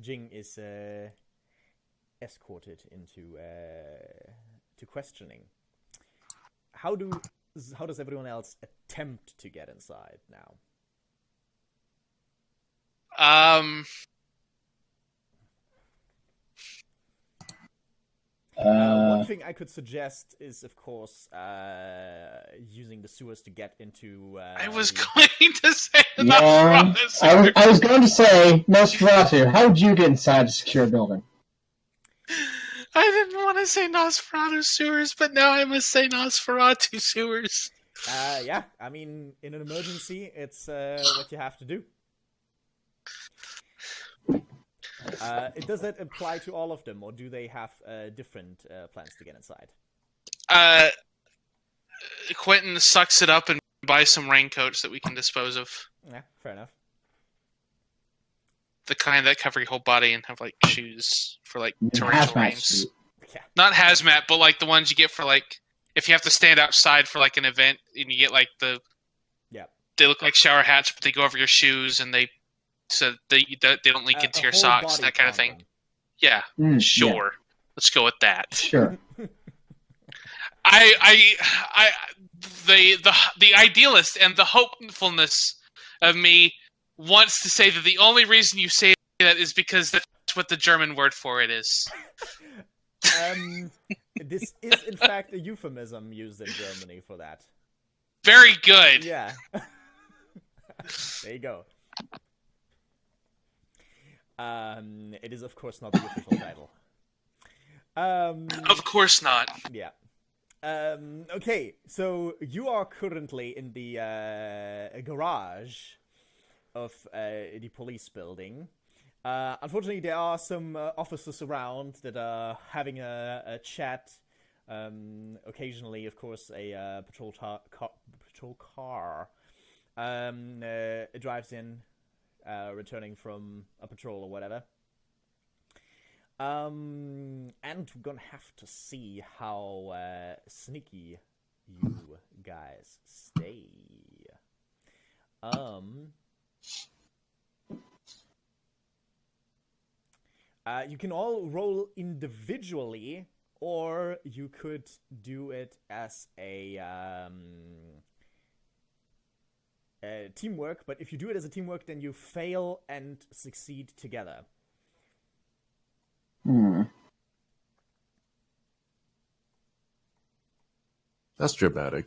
Jing is escorted into to questioning. How does everyone else attempt to get inside now? One thing I could suggest is, of course, using the sewers to get into. I was going to say Yeah, Nosferatu. I was going to say, Nosferatu, how would you get inside a secure building? I didn't want to say Nosferatu sewers, but now I must say Nosferatu sewers. Yeah, I mean, in an emergency, it's what you have to do. Does that apply to all of them, or do they have different plans to get inside? Quentin sucks it up and buys some raincoats that we can dispose of. Yeah, fair enough. The kind that cover your whole body and have like shoes for like torrential Hazmat rains. suit. Yeah. Not hazmat, but like the ones you get for like if you have to stand outside for like an event and you get like the they look like shower hats, but they go over your shoes and they don't leak into your socks, that kind of thing. Yeah, sure. Yeah. Let's go with that. Sure. The idealist and the hopefulness of me wants to say that the only reason you say that is because that's what the German word for it is. This is in fact a euphemism used in Germany for that. Very good. Yeah. There you go. It is of course not the official title. Of course not. Yeah. Okay, so you are currently in the garage of the police building. Unfortunately, there are some officers around that are having a chat. Occasionally, of course, a patrol car drives in, returning from a patrol or whatever. And we're gonna have to see how sneaky you guys stay. You can all roll individually, or you could do it as a teamwork. But if you do it as a teamwork, then you fail and succeed together. That's dramatic.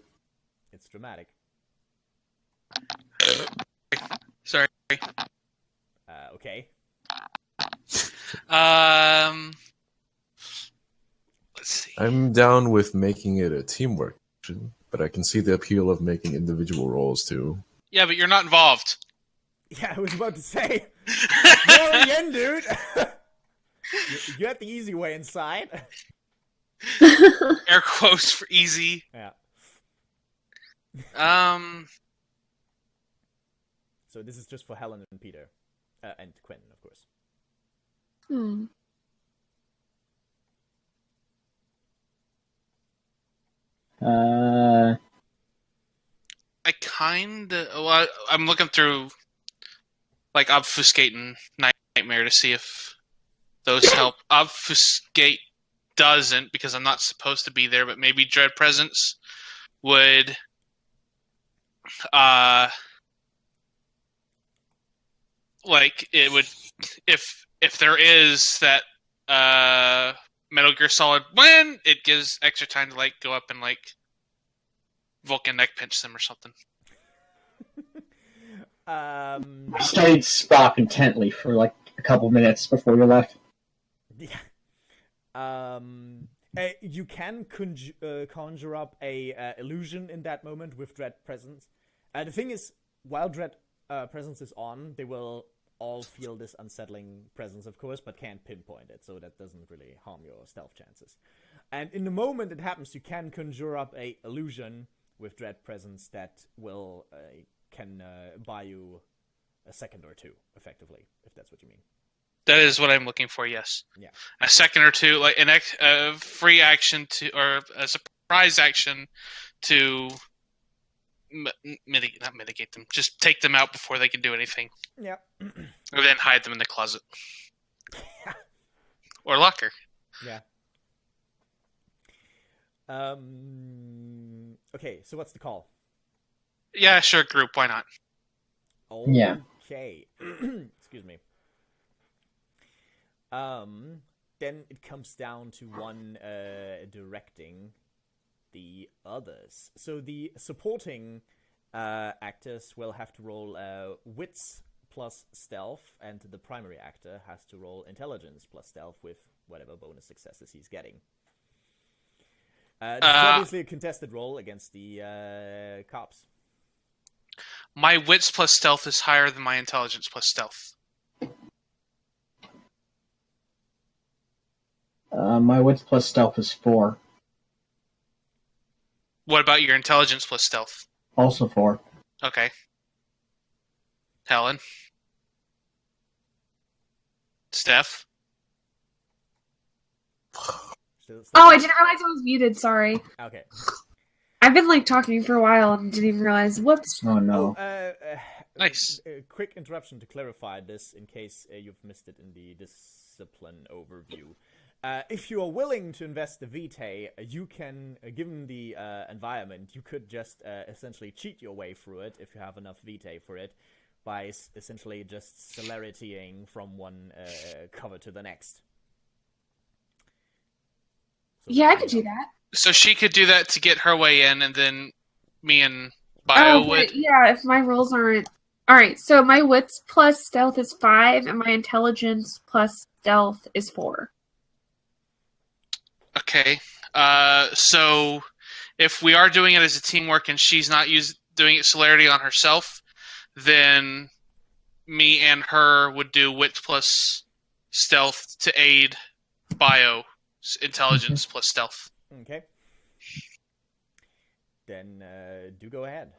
It's dramatic. Sorry. Okay. Let's see. I'm down with making it a teamwork action, but I can see the appeal of making individual roles too. Yeah, but you're not involved. Yeah, I was about to say. You're already in, dude. You had the easy way inside. Air quotes for easy. Yeah. So this is just for Helen and Peter. And Quentin, of course. I well, I'm looking through like Obfuscate and Nightmare to see if those help. Obfuscate doesn't because I'm not supposed to be there, but maybe Dread Presence would like it would if there is that Metal Gear Solid when it gives extra time to like go up and like Vulcan neck pinch them or something. I studied Spock intently for like a couple minutes before you left. Yeah. You can conjure up a illusion in that moment with Dread Presence. The thing is, while Dread Presence is on, they will all feel this unsettling presence, of course, but can't pinpoint it, so that doesn't really harm your stealth chances. And in the moment it happens, you can conjure up a illusion with Dread Presence that will can buy you a second or two, effectively, if that's what you mean. That is what I'm looking for. Yes. Yeah. A second or two, like a free action to, or a surprise action to not mitigate them. Just take them out before they can do anything. Yeah. Or then hide them in the closet. Or locker. Yeah. Okay, so what's the call? Yeah, sure, group. Why not? Yeah. Okay. Excuse me. Then it comes down to one directing the others. So the supporting actors will have to roll wits plus stealth, and the primary actor has to roll intelligence plus stealth with whatever bonus successes he's getting. This is obviously a contested roll against the cops. My wits plus stealth is higher than my intelligence plus stealth. My wits plus stealth is 4. What about your intelligence plus stealth? Also 4. Okay. Helen? Steph? Oh, I didn't realize I was muted. Sorry. Okay. I've been talking for a while and didn't even realize. Whoops. Oh no. Nice. Quick interruption to clarify this in case you've missed it in the discipline overview. If you are willing to invest the vitae, you can, given the environment, you could just essentially cheat your way through it if you have enough vitae for it, by essentially just celeritying from one cover to the next. So Yeah, I could do that. So she could do that to get her way in, and then me and Bio would... Yeah, if my rolls aren't... Alright, so my wits plus stealth is 5, and my intelligence plus stealth is 4. Okay. So if we are doing it as a teamwork and she's not doing it celerity on herself, then me and her would do wit plus stealth to aid Bio intelligence plus stealth. Okay. Then do go ahead.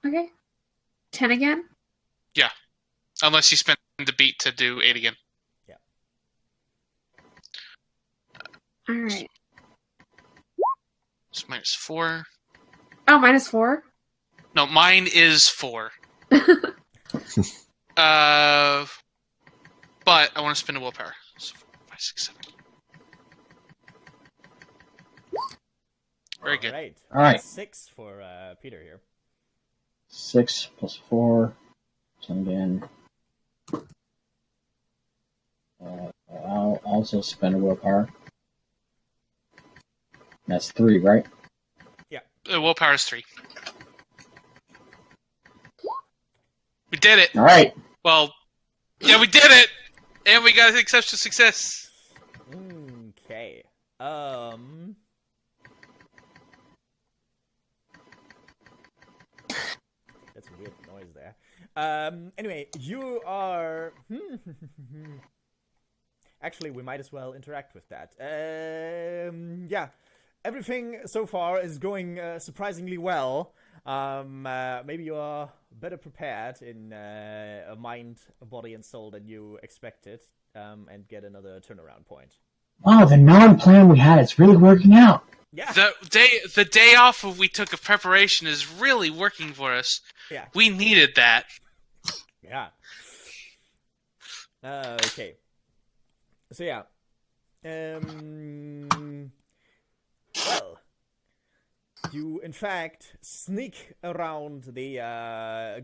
Okay. 10 again? Yeah. Unless you spend the beat to do 8 again. Yeah. Alright. So minus 4. Oh, minus 4? No, mine is 4. But I want to spend a willpower. So 4, 5, 6, 7. Very good. All right. 6 for Peter here. 6 plus 4. 10 again. I'll also spend a willpower. That's 3, right? Yeah. Willpower is 3. We did it. All right. Well, yeah, we did it, and we got an exceptional success. Okay. That's a weird noise there. Anyway, you are... Actually, we might as well interact with that. Yeah. Everything so far is going surprisingly well. Maybe you are better prepared in a mind, a body, and soul than you expected, and get another turnaround point. Wow, the non-plan we had, it's really working out. Yeah. The day off we took of preparation is really working for us. Yeah. We needed that. Yeah. Okay. So yeah. Well, you in fact sneak around the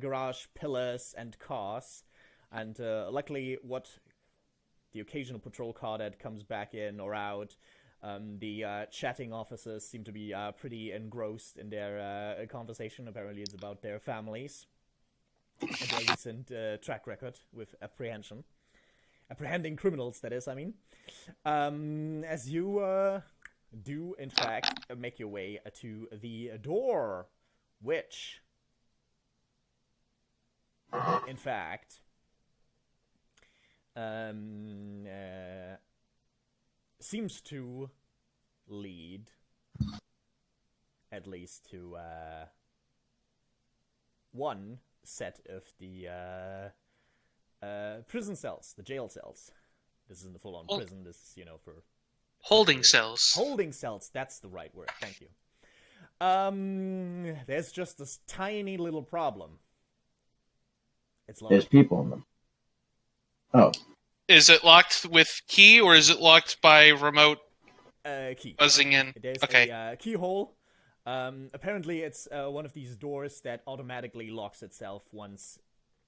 garage pillars and cars, and luckily what the occasional patrol car that comes back in or out, the chatting officers seem to be pretty engrossed in their conversation. Apparently it's about their families and their recent track record with apprehending criminals, that is, I mean. As you do, in fact, make your way to the door, which, in fact, seems to lead, at least to one set of the prison cells, the jail cells. This isn't a full-on prison. This is, for holding cells. Holding cells. That's the right word. Thank you. There's just this tiny little problem. It's locked. There's people in them. Oh. Is it locked with key, or is it locked by remote key? buzzing in? There's okay. a keyhole Apparently, it's one of these doors that automatically locks itself once,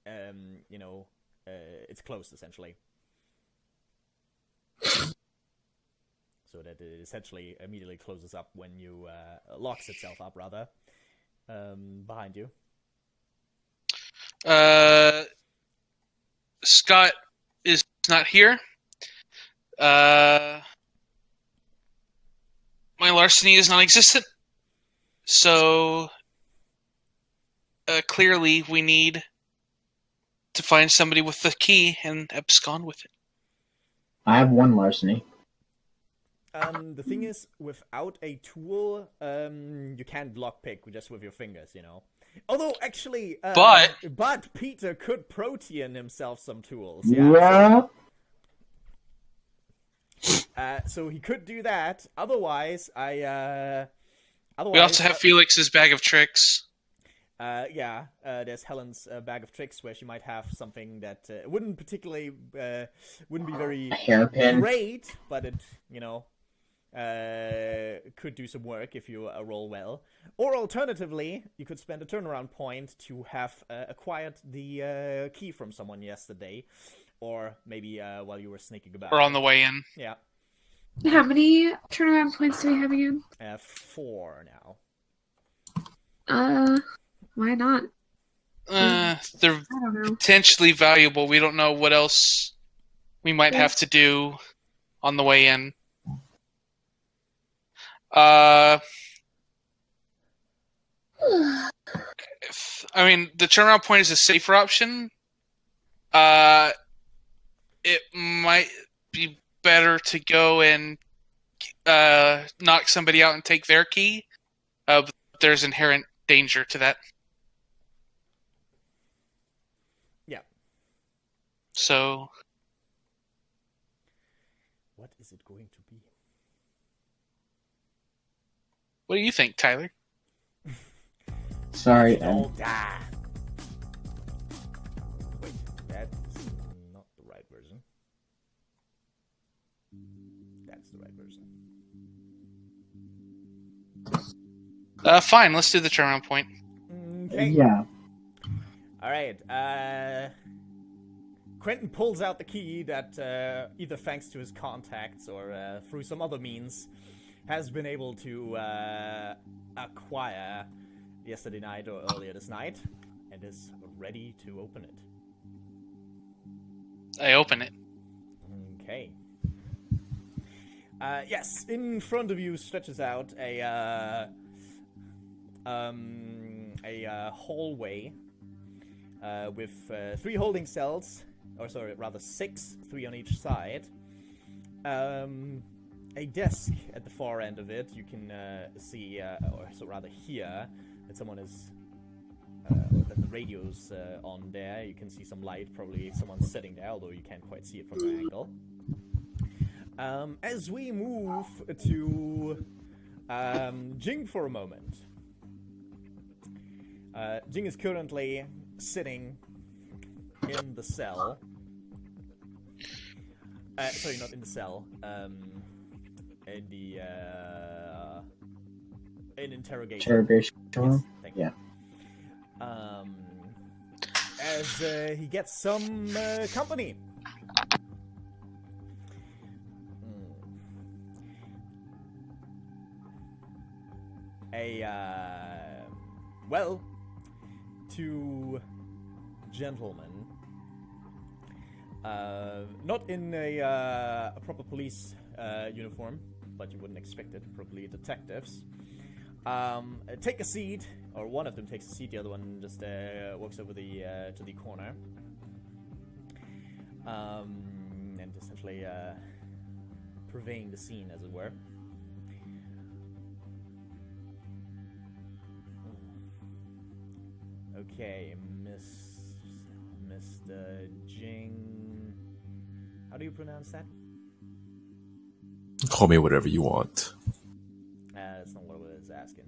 it's closed, essentially. So that it essentially immediately closes up when you locks itself up, rather, behind you. Scott is not here. My larceny is non-existent. So clearly we need to find somebody with the key and abscond with it. I have one larceny. The thing is, without a tool, you can't lockpick just with your fingers, you know. Although, actually, but Peter could protean himself some tools. Yeah. So he could do that. Otherwise, we also have Felix's bag of tricks. There's Helen's bag of tricks where she might have something that wouldn't be very great, but it, could do some work if you roll well. Or alternatively, you could spend a turnaround point to have acquired the key from someone yesterday, or maybe while you were sneaking about. Or on the way in. Yeah. How many turnaround points do we have again? 4 now. Why not? They're potentially valuable. We don't know what else we might have to do on the way in. The turnaround point is a safer option. It might be better to go and knock somebody out and take their key. But there's inherent danger to that. Yeah. So, what is it going to be? What do you think, Tyler? Sorry, all die. Wait, that's not the right version. That's the right version. Fine, let's do the turnaround point. Okay. Yeah. Alright, Quentin pulls out the key that, either thanks to his contacts or through some other means, has been able to acquire yesterday night or earlier this night, and is ready to open it. I open it. Okay. Yes, in front of you stretches out a hallway with 3 holding cells, or sorry, rather 6, 3 on each side. A desk at the far end of it. You can see, or so rather hear, that someone is, that the radio's on there. You can see some light, probably someone's sitting there, although you can't quite see it from the angle. As we move to Jing for a moment. Jing is currently sitting in the cell. Sorry, not in the cell. In the in interrogation. Yes, thank you. Yeah. As he gets some company. Two gentlemen, not in a proper police uniform, but you wouldn't expect it, probably detectives, take a seat, or one of them takes a seat, the other one just walks over to the corner, and essentially purveying the scene, as it were. Okay, Mr. Jing. How do you pronounce that? Call me whatever you want. That's not what I was asking.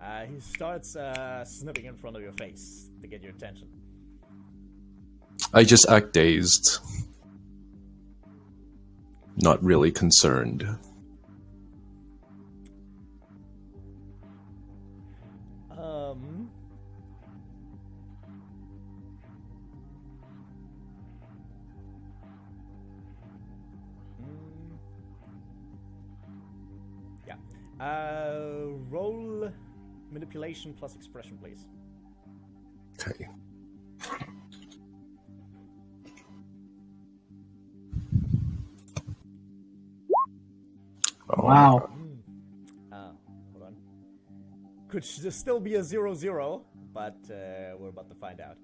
He starts sniffing in front of your face to get your attention. I just act dazed. Not really concerned. Roll manipulation plus expression, please. Okay. Oh, Wow. Hold on. Could still be a 0-0, but we're about to find out.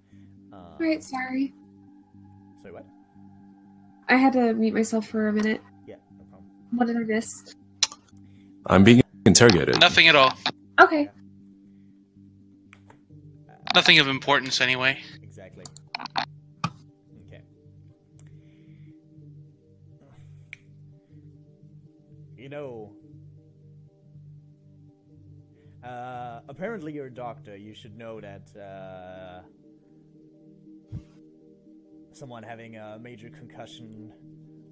Right, sorry. Sorry, what? I had to mute myself for a minute. Yeah, no problem. What did I miss? I'm being interrogated. Nothing at all. Okay. Nothing of importance, anyway. Exactly. Okay. You know, apparently you're a doctor. You should know that someone having a major concussion,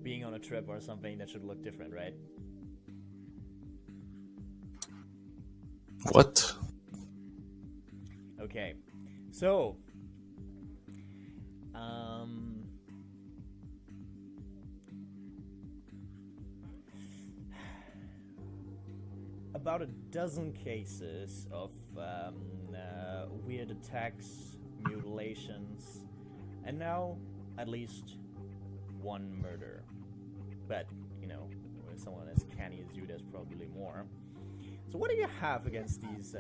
being on a trip or something, that should look different, right? What? Okay. So, about a dozen cases of weird attacks, mutilations, and now at least one murder. But, you know, with someone as canny as you, there's probably more. So what do you have against these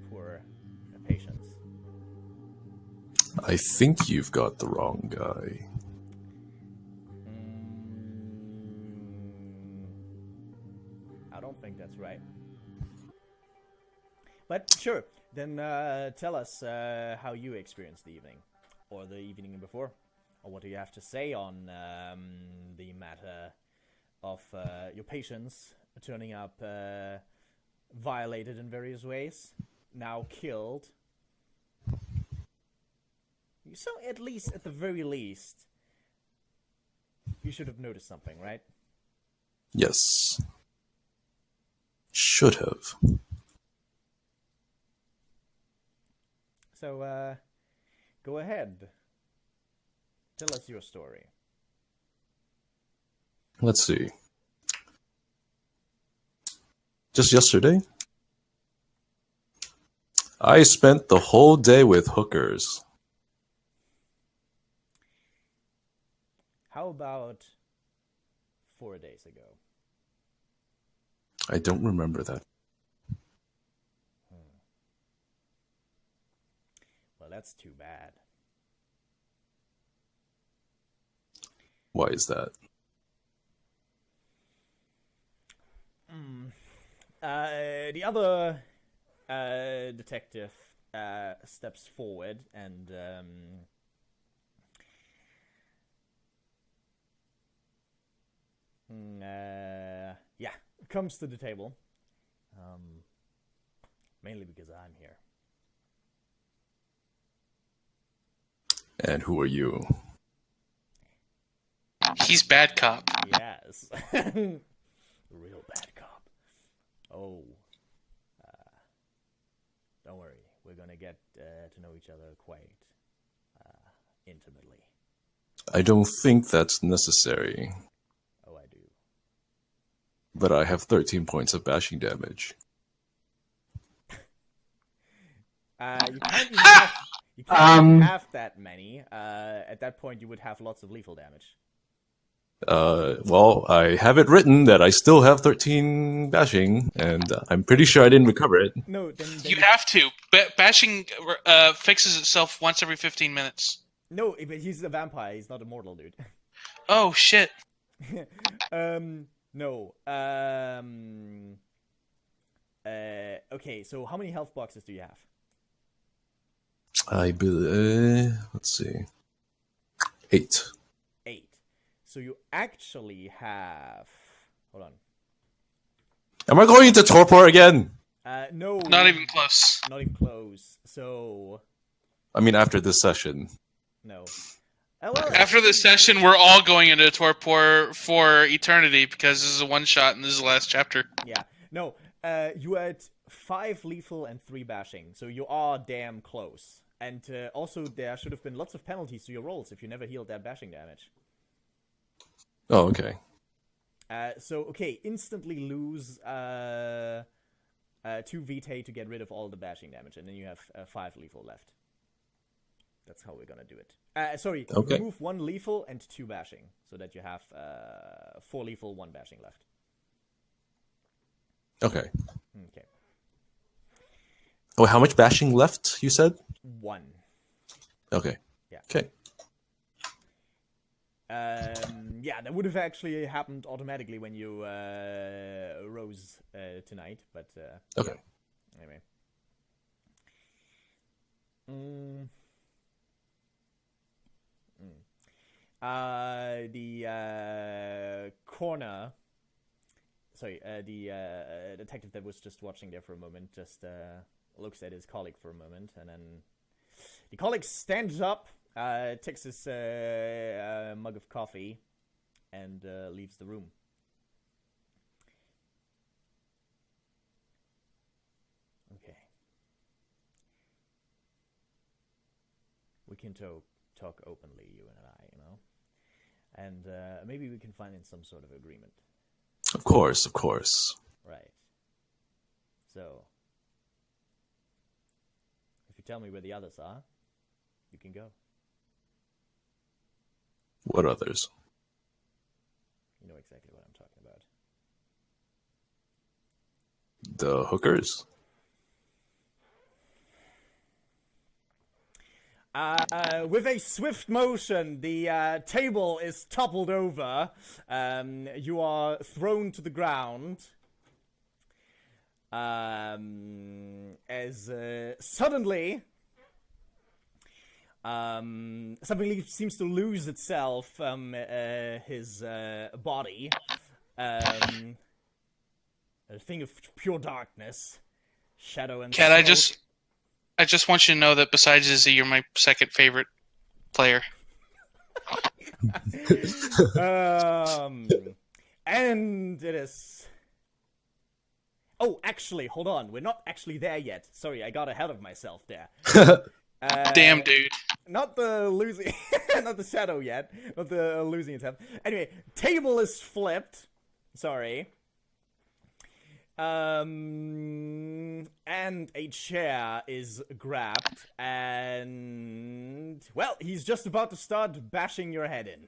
poor patients? I think you've got the wrong guy. I don't think that's right. But sure, then tell us how you experienced the evening, or the evening before, or what do you have to say on the matter of your patients turning up violated in various ways, now killed. So at least, at the very least, you should have noticed something, right? Yes. Should have. So, go ahead. Tell us your story. Let's see. Just yesterday, I spent the whole day with hookers. How about 4 days ago? I don't remember that. Well, that's too bad. Why is that? The other detective steps forward and comes to the table. Mainly because I'm here. And who are you? He's bad cop. Yes. Real bad cop. Oh. Don't worry. We're gonna get to know each other quite intimately. I don't think that's necessary. Oh, I do. But I have 13 points of bashing damage. You can't even have, you can't even have that many. At that point, you would have lots of lethal damage. Well, I have it written that I still have 13 bashing, and I'm pretty sure I didn't recover it. No, then You have to. Bashing fixes itself once every 15 minutes. No, but he's a vampire. He's not immortal, dude. Oh, shit. No. Okay, so how many health boxes do you have? I believe. Let's see. 8. 8. So you actually have... Hold on. Am I going into torpor again? No. Not even close. Not even close. So. I mean, after this session. No. Well, After this session, we're all going into torpor for eternity because this is a one-shot and this is the last chapter. Yeah. No. You had 5 lethal and 3 bashing, so you are damn close. And also, there should have been lots of penalties to your rolls if you never healed that bashing damage. Oh, okay. Okay, instantly lose 2 vitae to get rid of all the bashing damage, and then you have 5 lethal left. That's how we're gonna do it. Sorry, okay. Remove 1 lethal and 2 bashing, so that you have 4 lethal, 1 bashing left. Okay. Okay. Oh, how much bashing left, you said? 1. Okay. Yeah. Okay. Yeah, that would have actually happened automatically when you rose tonight, but Okay. Yeah. Anyway. The corner. Sorry, the detective that was just watching there for a moment just looks at his colleague for a moment, and then the colleague stands up, takes his mug of coffee, and leaves the room. Okay. We can talk openly, you and I, you know? And maybe we can find in some sort of agreement. Of course, of course. Right. So, if you tell me where the others are, you can go. What others? You know exactly what I'm talking about. The hookers? With a swift motion, the table is toppled over. You are thrown to the ground. As suddenly, something seems to lose itself from his body. A thing of pure darkness, shadow, and Cat, smoke. I just want you to know that besides Izzy, you're my second favorite player. And it is. Oh, actually, hold on. We're not actually there yet. Sorry, I got ahead of myself there. Damn, dude. Not the losing, not the shadow yet. Not the losing attempt. Anyway, table is flipped. Sorry. And a chair is grabbed, and well, he's just about to start bashing your head in.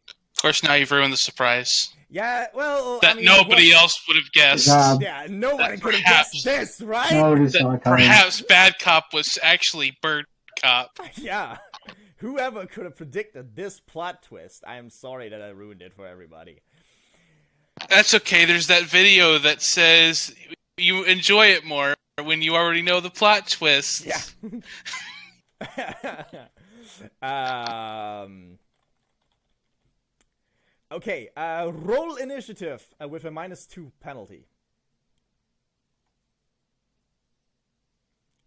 Of course, now you've ruined the surprise. Yeah, well, That nobody else would have guessed. Yeah, nobody could have guessed this, right? That perhaps Bad Cop was actually Bird Cop. Yeah. Whoever could have predicted this plot twist? I am sorry that I ruined it for everybody. That's okay. There's that video that says you enjoy it more when you already know the plot twist. Yeah. Okay, roll initiative with a -2 penalty.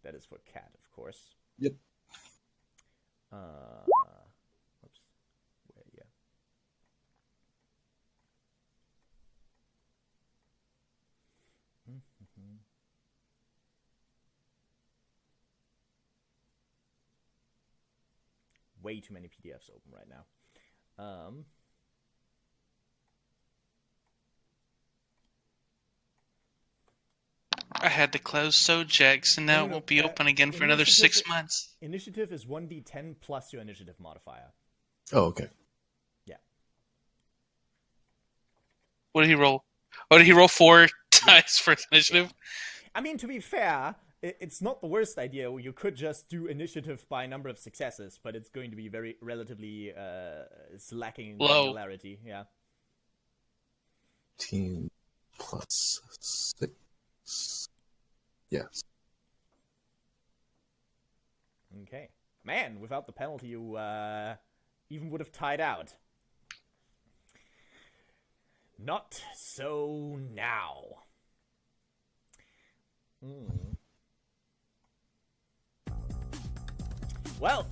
That is for Cat, of course. Yep. Oops. Where, yeah. Way too many PDFs open right now. I had to close Sojex, and now it won't be open again for another 6 months. Initiative is 1d10 plus your initiative modifier. Oh, okay. Yeah. What did he roll? Oh, did he roll 4 dice for his initiative? I mean, to be fair, it's not the worst idea. You could just do initiative by number of successes, but it's going to be very relatively it's lacking in granularity. Yeah. 18 plus 6. Yes. Okay. Man, without the penalty, you even would have tied out. Not so now. Well,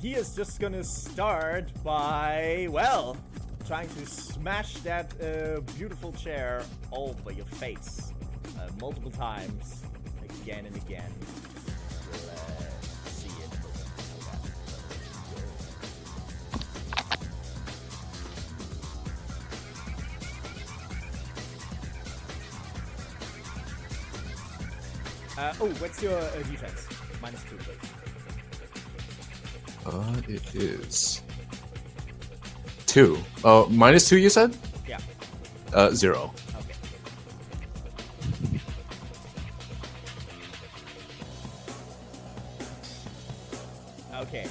he is just gonna start by, well, trying to smash that beautiful chair over your face multiple times, again and again. We'll see it. What's your defense? -2. It is 2. Oh, -2 you said? Yeah. 0. Okay.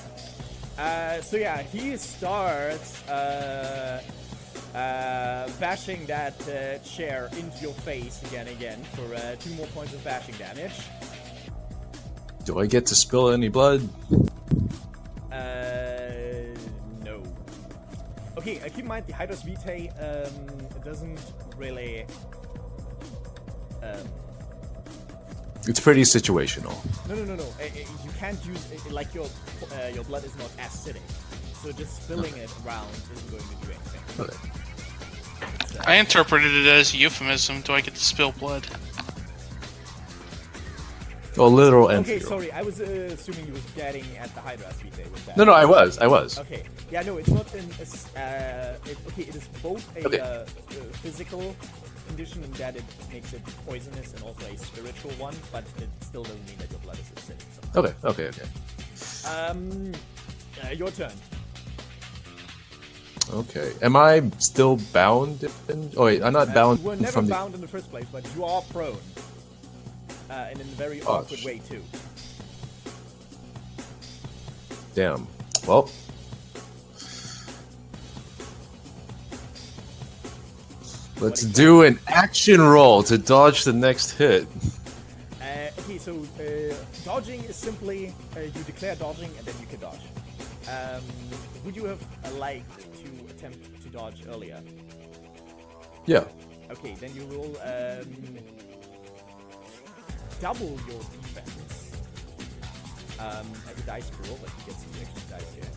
So yeah, he starts bashing that chair into your face again and again for 2 more points of bashing damage. Do I get to spill any blood? No. Okay, keep in mind the Hydros Vitae doesn't really. It's pretty situational. No. You can't use like your blood is not acidic, so just spilling it around isn't going to do anything. Okay. I interpreted it as a euphemism. Do I get to spill blood? Oh, literal and Okay, figurative. sorry, I was assuming you was getting at the Hydras Vitae with that. No, I was. Okay, yeah, no, it's not an. It is both a physical condition in that it makes it poisonous and also a spiritual one, but it still doesn't mean that your blood is acidic. So. Okay. Your turn. Okay. Am I still bound? Oh wait, I'm not bound You were never from the. bound in the first place, but you are prone. And in a very awkward way too. Damn. Well. Let's do an action roll to dodge the next hit. Okay, so dodging is simply you declare dodging and then you can dodge. Would you have liked to attempt to dodge earlier? Yeah. Okay, then you roll double your defense as a dice pool, but you get some extra dice here.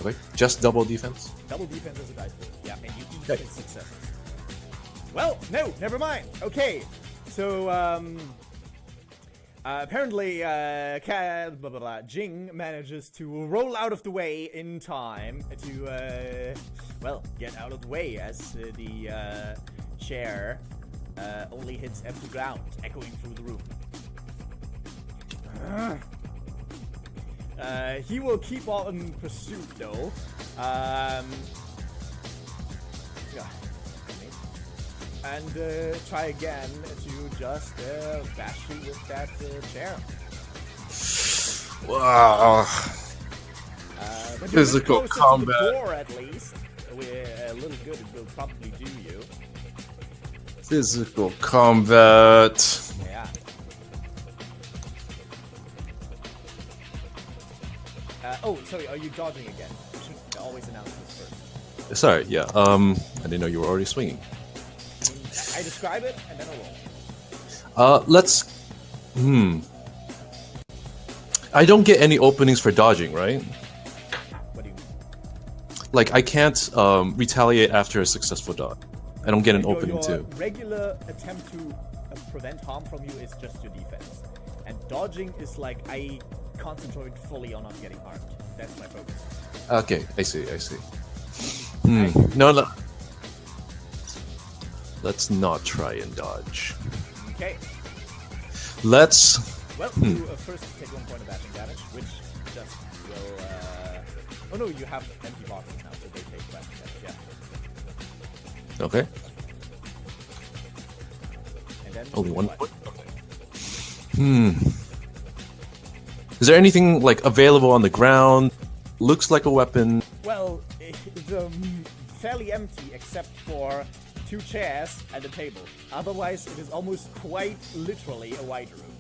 Okay. Just double defense. Double defense as a dice pool. Yeah, and you each get successes. Well, no, never mind. Okay, so apparently, Jing manages to roll out of the way in time to, well, get out of the way as the chair only hits empty ground, echoing through the room. He will keep on pursuit, though. And try again to just bash you with that chair. Wow. But Physical combat. To the door, at least. A little good it will probably do you. Physical combat. Yeah. Sorry, are you dodging again? You should always announce this first. Sorry, yeah. I didn't know you were already swinging. I describe it, and then I'll roll. Let's... I don't get any openings for dodging, right? What do you mean? Like, I can't retaliate after a successful dodge. I don't get an opening, your too. regular attempt to prevent harm from you is just your defense. And dodging is like, I concentrate fully on not getting harmed. That's my focus. Okay, I see. No. Let's not try and dodge. Okay. Let's... Well, you first take 1 point of bashing damage, which just will... Oh no, you have empty boxes now, so they take bashing damage, yeah. Okay. And then Only 1 point? Is there anything, like, available on the ground? Looks like a weapon. Well, it's fairly empty except for 2 chairs and a table. Otherwise, it is almost quite literally a white room.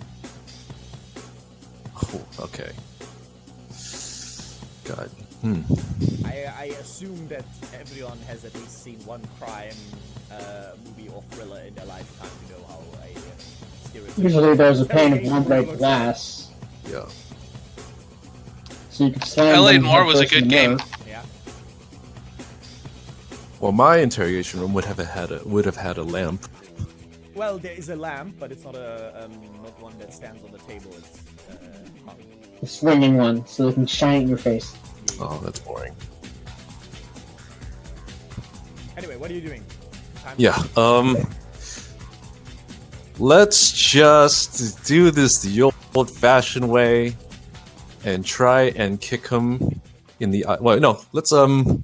Oh, okay. God. I assume that everyone has at least seen one crime movie or thriller in their lifetime to know how a Usually there's a pane of one-way glass, Yeah. so you could slam LA them Noire was a headfirst in good the game. mirror. Yeah. Well, my interrogation room would have had a lamp. Well, there is a lamp, but it's not not one that stands on the table. It's hung. A swinging one, so they can shine in your face. Oh, that's boring. Anyway, what are you doing? Yeah. Let's just do this the old-fashioned way, and try and kick him in the eye. Well, no. Let's No,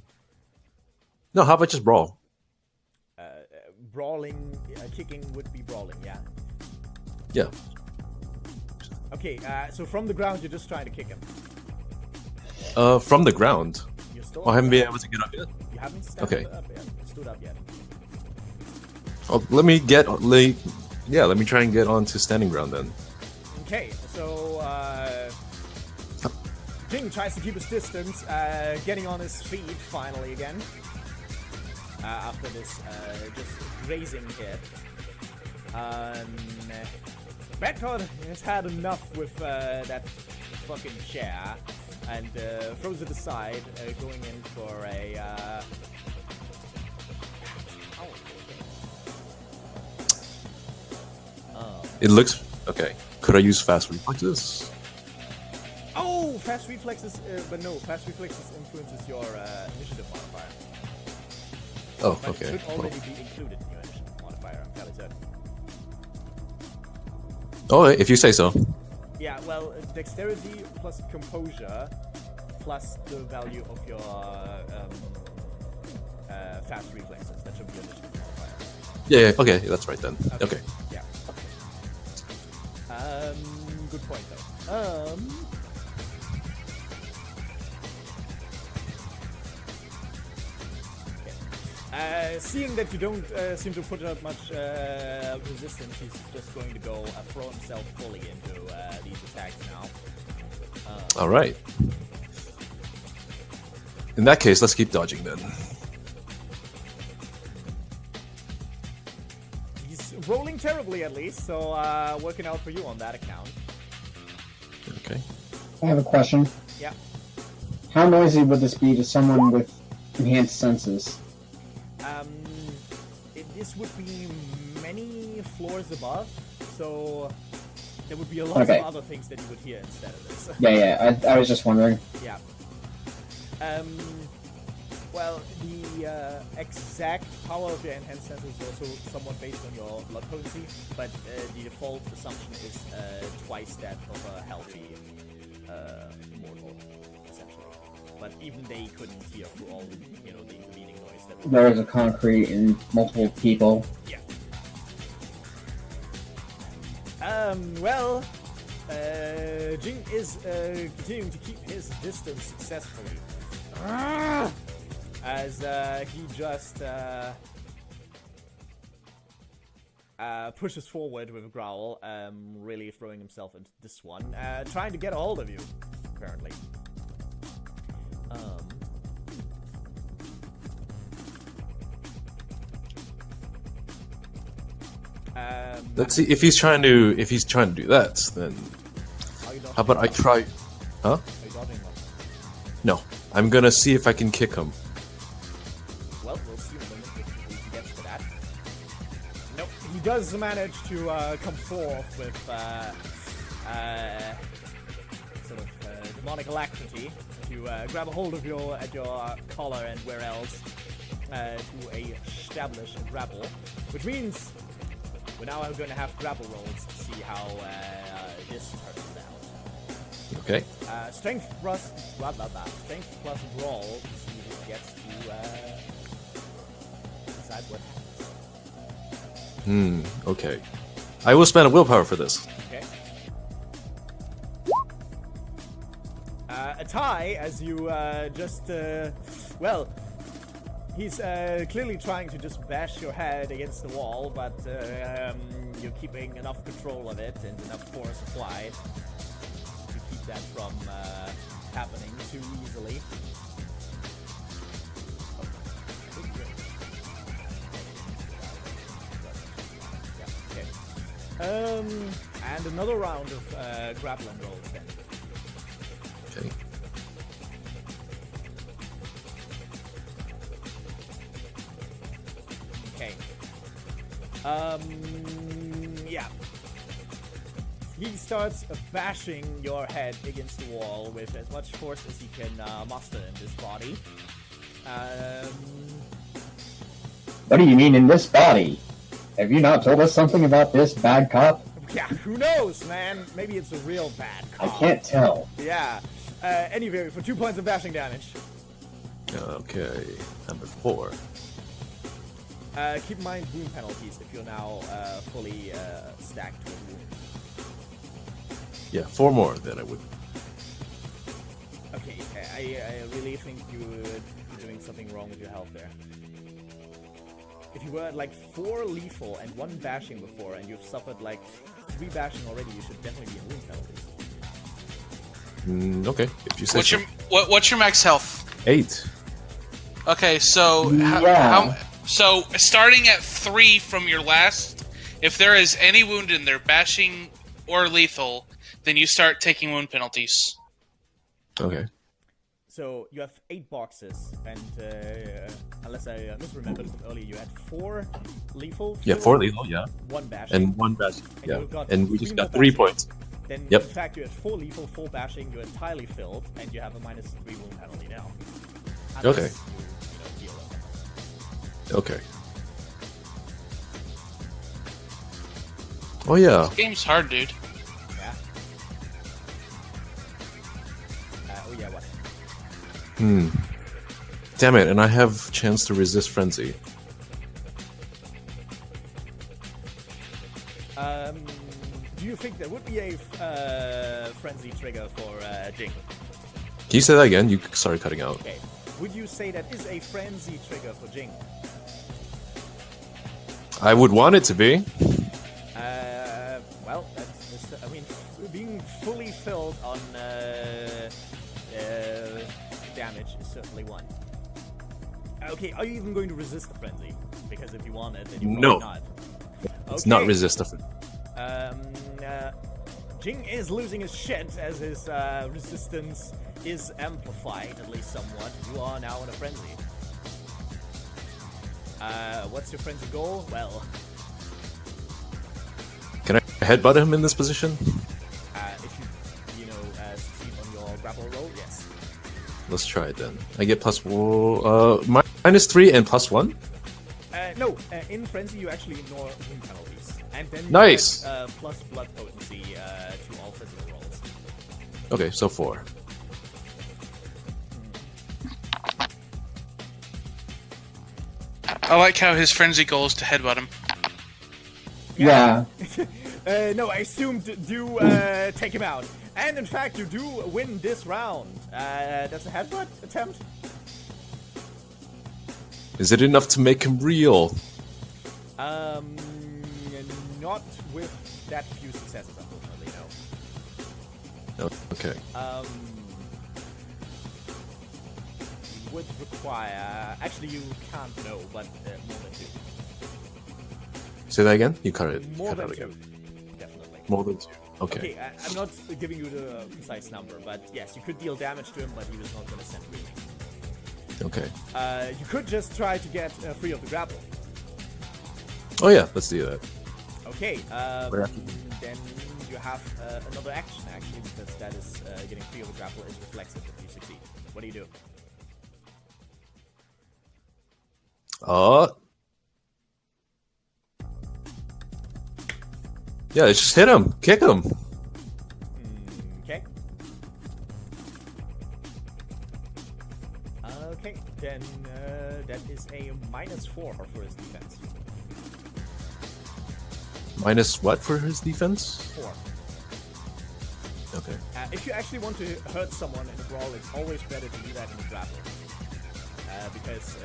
how about just brawl? Brawling, kicking would be brawling, yeah. Yeah. Okay, so from the ground, you're just trying to kick him. From the ground. You're still. I haven't been able to get up yet. You haven't stood Okay. up yet. Stood up yet. Oh, let me try and get onto standing ground then. Okay, so King tries to keep his distance, getting on his feet finally again. After this just grazing hit. Redcard has had enough with that fucking chair and throws it aside, going in for a. It looks okay. Could I use fast reflexes? Oh, fast reflexes, but no, fast reflexes influences your initiative modifier. Oh, But okay. it should already be included in your initiative modifier, I'm fairly certain. Oh, if you say so. Yeah, well, dexterity plus composure plus the value of your fast reflexes. That should be your initiative modifier. Yeah. Okay, that's right then. Okay. Yeah. Good point though. Seeing that you don't seem to put up much resistance, he's just going to go throw himself fully into these attacks now. All right. In that case, let's keep dodging then. He's rolling terribly at least, so working out for you on that account. Okay. I have a question. Yeah. How noisy would this be to someone with enhanced senses? This would be many floors above, so there would be a lot of other things that you would hear instead of this. Yeah, I was just wondering. Yeah. Well, the exact power of your enhanced sense is also somewhat based on your blood potency, but the default assumption is twice that of a healthy mortal, essentially. But even they couldn't hear through all the intervening noise. There is a concrete and multiple people. Yeah. Well, Jing is continuing to keep his distance successfully. As he just pushes forward with a growl, really throwing himself into this one, trying to get a hold of you, apparently. Let's see if he's trying to do that. Then how about I try? Huh? No, I'm gonna see if I can kick him. Well, we'll see if he gets to that. Nope, he does manage to come forth with sort of demonic alacrity to grab a hold of you at your collar and where else to establish a grapple, which means we're now going to have grapple rolls to see how this turns out. Okay. Strength plus strength plus brawl to see who gets to decide what happens. Okay. I will spend a willpower for this. Okay. A tie as you just well. He's clearly trying to just bash your head against the wall, but you're keeping enough control of it and enough force applied to keep that from happening too easily. Yeah, okay. And another round of grappling rolls then. Okay. Okay. Yeah. He starts bashing your head against the wall with as much force as he can muster in this body. What do you mean in this body? Have you not told us something about this bad cop? Yeah, who knows, man? Maybe it's a real bad I cop. can't tell. Yeah. Anyway, for 2 points of bashing damage. Okay. Number 4. Keep in mind wound penalties if you're now fully stacked with wounds. Yeah, 4 more then I would. Okay, I really think you're doing something wrong with your health there. If you were at like 4 lethal and 1 bashing before, and you've suffered like 3 bashing already, you should definitely be in wound penalties. Okay, if you say so. What's your max health? 8. Okay, so Yeah. so starting at 3 from your last, if there is any wound in there, bashing or lethal, then you start taking wound penalties. Okay. So you have 8 boxes, and unless I misremembered from earlier, you had 4 lethal. Yeah, 4 lethal, yeah. 1 bashing. And 1 bashing, And yeah. you've got And we 3 just more got 3 bashing. points. Then, Yep. in fact, you had 4 lethal, 4 bashing, you're entirely filled, and you have a -3 wound penalty now. Unless Okay. you heal them. Okay. Oh yeah. This game's hard, dude. Yeah. Oh yeah, what? Damn it, and I have chance to resist frenzy. Do you think there would be a frenzy trigger for Jing? Can you say that again? You started cutting out. Okay. Would you say that is a frenzy trigger for Jing? I would want it to be. Well, I mean, being fully filled on damage is certainly one. Okay, are you even going to resist the frenzy? Because if you want it, then you No. probably not. It's not resistive. Jing is losing his shit as his resistance is amplified, at least somewhat. You are now in a frenzy. What's your frenzy goal? Well, Can I headbutt him in this position? if you succeed on your grapple roll, yes. Let's try it then. I get -3 and +1? No, in frenzy you actually ignore wound penalties, and then you Nice. get, plus blood potency to all physical rolls. Okay, so 4. I like how his frenzy goal is to headbutt him. Yeah. No, I assumed do take him out, and in fact you do win this round. That's a headbutt attempt. Is it enough to make him real? Not with that few successes, unfortunately, no. Okay. Would require. Actually, you can't know, but more than 2. Say that again? You cut it. More cut than out 2, again. definitely. More than 2. Okay. Okay, I'm not giving you the precise number, but yes, you could deal damage to him, but he was not going to send reeling. Okay. You could just try to get free of the grapple. Oh yeah, let's do that. Okay, We're after- then you have another action, actually, because that is getting free of the grapple is reflexive if you succeed. What do you do? Yeah, just hit him. Kick him. Okay. Okay, then that is a -4 for his defense. Minus what for his defense? 4. Okay. If you actually want to hurt someone in a brawl, it's always better to do that in a grapple. Because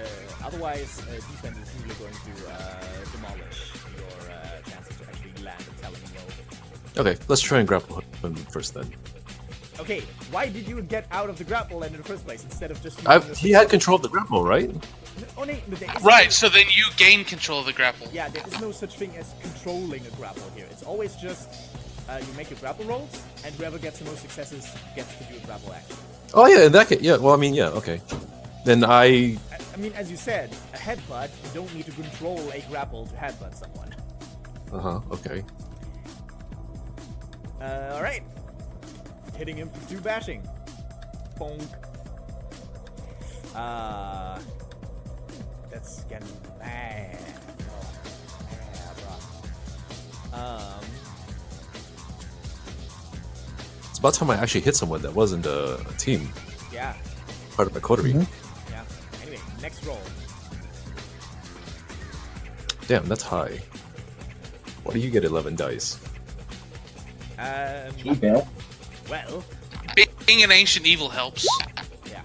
otherwise, defense is usually going to demolish your chances to actually land a telling blow. Okay, let's try and grapple him first then. Okay, okay, why did you get out of the grapple in the first place instead of just... He had control of the grapple, right? Oh, no, Right, so then you gain control of the grapple. Yeah, there is no such thing as controlling a grapple here. It's always just you make your grapple rolls, and whoever gets the most successes gets to do a grapple action. Oh yeah, in that case, yeah. Well, I mean, yeah, okay. Then I mean, as you said, a headbutt, you don't need to control a grapple to headbutt someone. Okay. Alright. Hitting him for 2 bashing. Bonk. That's getting bad. It's about time I actually hit someone that wasn't a team. Yeah. Part of my coterie. Yeah. Anyway, next roll. Damn, that's high. Why do you get 11 dice? Bill. Well, Being an ancient evil helps. yeah.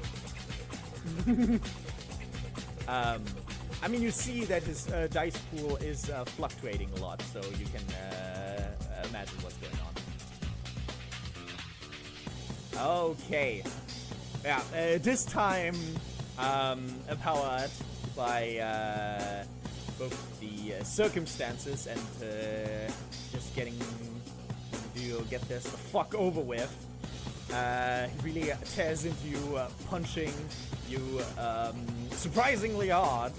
I mean, you see that his dice pool is fluctuating a lot, so you can imagine what's going on. Okay. Yeah, this time, empowered by both the circumstances and just getting to get this the fuck over with. He really tears into you, punching you surprisingly hard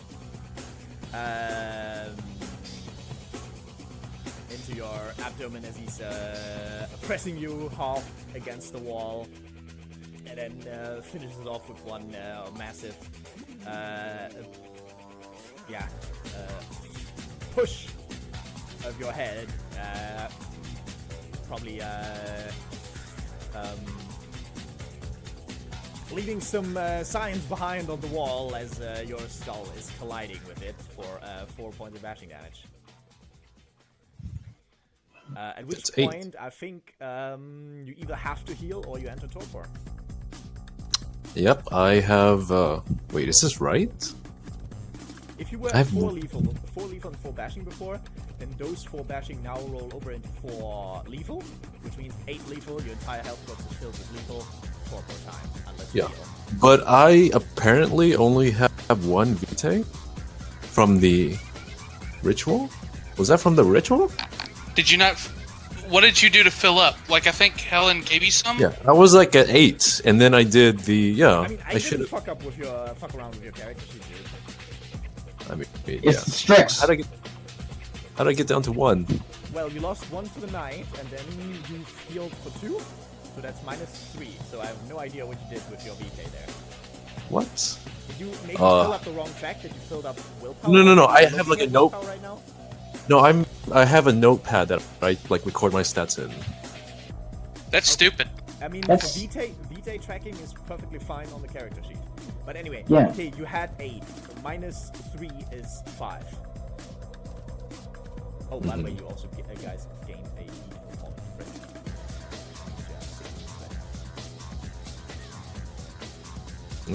into your abdomen as he's pressing you half against the wall, and then finishes off with one massive push of your head, probably leaving some signs behind on the wall as your skull is colliding with it for 4 points of bashing damage. At which That's point, I think you either have to heal or you enter torpor. Yep, I have. Wait, is this right? If you were I have 4 lethal and 4 bashing before, then those 4 bashing now roll over into 4 lethal, which means 8 lethal. Your entire health box is filled with lethal. Torpor time, unless you Yeah. heal. But I apparently only have 1 vitae from the ritual. Was that from the ritual? Did you not? What did you do to fill up? Like, I think Helen gave you some? Yeah, I was like at 8, and then I did the. Yeah, I mean, I should didn't have. fuck around with your character sheet, dude. I mean, It's yeah. Strix. How'd I get down to 1? Well, you lost 1 for the night, and then you healed for 2, so that's -3. So I have no idea what you did with your vitae there. What? Did you maybe fill up the wrong track? That you filled up willpower? No. Are you I have looking like a at note. willpower right now? No, I have a notepad that I like record my stats in. That's stupid. I mean, That's- for vitae tracking is perfectly fine on the character sheet. But anyway, Yeah. okay, you had 8. So -3 is 5. Oh, by the way, you also guys gained a lethal on present.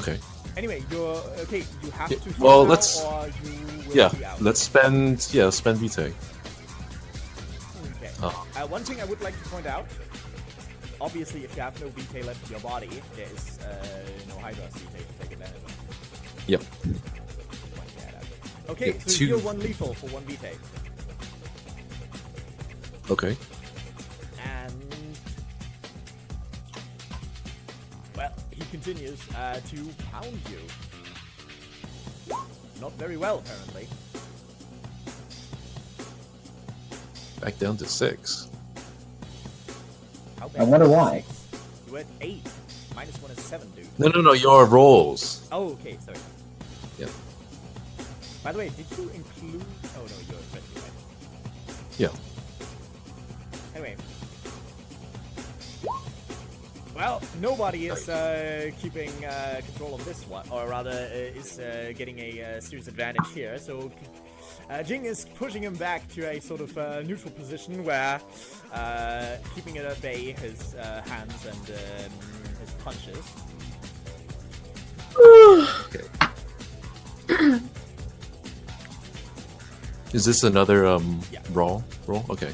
Okay. Anyway, you're okay. You have Yeah, to heal well, now, let's- or you will Yeah, be out. let's spend vitae. Okay. Oh. One thing I would like to point out. Obviously, if you have no vitae left in your body, there is no Hydra's vitae to take advantage of. Yep. Pointing that out. Okay, Yeah, so you 2. heal 1 lethal for 1 vitae. Okay. And well, he continues to pound you. Not very well, apparently. Back down to 6. How bad I wonder is why. 6? You had 8. -1 is 7, dude. No. Your rolls. Oh, okay, sorry. Yeah. By the way, did you include... Oh, no, you're friendly, right? Yeah. Anyway. Well, nobody is keeping control of this one, or rather is getting a serious advantage here. So Jing is pushing him back to a sort of neutral position where keeping it at bay, his hands and his punches. Okay. Is this another roll? Okay.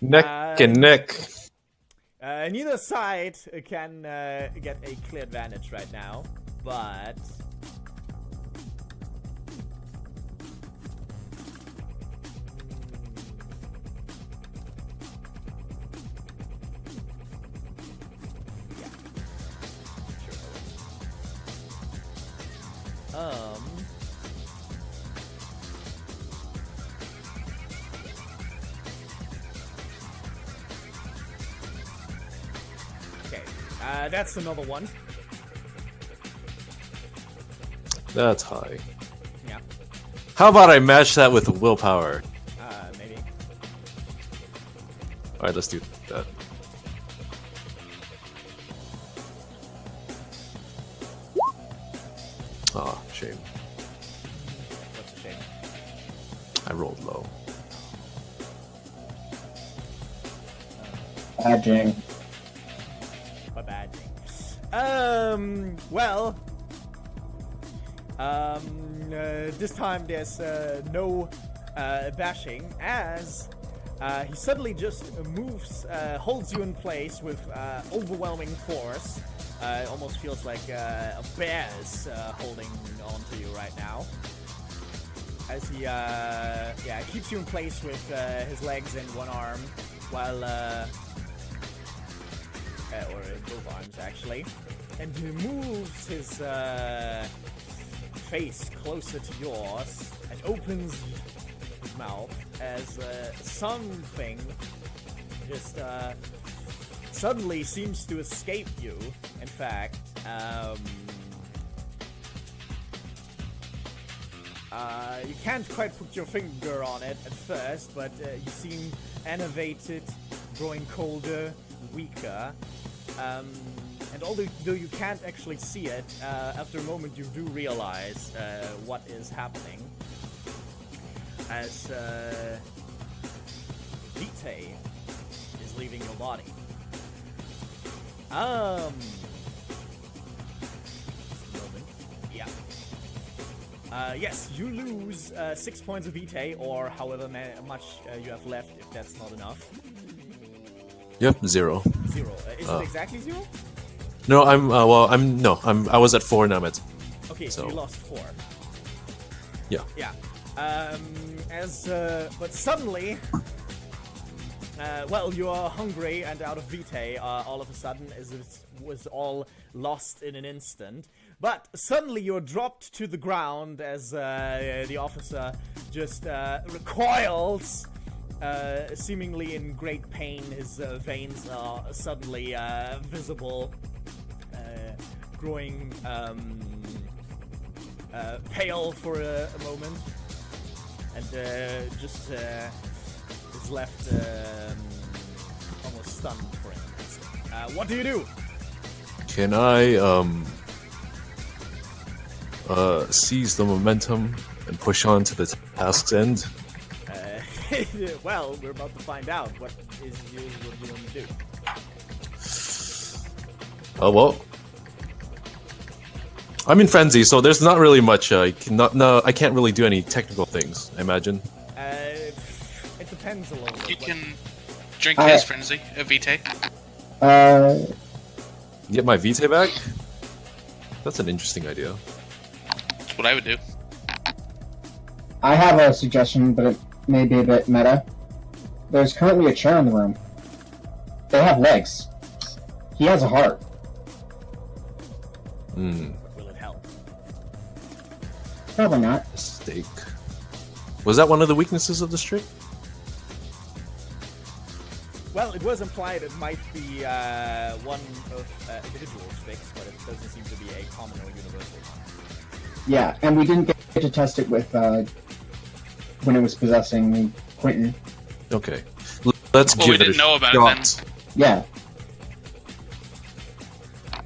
Neck and neck. Neither side can get a clear advantage right now, but... Okay, that's another one. That's high. Yeah. How about I match that with willpower? Maybe. Alright, let's do that. Aw, shame. What's a shame? I rolled low. Badging. My bad. Well, this time there's no bashing, as he suddenly just moves, holds you in place with overwhelming force. It almost feels like a bear is holding on to you right now. As he, keeps you in place with his legs and one arm, while, or both arms actually, and he moves his face closer to yours and opens his mouth as something just suddenly seems to escape you. In fact, you can't quite put your finger on it at first, but you seem enervated, growing colder, weaker. And although you can't actually see it, after a moment you do realize what is happening. As Vitae is leaving your body. Just a moment. Yeah. Yes, you lose 6 points of Vitae, or however much you have left, if that's not enough. Yep, 0. 0. Is it exactly 0? No, I was at 4 now I'm at. Okay, so you lost 4. Yeah. Yeah. But suddenly, you are hungry and out of Vitae, all of a sudden, as it was all lost in an instant. But suddenly you're dropped to the ground as the officer just recoils, seemingly in great pain. His veins are suddenly visible, growing pale for a moment, and just is left almost stunned for an instant. What do you do? Can I seize the momentum and push on to the task's end? Well, we're about to find out what you want to do. Oh well. I'm in frenzy, so there's not really much. I can't really do any technical things. I imagine. It depends a little bit. You can drink his frenzy, Vitae. Get my Vitae back? That's an interesting idea. That's what I would do. I have a suggestion, but it may be a bit meta. There's currently a chair in the room. They have legs. He has a heart. Will it help? Probably not. Mistake. Was that one of the weaknesses of the strip? Well, it was implied it might be one of individual tricks, but it doesn't seem to be a common or universal one. Yeah, and we didn't get to test it with when it was possessing Quentin. Okay. Let's Well, give we it a didn't know about shot. it then. Yeah.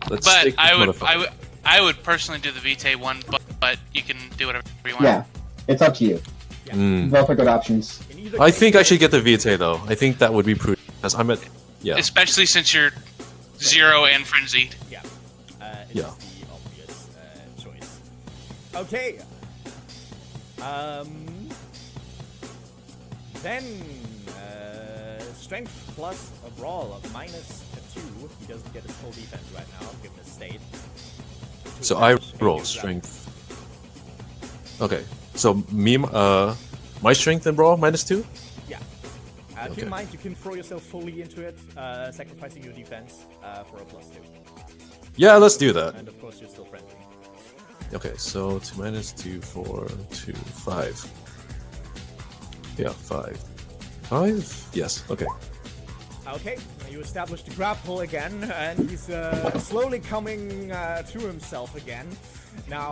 Let's But stake this motherfucker. I would personally do the Vitae one, but you can do whatever you want. Yeah. It's up to you. Both are good options. I think I should get the Vitae though. I think that would be prudent. Because I'm at Especially since you're 0 and frenzied. Yeah. It's Yeah. the obvious choice. Okay. Then strength plus a brawl of -2. He doesn't get his full defense right now, given his state. So I roll strength. Okay. So my strength and brawl -2. Yeah. Keep in mind, you can throw yourself fully into it, sacrificing your defense for a +2. Yeah, let's do that. And of course, you're still friendly. Okay, so 2 -2, 4, 2, 5. Yeah, 5. 5? Yes, okay. Okay, you establish the grapple again, and he's slowly coming to himself again. Now,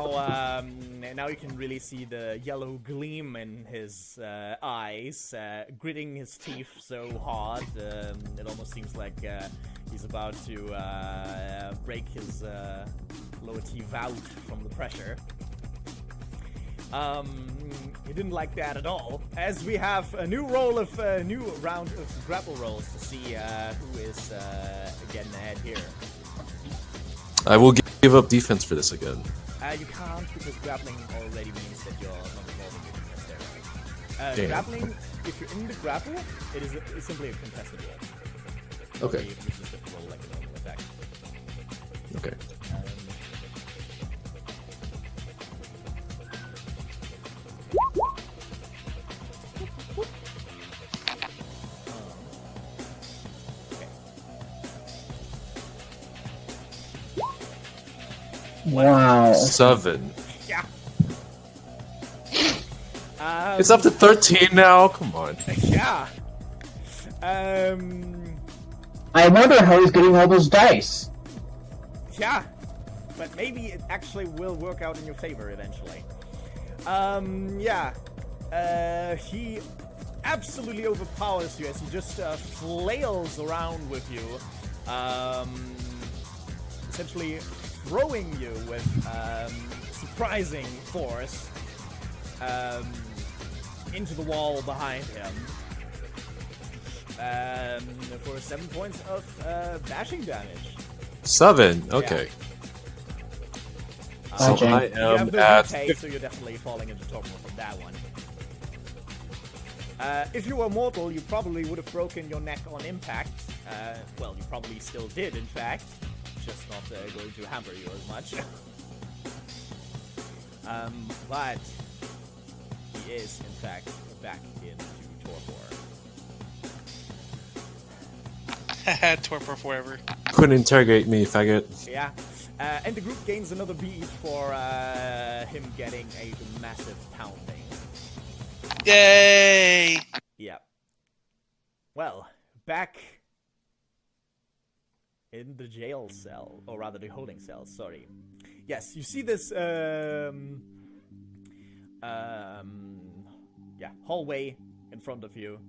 now you can really see the yellow gleam in his eyes, gritting his teeth so hard. It almost seems like he's about to break his lower teeth out from the pressure. He didn't like that at all. As we have a new round of grapple rolls to see who is getting ahead here. I will give up defense for this again. You can't, because grappling already means that you're not involving it necessarily. Grappling, if you're in the grapple, it's simply a contested roll. Okay. You just have to roll like a normal attack. Okay. Wow. 7. Yeah. It's up to 13 now. Come on. Yeah. I wonder how he's getting all those dice. Yeah. But maybe it actually will work out in your favor eventually. Yeah. He absolutely overpowers you as he just flails around with you. Essentially throwing you with surprising force into the wall behind him for 7 points of bashing damage. 7. Okay. So Okay. I You have am the at. repay, so you're definitely falling into torpor from that one. If you were mortal, you probably would have broken your neck on impact. Well, you probably still did, in fact. Just not going to hamper you as much. But he is, in fact, back into torpor. Torpor forever. Couldn't interrogate me, faggot. Yeah. And the group gains another beat for him getting a massive pounding. Yay! Yeah. Well, back in the jail cell, or rather the holding cell, sorry. Yes, you see this, hallway in front of you.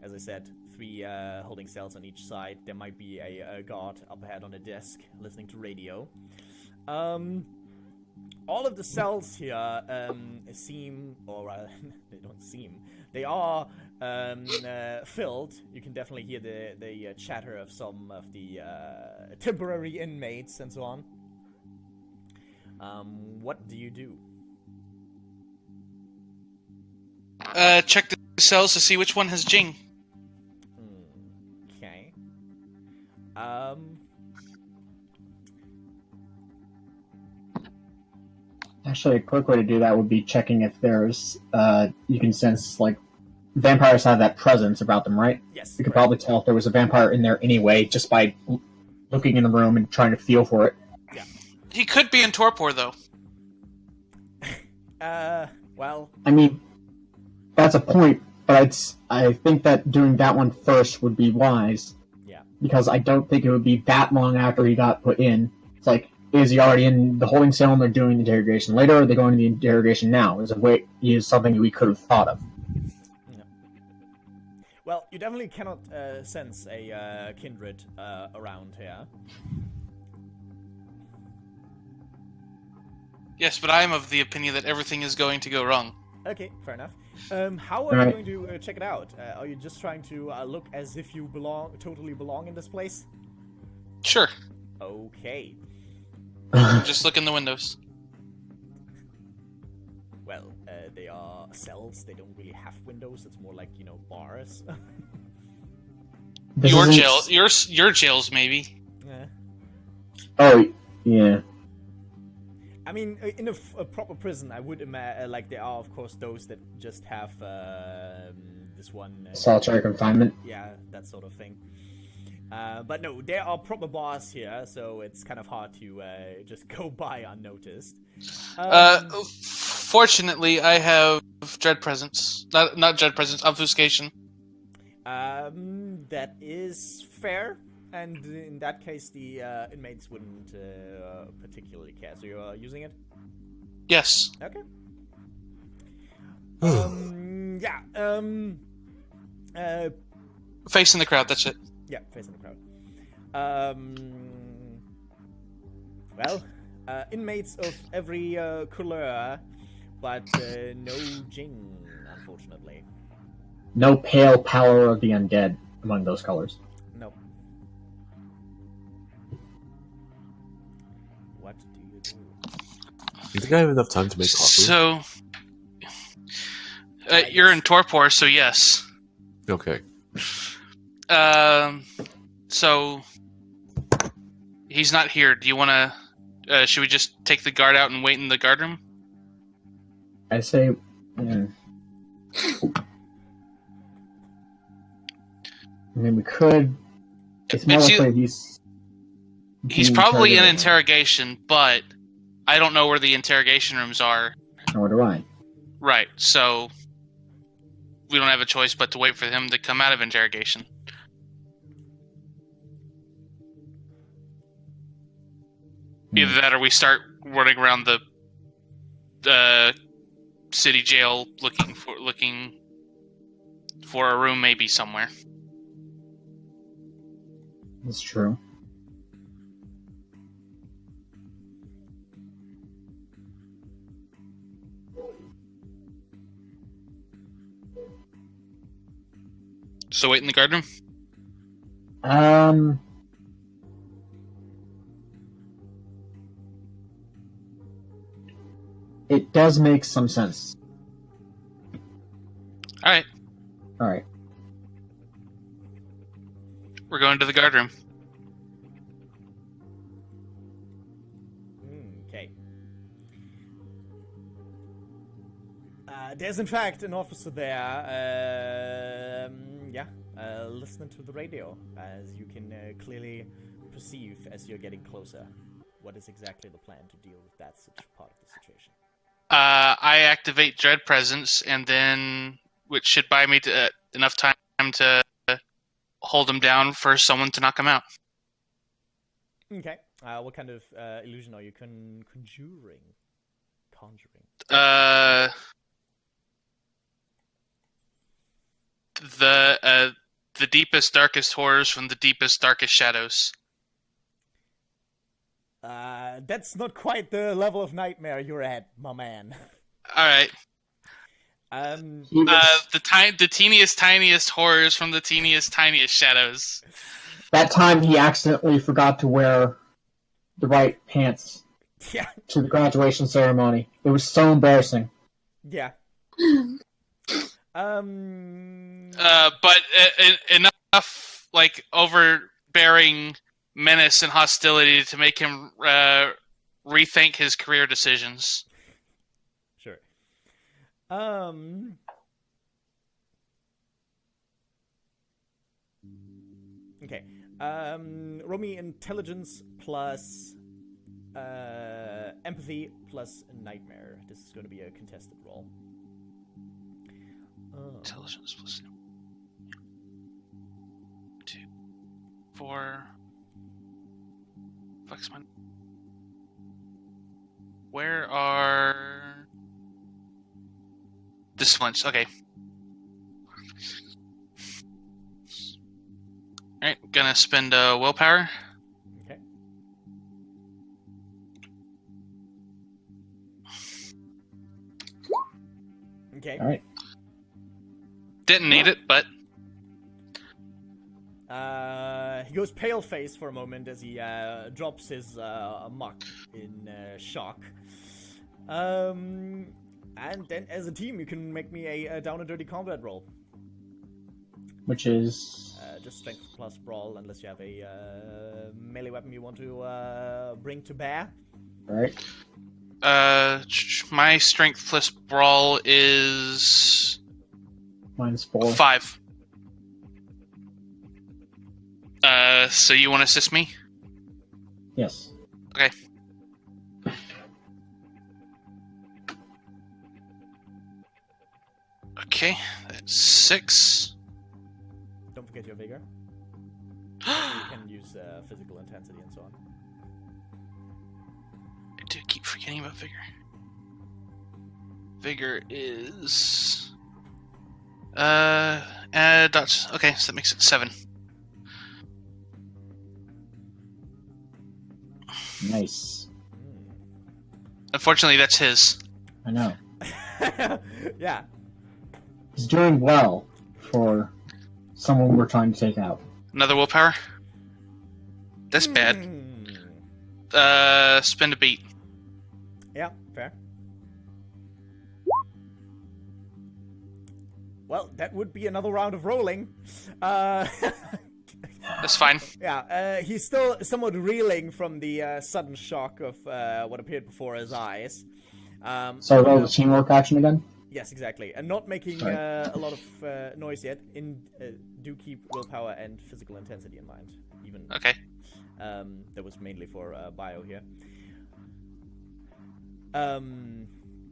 As I said, 3 holding cells on each side. There might be a guard up ahead on a desk listening to radio. All of the cells here seem, or they don't seem, they are filled. You can definitely hear the chatter of some of the temporary inmates and so on. What do you do? Check the cells to see which one has Jing. Okay. Actually, a quick way to do that would be checking if there's, you can sense, like, vampires have that presence about them, right? Yes. You could probably tell if there was a vampire in there anyway, just by looking in the room and trying to feel for it. Yeah. He could be in torpor, though. Well. I mean, that's a point, but I think that doing that one first would be wise. Yeah. Because I don't think it would be that long after he got put in. It's like, is he already in the holding cell and they're doing the interrogation later, or are they going to the interrogation now? Is something we could have thought of. Yeah. Well, you definitely cannot sense a kindred around here. Yes, but I am of the opinion that everything is going to go wrong. Okay, fair enough. How are you going to check it out? Are you just trying to look as if you totally belong in this place? Sure. Okay. Just look in the windows. Well, they are cells. They don't really have windows. It's more like, bars. This Your isn't- jail, your jails maybe. Yeah. Oh, yeah. I mean, in a proper prison, I would imagine, like, there are, of course, those that just have this one... Solitary confinement. yeah, that sort of thing. But no, there are proper bars here, so it's kind of hard to just go by unnoticed. Fortunately, I have dread presence. Not dread presence, obfuscation. That is fair, and in that case, the inmates wouldn't particularly care. So you're using it? Yes. Okay. Facing the crowd, that's it. Yeah, facing the crowd. Well, inmates of every couleur, but no Jing, unfortunately. No pale pallor of the undead among those colors. No. What do you do? You think I have enough time to make coffee? So, you're in torpor, so yes. Okay. So he's not here. Do you want to? Should we just take the guard out and wait in the guard room? I say, I mean, we could. It's more It's likely he's being probably in interrogated. interrogation, but I don't know where the interrogation rooms are. Nor do I. Right. So we don't have a choice but to wait for him to come out of interrogation. Either that, or we start running around the city jail looking for a room, maybe somewhere. That's true. So wait in the guard room. It does make some sense. All right, All right. we're going to the guard room. Okay. There's in fact an officer there. Listening to the radio, as you can clearly perceive as you're getting closer. What is exactly the plan to deal with that such part of the situation? I activate Dread Presence, and then which should buy me enough time to hold him down for someone to knock him out. Okay. What kind of illusion are you conjuring? The deepest, darkest horrors from the deepest, darkest shadows. That's not quite the level of nightmare you're at, my man. All right. The teeniest, tiniest horrors from the teeniest, tiniest shadows. That time he accidentally forgot to wear the right pants Yeah. to the graduation ceremony. It was so embarrassing. Yeah. But enough like overbearing menace and hostility to make him rethink his career decisions. Sure. Okay. Roll me intelligence plus empathy plus nightmare. This is going to be a contested roll. Intelligence plus 2, 4. Flex my. Where are disciplines? Okay. Alright, gonna spend willpower. Okay. Okay. All right. Didn't need it, but He goes pale face for a moment as he drops his muck in shock. And then as a team, you can make me a down and dirty combat roll. Which is... just strength plus brawl, unless you have a melee weapon you want to bring to bear. Right. My strength plus brawl is Mine's 4. 5. So you want to assist me? Yes. Okay. Okay, that's 6. Don't forget your vigor. You can use physical intensity and so on. I do keep forgetting about vigor. Vigor is dots. Okay, so that makes it 7. Nice. Unfortunately, that's his. I know. Yeah. He's doing well for someone we're trying to take out. Another willpower. That's bad. Spend a beat. Yeah, fair. Well, that would be another round of rolling. That's fine. Yeah, he's still somewhat reeling from the sudden shock of what appeared before his eyes. So roll the teamwork action again? Yes, exactly. And not making a lot of noise yet. Do keep willpower and physical intensity in mind. Even Okay. that was mainly for bio here.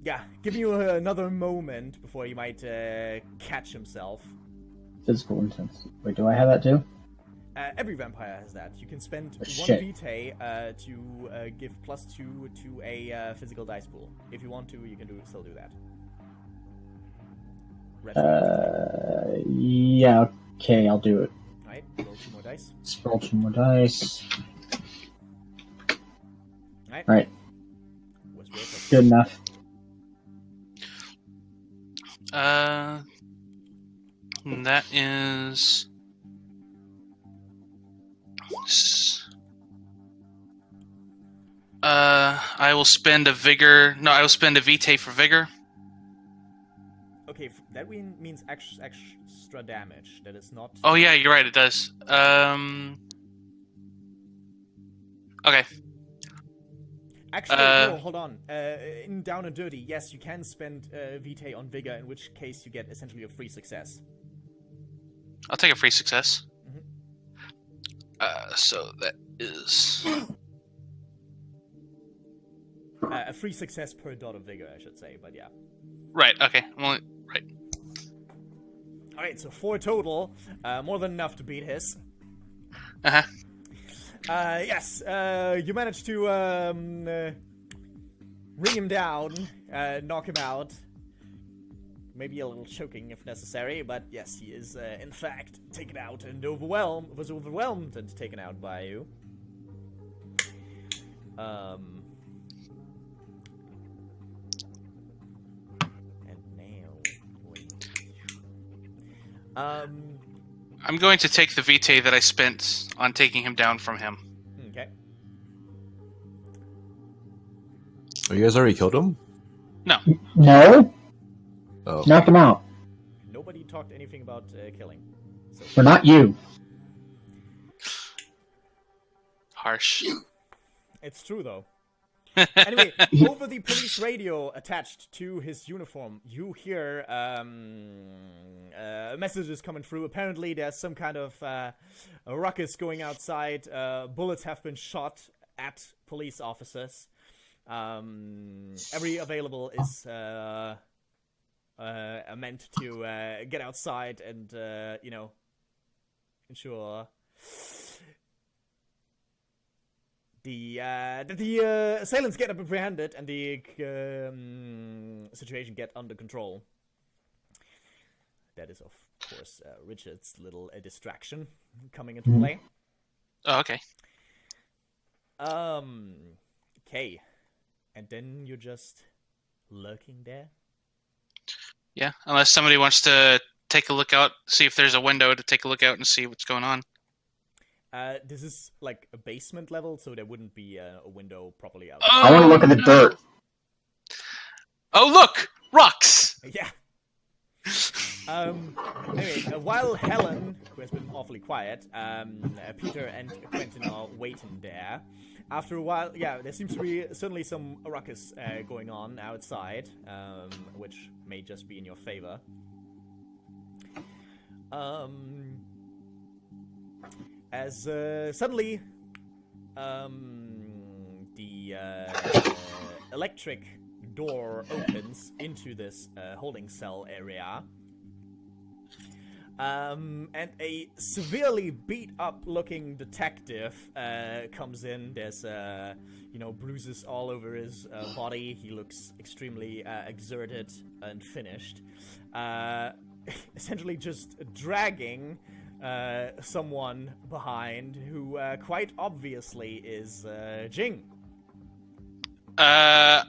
Yeah, giving you another moment before he might catch himself. Physical intensity. Wait, do I have that too? Every vampire has that. You can spend one shit. vitae to give +2 to a physical dice pool. If you want to, you can still do that. Yeah, okay, I'll do it. Alright, roll 2 more dice. Let's roll 2 more dice. Alright. Right. Was worth it. Good enough. That is. I will spend a vigor. No, I will spend a vitae for vigor. Okay, that means extra damage. That is not. Oh yeah, you're right. It does. Okay. Actually, no, hold on. In Down and Dirty, yes, you can spend vitae on vigor, in which case you get essentially a free success. I'll take a free success. Mm-hmm. So that is a free success per dot of vigor, I should say. But yeah. right. Okay. Right. All right, so 4 total, more than enough to beat his. Uh huh. Yes, you managed to ring him down, knock him out. Maybe a little choking if necessary, but yes, he is in fact taken out and was overwhelmed and taken out by you. And now, I'm going to take the vitae that I spent on taking him down from him. okay. Oh, you guys already killed him? No? Oh. Knock him out. Nobody talked anything about killing. So. But not you. Harsh. It's true, though. Anyway, over the police radio attached to his uniform, you hear messages coming through. Apparently, there's some kind of a ruckus going outside. Bullets have been shot at police officers. Every available is meant to get outside and, ensure the assailants get apprehended and the situation get under control. That is, of course, Richard's little distraction coming into play. Oh, okay. Okay. And then you're just lurking there? Yeah, unless somebody wants to take a look out, see if there's a window to take a look out and see what's going on. This is like a basement level, so there wouldn't be a window properly out. I want to look at the dirt. Oh, look! Rocks! Yeah. Anyway, while Helen, who has been awfully quiet, Peter and Quentin are waiting there. After a while, there seems to be certainly some ruckus going on outside, which may just be in your favor. As suddenly, the electric door opens into this holding cell area. And a severely beat-up-looking detective comes in. There's, bruises all over his body. He looks extremely exerted and finished. Essentially just dragging someone behind who quite obviously is Jing. I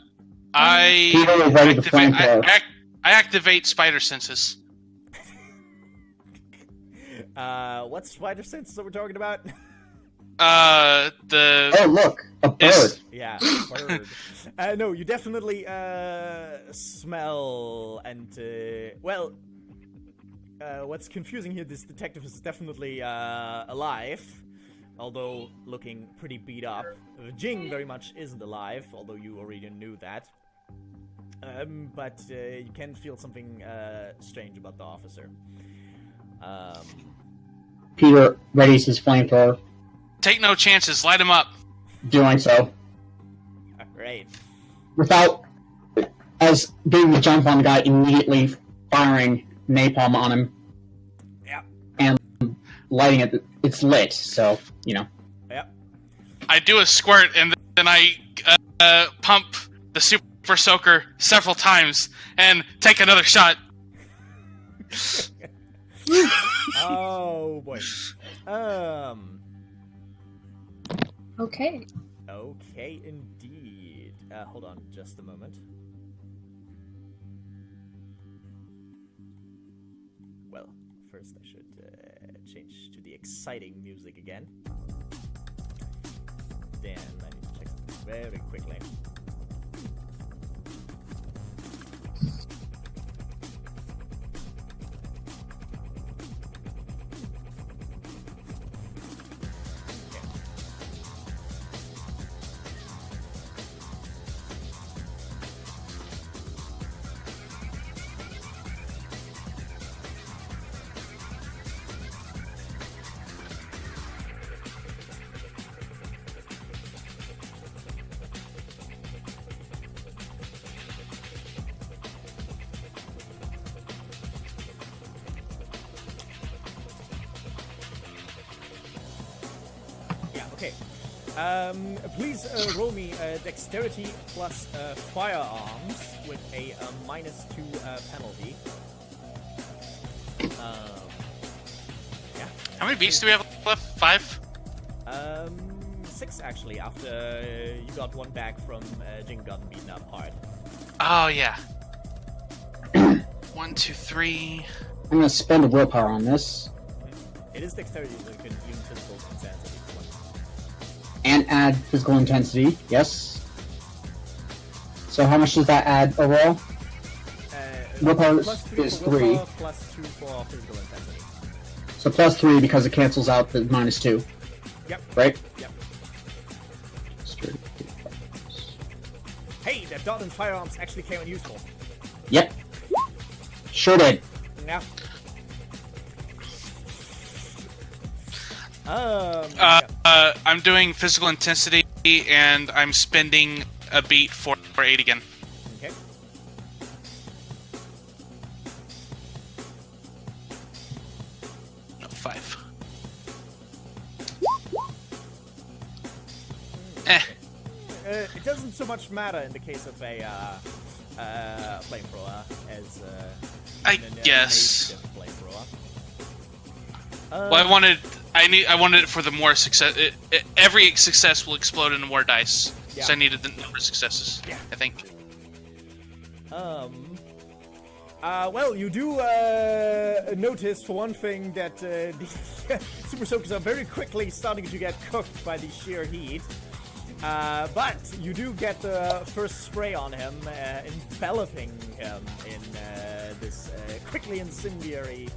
activate spider senses. What spider senses are we talking about? Oh, look, a bird. Yeah, bird. No, you definitely smell and what's confusing here? This detective is definitely alive, although looking pretty beat up. Jing very much isn't alive, although you already knew that. But you can feel something strange about the officer. Peter readies his flamethrower. Take no chances. Light him up. Doing so. Great. Without, as being the jump on the guy, immediately firing napalm on him. Yeah. And lighting it. It's lit, so, Yeah. I do a squirt, and then I pump the super soaker several times and take another shot. Oh boy. Okay. Okay, indeed. Hold on just a moment. Well, first I should change to the exciting music again. Then I need to check something very quickly. Okay. Please roll me dexterity plus firearms with a -2 penalty. Yeah. How many beats do we have left? 5? 6 actually. After you got one back from Jing gotten beaten up hard. Oh yeah. 1, 2, 3. I'm going to spend a willpower on this. It is dexterity, so you can even physical insanity. And add physical intensity, yes. So how much does that add overall? Willpower is 3. Plus 2 for physical intensity. So plus 3 because it cancels out the -2. Yep. Right? Yep. Hey, that dot and firearms actually came in useful. Yep. Sure did. Yeah. I'm doing physical intensity, and I'm spending a beat for 8 again. Okay. No, 5. It doesn't so much matter in the case of a flamethrower as I an guess. flamethrower. Well, I wanted it for the more success. Every success will explode into more dice. Yeah. So I needed the number of successes. Yeah. I think. Well, you do notice for one thing that the super soakers are very quickly starting to get cooked by the sheer heat. But you do get the first spray on him, enveloping him in this quickly incendiary.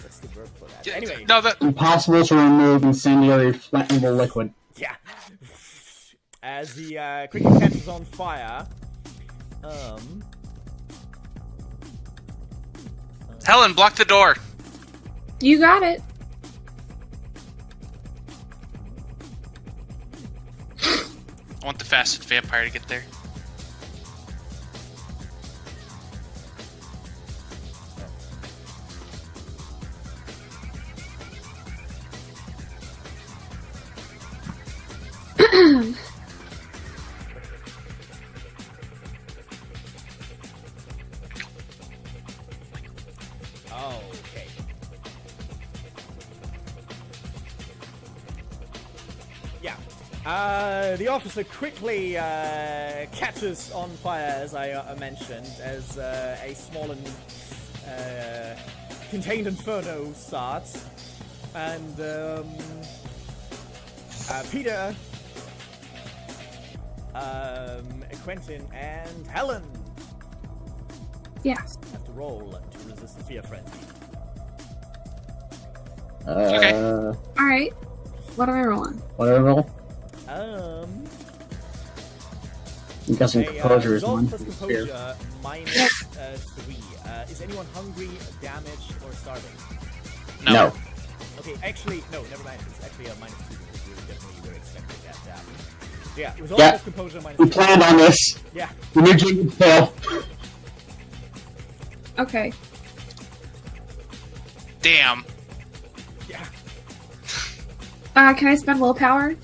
What's the verb for that? Anyway. No, that. Impossible to remove incendiary flammable liquid. Yeah. As he quickly catches on fire. Helen, block the door. You got it. I want the fastest vampire to get there. Okay. Yeah. The officer quickly catches on fire, as I mentioned, as a small and contained inferno starts. And Peter, Quentin, and Helen Yes. have to roll to resist the fear frenzy. Okay. All right. What am I rolling? What do I roll? Um, I'm guessing composure is resolve one. plus Fear. composure minus 3. Is anyone hungry, damaged, or starving? No. Okay, actually, no, never mind. It's actually a minus 2 because you definitely were expecting that to happen. Yeah, resolve Yeah. plus composure minus We 3. planned on this. Yeah. We knew Jim would fail. Okay. Damn. Yeah. Can I spend willpower?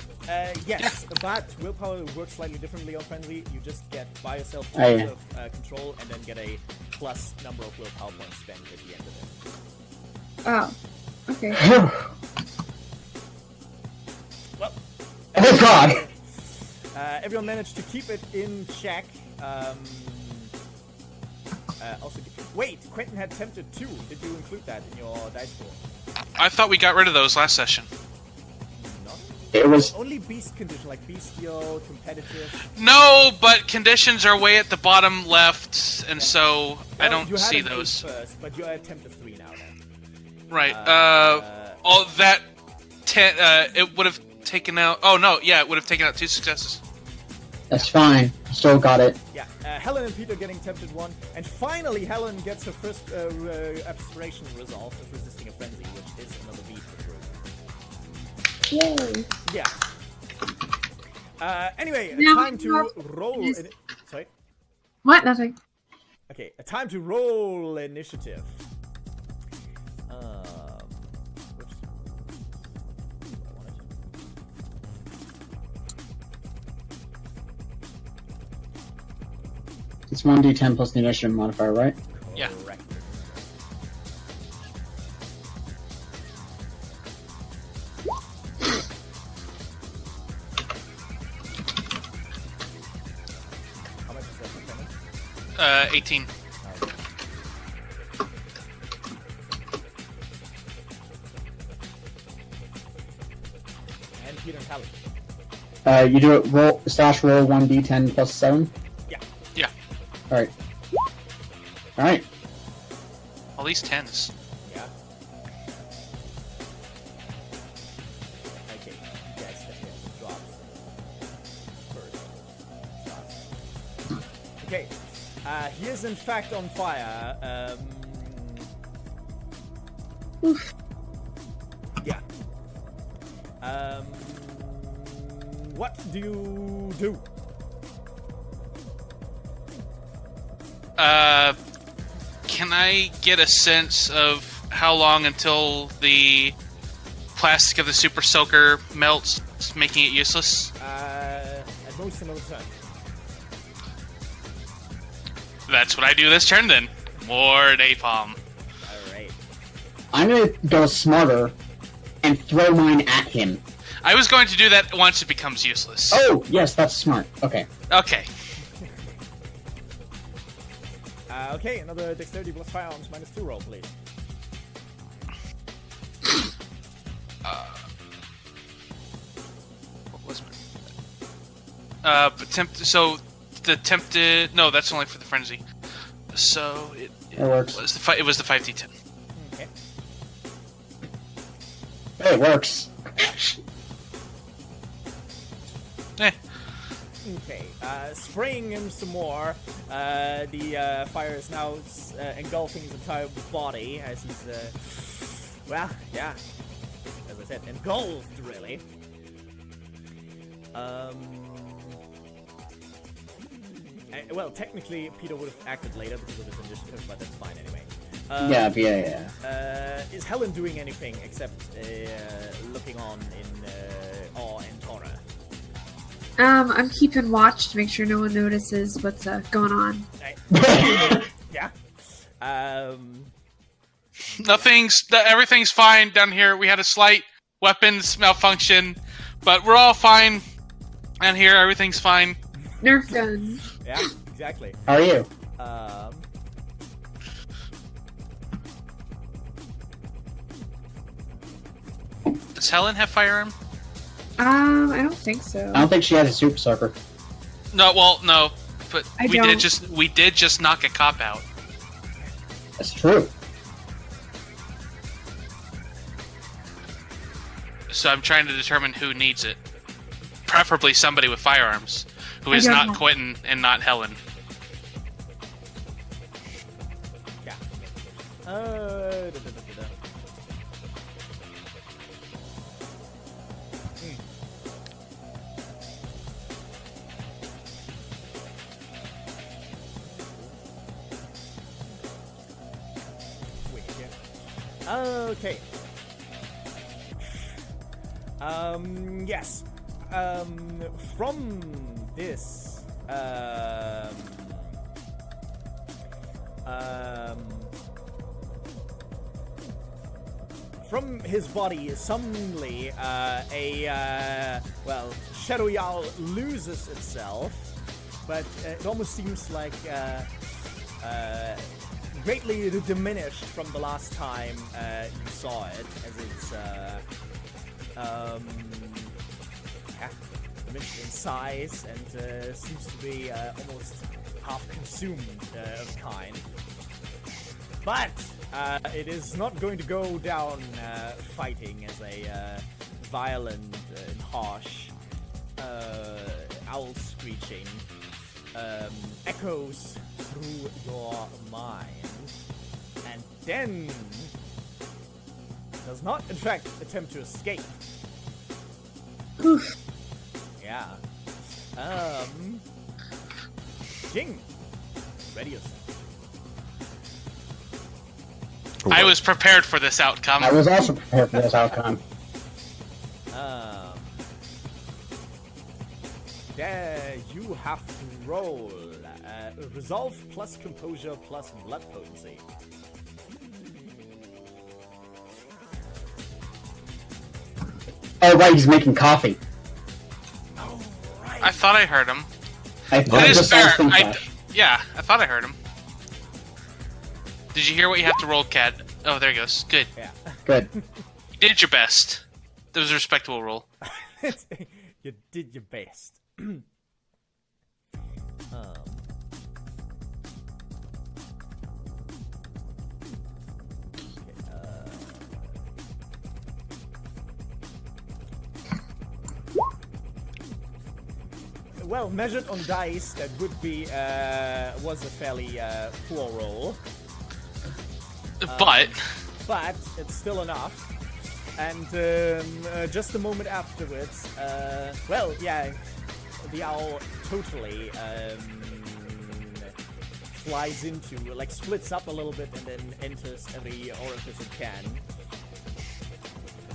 Yes, but willpower works slightly differently on friendly. You just get by yourself Oh, yeah. of control and then get a plus number of willpower points spent at the end of it. Oh. Okay. Well, Oh god! everyone managed to keep it in check. Also, wait, Quentin had tempted 2. Did you include that in your dice pool? I thought we got rid of those last session. Not It was. only beast condition, like bestial, competitive. No, but conditions are way at the bottom left, and so I Well, you don't had see it those. first, but you're at tempted 3 now. Then. Right. All that. It would have taken out. Oh no, yeah, it would have taken out 2 successes. That's fine. Still got it. Yeah, Helen and Peter getting tempted 1, and finally Helen gets her first aspiration resolve of resisting a frenzy, which is another V for group. Yay. Yeah. Anyway, Now time to you're- roll. Sorry. What? Nothing. Okay, time to roll initiative. Whoops. It's 1d10 plus the initiative modifier, right? Yeah. Correct. How much is that for damage? 18. And Peter and Helen. You do it roll /roll 1d10 plus 7. Yeah. Yeah. Alright. Alright. All these 10s. Yeah. Okay, you guys have to drop first. Okay, he is in fact on fire. Oof. Yeah. What do you do? Can I get a sense of how long until the plastic of the super soaker melts, making it useless? At most another turn. That's what I do this turn then. More napalm. Alright. I'm gonna go smarter and throw mine at him. I was going to do that once it becomes useless. Oh, yes, that's smart. Okay. Okay. Okay, another dexterity plus firearms minus 2 roll, please. What was So the tempted. No, that's only for the frenzy. So it works. Was the it was the 5d10. Okay. Hey, it works. Okay, spraying him some more. The fire is now engulfing his entire body as he's, well, yeah, as I said, engulfed, really. Well, technically, Peter would have acted later because of his initiative, but that's fine anyway. Yeah. Is Helen doing anything except looking on in awe and horror? I'm keeping watch to make sure no one notices what's going on. Yeah. Everything's fine down here. We had a slight weapons malfunction, but we're all fine down here. Everything's fine. Nerf gun. Yeah, exactly. How are you? Does Helen have firearm? I don't think so. I don't think she has a super sucker. No, well, no, but I we don't. did just knock a cop out. That's true. So I'm trying to determine who needs it. Preferably somebody with firearms, who is I don't not know. Quentin and not Helen. Yeah. Wait, yeah. Okay. Yes. From this, from his body, suddenly, Shadow Yowl loses itself, but it almost seems like, greatly diminished from the last time you saw it, as it's, diminished in size and seems to be almost half consumed of kind. But it is not going to go down fighting as a violent and harsh owl screeching echoes through your mind, and then does not, in fact, attempt to escape. Oof. Yeah. Jing, ready yourself. I was prepared for this outcome. I was also prepared for this outcome. There you have to roll resolve plus composure plus blood potency. Oh, right, he's making coffee. I thought I heard him. I It is just fair. saw his flash. Yeah, I thought I heard him. Did you hear what you have to roll, Cat? Oh, there he goes. Good. Yeah. Good. You did your best. That was a respectable roll. You did your best. Well, measured on dice, that would be was a fairly poor roll, But but it's still enough. And just a moment afterwards, well, yeah, the owl totally flies into, like, splits up a little bit and then enters every orifice it can.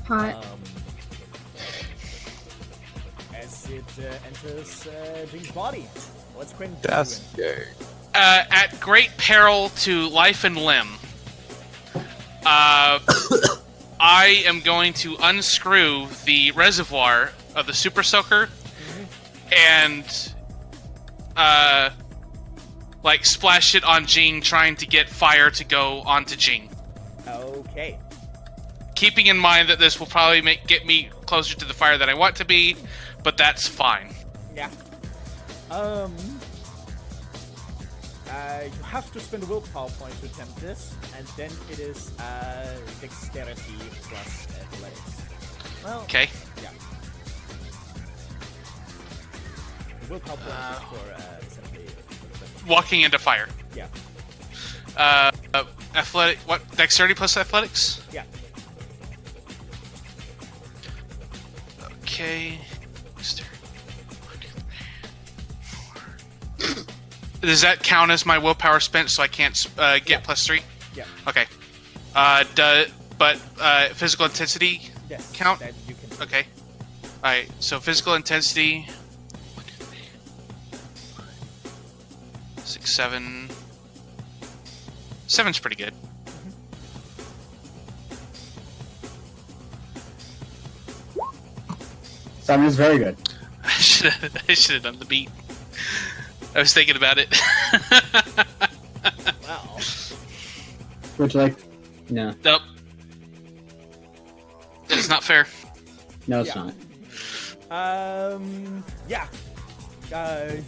Hot. As it enters Jing's body. What's Quinn That's doing? gay. at great peril to life and limb, I am going to unscrew the reservoir of the Super Soaker and like splash it on Jing, trying to get fire to go onto Jing. Okay. Keeping in mind that this will probably get me closer to the fire that I want to be, but that's fine. Yeah. You have to spend a willpower point to attempt this, and then it is dexterity plus athletics. Well, Okay. yeah. The willpower point is for essentially. Walking into fire. Yeah. Athletic. What? Dexterity plus athletics? Yeah. Okay. Does that count as my willpower spent, so I can't get +3? Yeah. Okay. Physical intensity Yes. count? That you can. Okay. Alright, so physical intensity. 6, 7. 7's pretty good. Seven is very good. I should have done the beat. I was thinking about it. Wow. Which, like, no. Nope. It's not fair. No, it's Yeah. not. Yeah.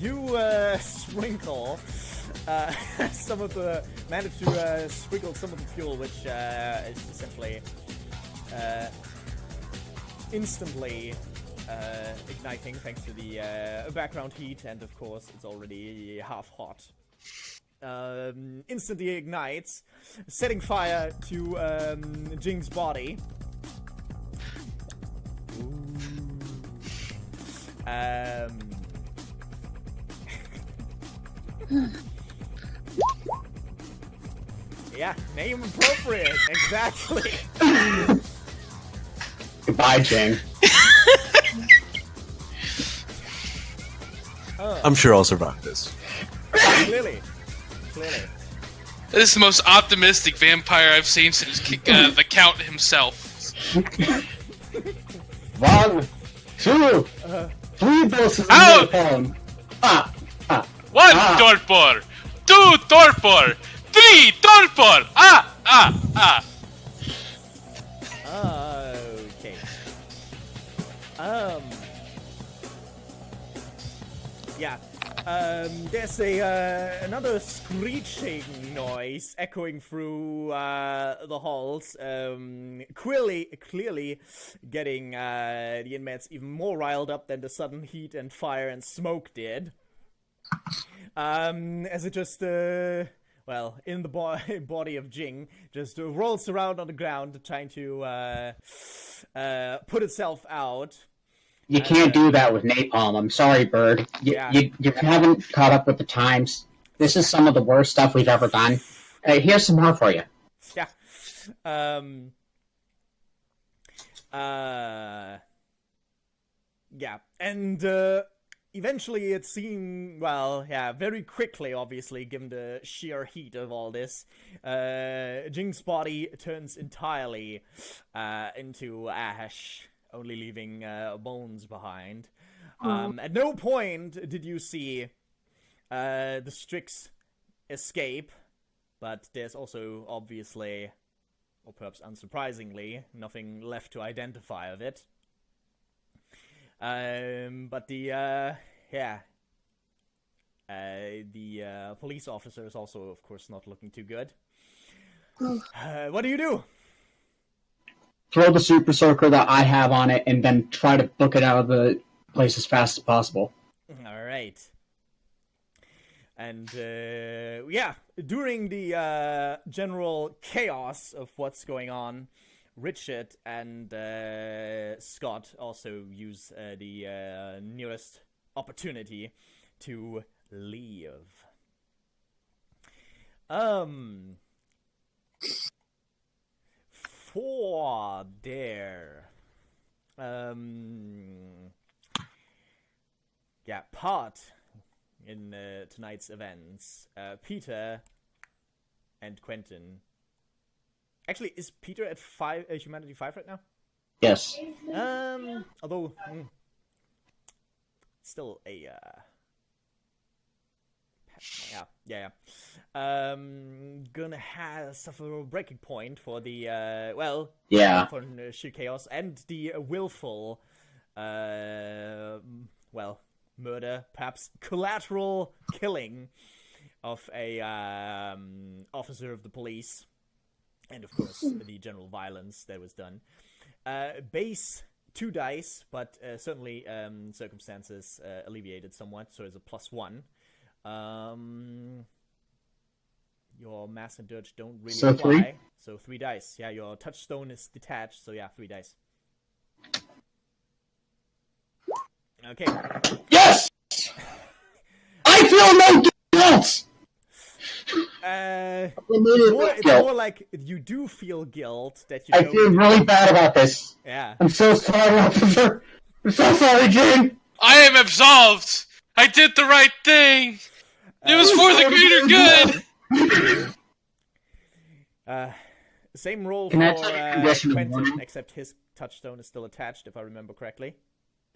You sprinkle some of the managed to sprinkle some of the fuel, which is essentially instantly igniting thanks to the background heat, and of course it's already half hot. Instantly ignites, setting fire to Jing's body. Yeah, name appropriate, exactly. Goodbye, Jing. I'm sure I'll survive this. Clearly. This is the most optimistic vampire I've seen since the Count himself. 1, 2, 3 doses of Ow! napalm. 1 torpor, 2 torpor, 3 torpor. Okay. Yeah. There's another screeching noise echoing through the halls. Clearly getting the inmates even more riled up than the sudden heat and fire and smoke did. As it just in the body of Jing, just rolls around on the ground trying to put itself out. You can't do that with napalm. I'm sorry, Bird. You haven't caught up with the times. This is some of the worst stuff we've ever done. Here's some more for you. Yeah. Yeah. And eventually it seemed, very quickly, obviously, given the sheer heat of all this, Jing's body turns entirely into ash, only leaving bones behind. At no point did you see the Strix escape, but there's also, obviously, or perhaps unsurprisingly, nothing left to identify of it. But the police officer is also, of course, not looking too good. What do you do? Throw the super soaker that I have on it, and then try to book it out of the place as fast as possible. All right. And during the general chaos of what's going on, Richard and Scott also use the nearest opportunity to leave. For their part in tonight's events, Peter and Quentin. Actually, is Peter at Humanity 5 right now? Yes. Although still a yeah. Gonna suffer a breaking point for the for sheer chaos and the willful murder, perhaps collateral killing of a officer of the police, and of course the general violence that was done. Base 2 dice, but certainly circumstances alleviated somewhat, so it's a +1. Your mass and dirge don't really apply. 3? So 3 dice. Yeah, your touchstone is detached, so yeah, 3 dice. Okay. Yes! I feel no guilt! It's more like you do feel guilt that you I don't feel really bad about this. Yeah. I'm so sorry, officer. I'm so sorry, Jane. I am absolved. I did the right thing. It was for the greater good. Same roll Can I for take a condition of Quentin, warning? except his touchstone is still attached, if I remember correctly.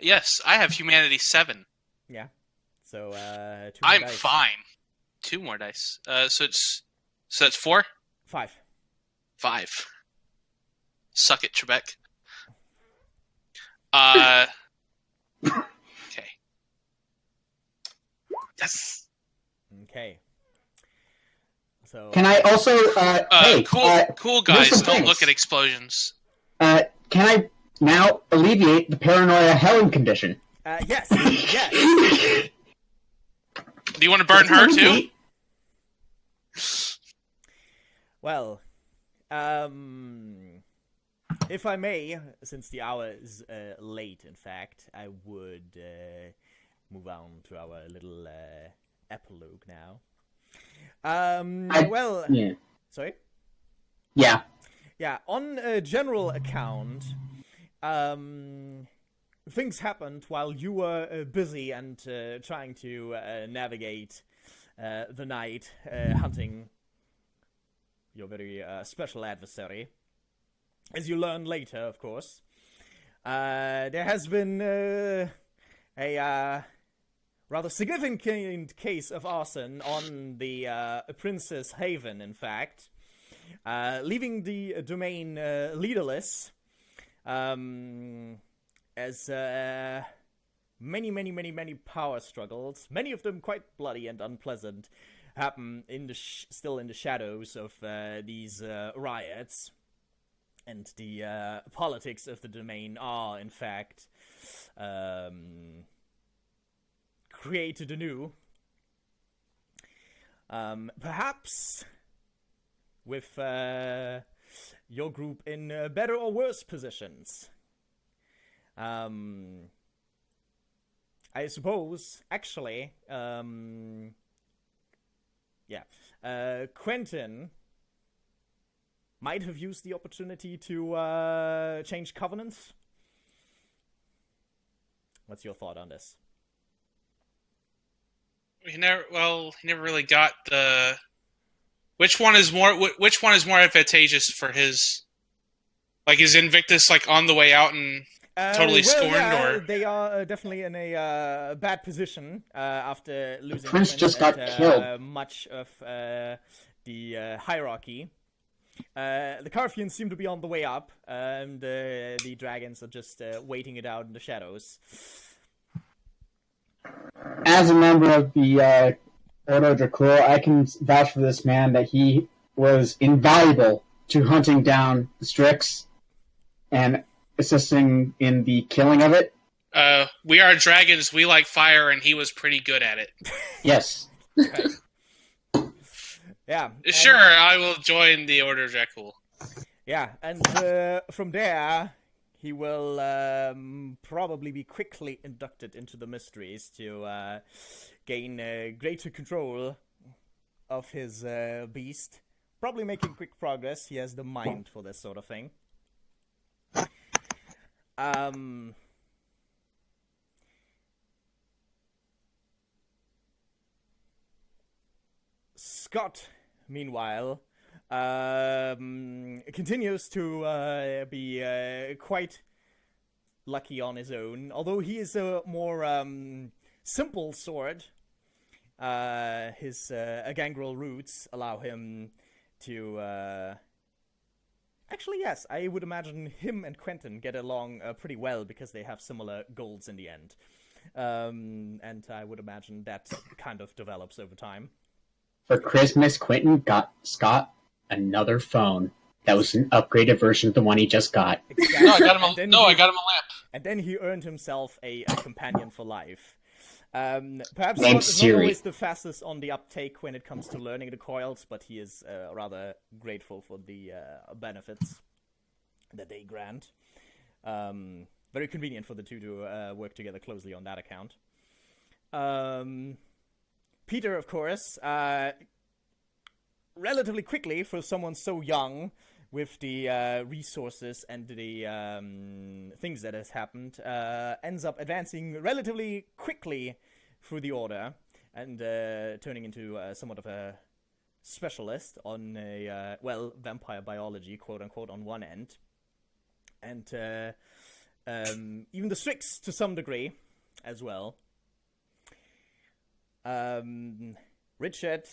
Yes, I have humanity 7. Yeah. So 2 more I'm dice. fine. 2 more dice. So that's 4? 5. 5. Suck it, Trebek. Okay. Yes. Okay. So Can I also, hey, cool there's guys. some Don't things. look at explosions. Can I now alleviate the paranoia Helen condition? yes. Yes. Do you want to burn her too? Well, if I may, since the hour is late, in fact, I would move on to our little epilogue now. Yeah. Sorry? Yeah. Yeah, on a general account, things happened while you were busy and trying to navigate the night, hunting your very special adversary. As you learn later, of course, there has been a rather significant case of arson on the Princess Haven, in fact, leaving the domain leaderless, as many power struggles, many of them quite bloody and unpleasant, happen in the still in the shadows of these riots. And the politics of the domain are, in fact, created anew. Perhaps with your group in better or worse positions. I suppose, actually, Quentin might have used the opportunity to change covenants. What's your thought on this? He never really got the. Which one is more advantageous for his? Like, is Invictus on the way out and totally scorned, or they are definitely in a bad position after losing. The prince just got killed. Much of the hierarchy. The Carfians seem to be on the way up, and the dragons are just waiting it out in the shadows. As a member of the Ordo Dracul, I can vouch for this man that he was invaluable to hunting down the Strix and assisting in the killing of it. We are dragons, we like fire, and he was pretty good at it. Yes. Right. Yeah. Sure, I will join the Order of Dracul. Yeah, and from there, he will probably be quickly inducted into the mysteries to gain greater control of his beast. Probably making quick progress. He has the mind for this sort of thing. Scott, meanwhile, continues to be quite lucky on his own. Although he is a more simple sword, his gangrel roots allow him to... Actually, yes, I would imagine him and Quentin get along pretty well because they have similar goals in the end. And I would imagine that kind of develops over time. For Christmas, Quentin got Scott another phone. That was an upgraded version of the one he just got. Exactly. No, I got him a lamp. And then he earned himself a companion for life. Perhaps Named not Siri. always the fastest on the uptake when it comes to learning the coils, but he is rather grateful for the benefits that they grant. Very convenient for the two to work together closely on that account. Peter, of course, relatively quickly for someone so young, with the resources and the things that has happened, ends up advancing relatively quickly through the order and turning into somewhat of a specialist on a, vampire biology, quote-unquote, on one end. And even the Strix, to some degree, as well. Richard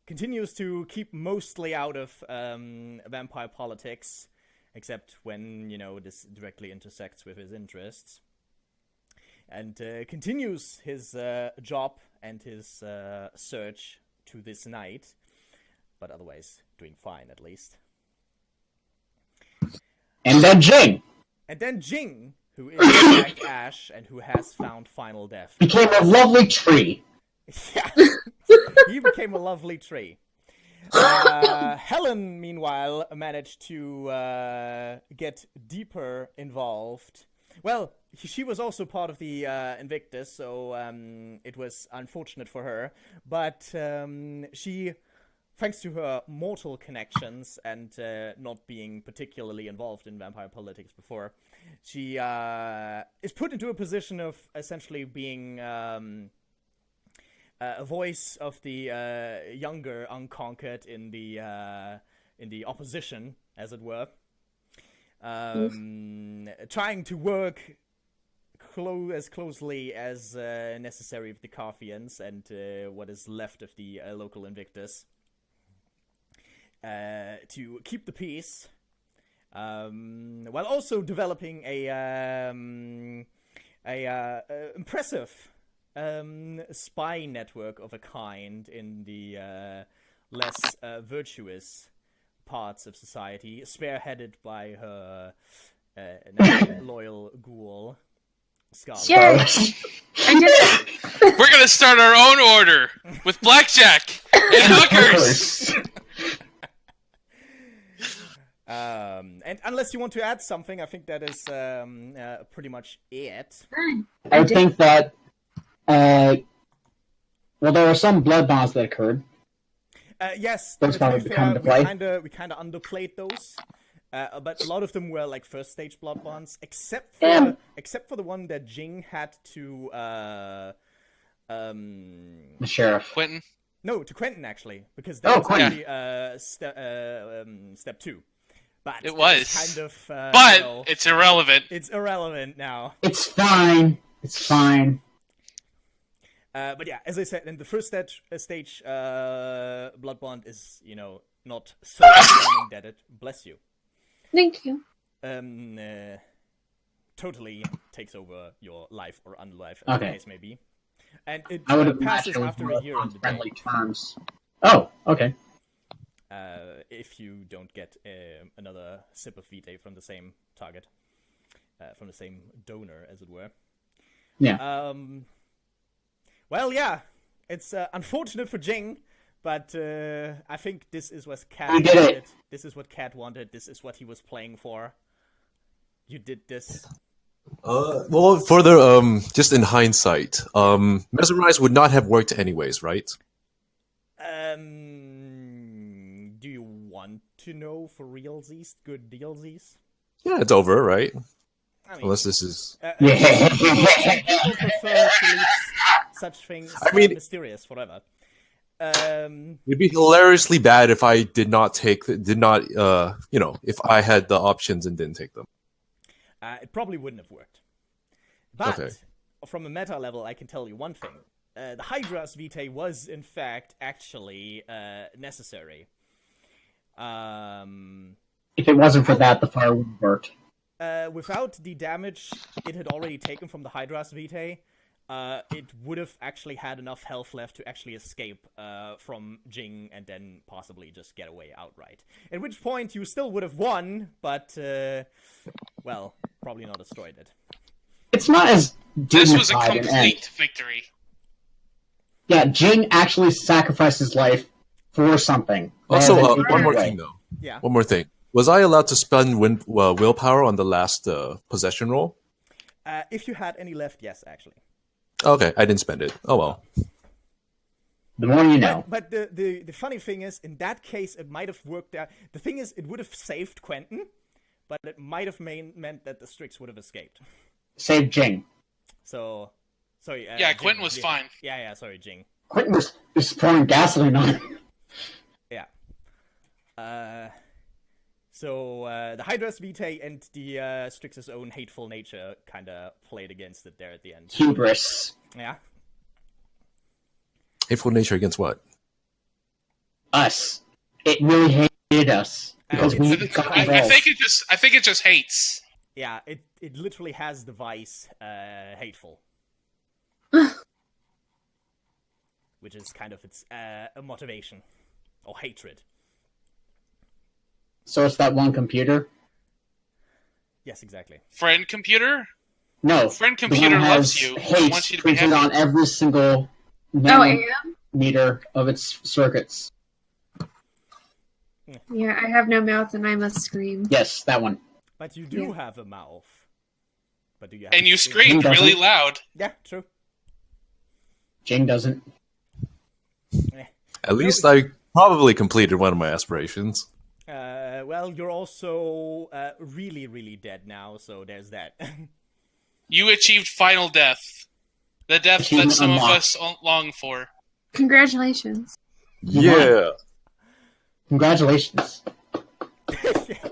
continues to keep mostly out of vampire politics, except when, this directly intersects with his interests. And continues his job and his search to this night, but otherwise doing fine, at least. And then Jing! Who is in fact Ash, and who has found final death. Became a lovely tree. Yeah, he became a lovely tree. Helen, meanwhile, managed to get deeper involved. Well, she was also part of the Invictus, so it was unfortunate for her. But she, thanks to her mortal connections and not being particularly involved in vampire politics before, she is put into a position of essentially being a voice of the younger unconquered in the opposition, as it were, trying to work as closely as necessary with the Carthians and what is left of the local Invictus to keep the peace, while also developing a impressive spy network of a kind in the less virtuous parts of society, spearheaded by her loyal ghoul, Scarlet. Yay! I did it! We're gonna start our own order with blackjack and hookers. And unless you want to add something, I think that is pretty much it. I think that, there were some blood bonds that occurred. Yes, Those to be probably fair, come into play. we kind of underplayed those, but a lot of them were like first stage blood bonds, except for the one that Jing had to The sheriff. Quentin. No, to Quentin actually, because that was Quentin. only step 2. But It was. kind of. But it's irrelevant. It's irrelevant now. It's fine. It's fine. But yeah, as I said, in the first stage, blood bond is not so outstanding that it bless you. Thank you. Totally takes over your life or unlife, as Okay. the case may be. And it I would have passes imagined after a year in the day. friendly terms. Oh, okay. If you don't get another sip of Vitae from the same target, from the same donor, as it were. Yeah. Well, yeah, it's unfortunate for Jing, but I think this is what Cat You did wanted. it. This is what Cat wanted. This is what he was playing for. You did this. Well, further, just in hindsight, Mesmerize would not have worked anyways, right? Do you want to know for realsies, good dealsies? Yeah, it's over, right? I mean, Unless this is... Yeah. people prefer to leave such things mysterious forever. It'd be hilariously bad if I if I had the options and didn't take them. It probably wouldn't have worked. But Okay. from a meta level, I can tell you one thing. The Hydra's Vitae was, in fact, actually necessary. If it wasn't for that, the fire wouldn't have worked. without the damage it had already taken from the Hydra's Vitae, it would have actually had enough health left to actually escape from Jing and then possibly just get away outright. At which point you still would have won, but, well, probably not destroyed it. It's not as This was a dignified an end. complete victory. Yeah, Jing actually sacrificed his life for something. Also, rather than one more away. thing though. Yeah. One more thing. Was I allowed to spend willpower on the last possession roll? If you had any left, yes, actually. Okay, I didn't spend it. Oh well. The more you know. But the funny thing is, in that case, it might have worked out. The thing is, it would have saved Quentin, but it might have meant that the Strix would have escaped. Save Jing. So, sorry. Yeah, Jing, Quentin was fine. Yeah, sorry, Jing. Quentin was pouring gasoline on him. Yeah. So, the Hydra's Vitae and the Strix's own hateful nature kind of played against it there at the end. Hubris. Yeah. Hateful nature against what? Us. It really hated us. Because we it's- got I I involved. think it just hates. Yeah, it literally has the vice, hateful. Which is kind of its a motivation. Or hatred. So it's that one computer? Yes, exactly. Friend computer? No. Friend the computer one loves has you. Hate Wants you to be printed happy. on every single Oh, AM? nanometer of its circuits. Yeah, I have no mouth and I must scream. Yes, that one. But you do Yeah. have a mouth. But do you have And you a screamed doesn't. really loud. Yeah, true. Jing doesn't. At least I probably completed one of my aspirations. Well, you're also really, really dead now, so there's that. You achieved final death. The death that Achievement some of unlocked. us long for. Congratulations. Yeah. Congratulations. Yeah.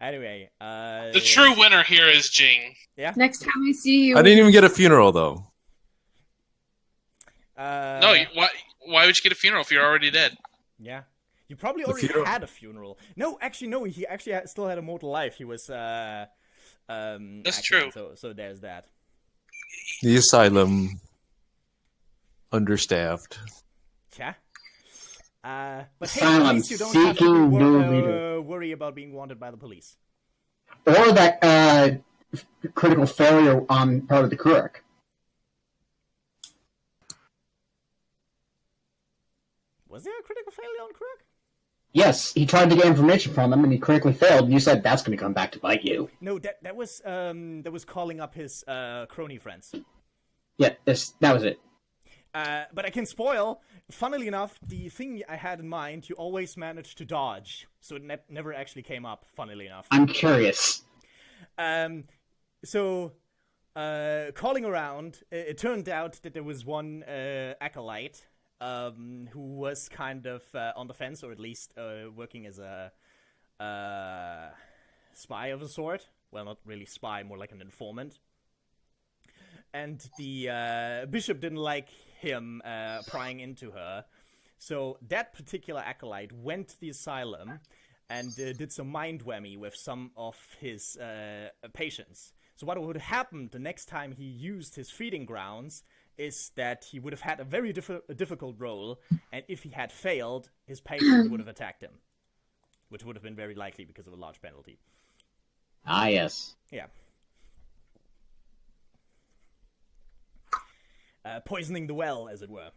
Anyway, The true winner here is Jing. Next time I see you, I didn't even get a funeral though. No, why would you get a funeral if you're already dead? Yeah. You probably already funeral- had a funeral. No, actually, no. He actually still had a mortal life. He was. That's true. So there's that. The asylum understaffed. Yeah. But hey, Asylum at least you don't have to seeking new leader. worry about being wanted by the police. Or that critical failure on part of the Kuruk. Was there a critical failure on Crook? Yes, he tried to get information from him and he critically failed. And you said that's going to come back to bite you. No, that was calling up his crony friends. Yeah, that was it. But I can spoil. Funnily enough, the thing I had in mind, you always managed to dodge, so it never actually came up. Funnily enough. I'm curious. So, calling around, it turned out that there was one acolyte who was kind of on the fence, or at least working as a spy of a sort. Well, not really spy, more like an informant. And the bishop didn't like him prying into her. So that particular acolyte went to the asylum and did some mind whammy with some of his patients. So what would happen the next time he used his feeding grounds is that he would have had a very difficult role, and if he had failed, his patient would have attacked him. Which would have been very likely because of a large penalty. Ah, yes. Yeah. Poisoning the well, as it were.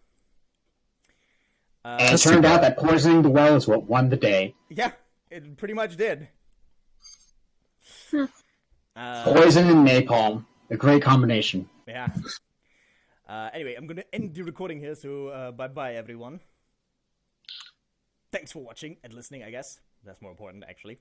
And it turned out that poisoning the well is what won the day. Yeah, it pretty much did. Poison and napalm. A great combination. Yeah. Anyway, I'm gonna end the recording here, so bye-bye, everyone. Thanks for watching and listening, I guess. That's more important, actually.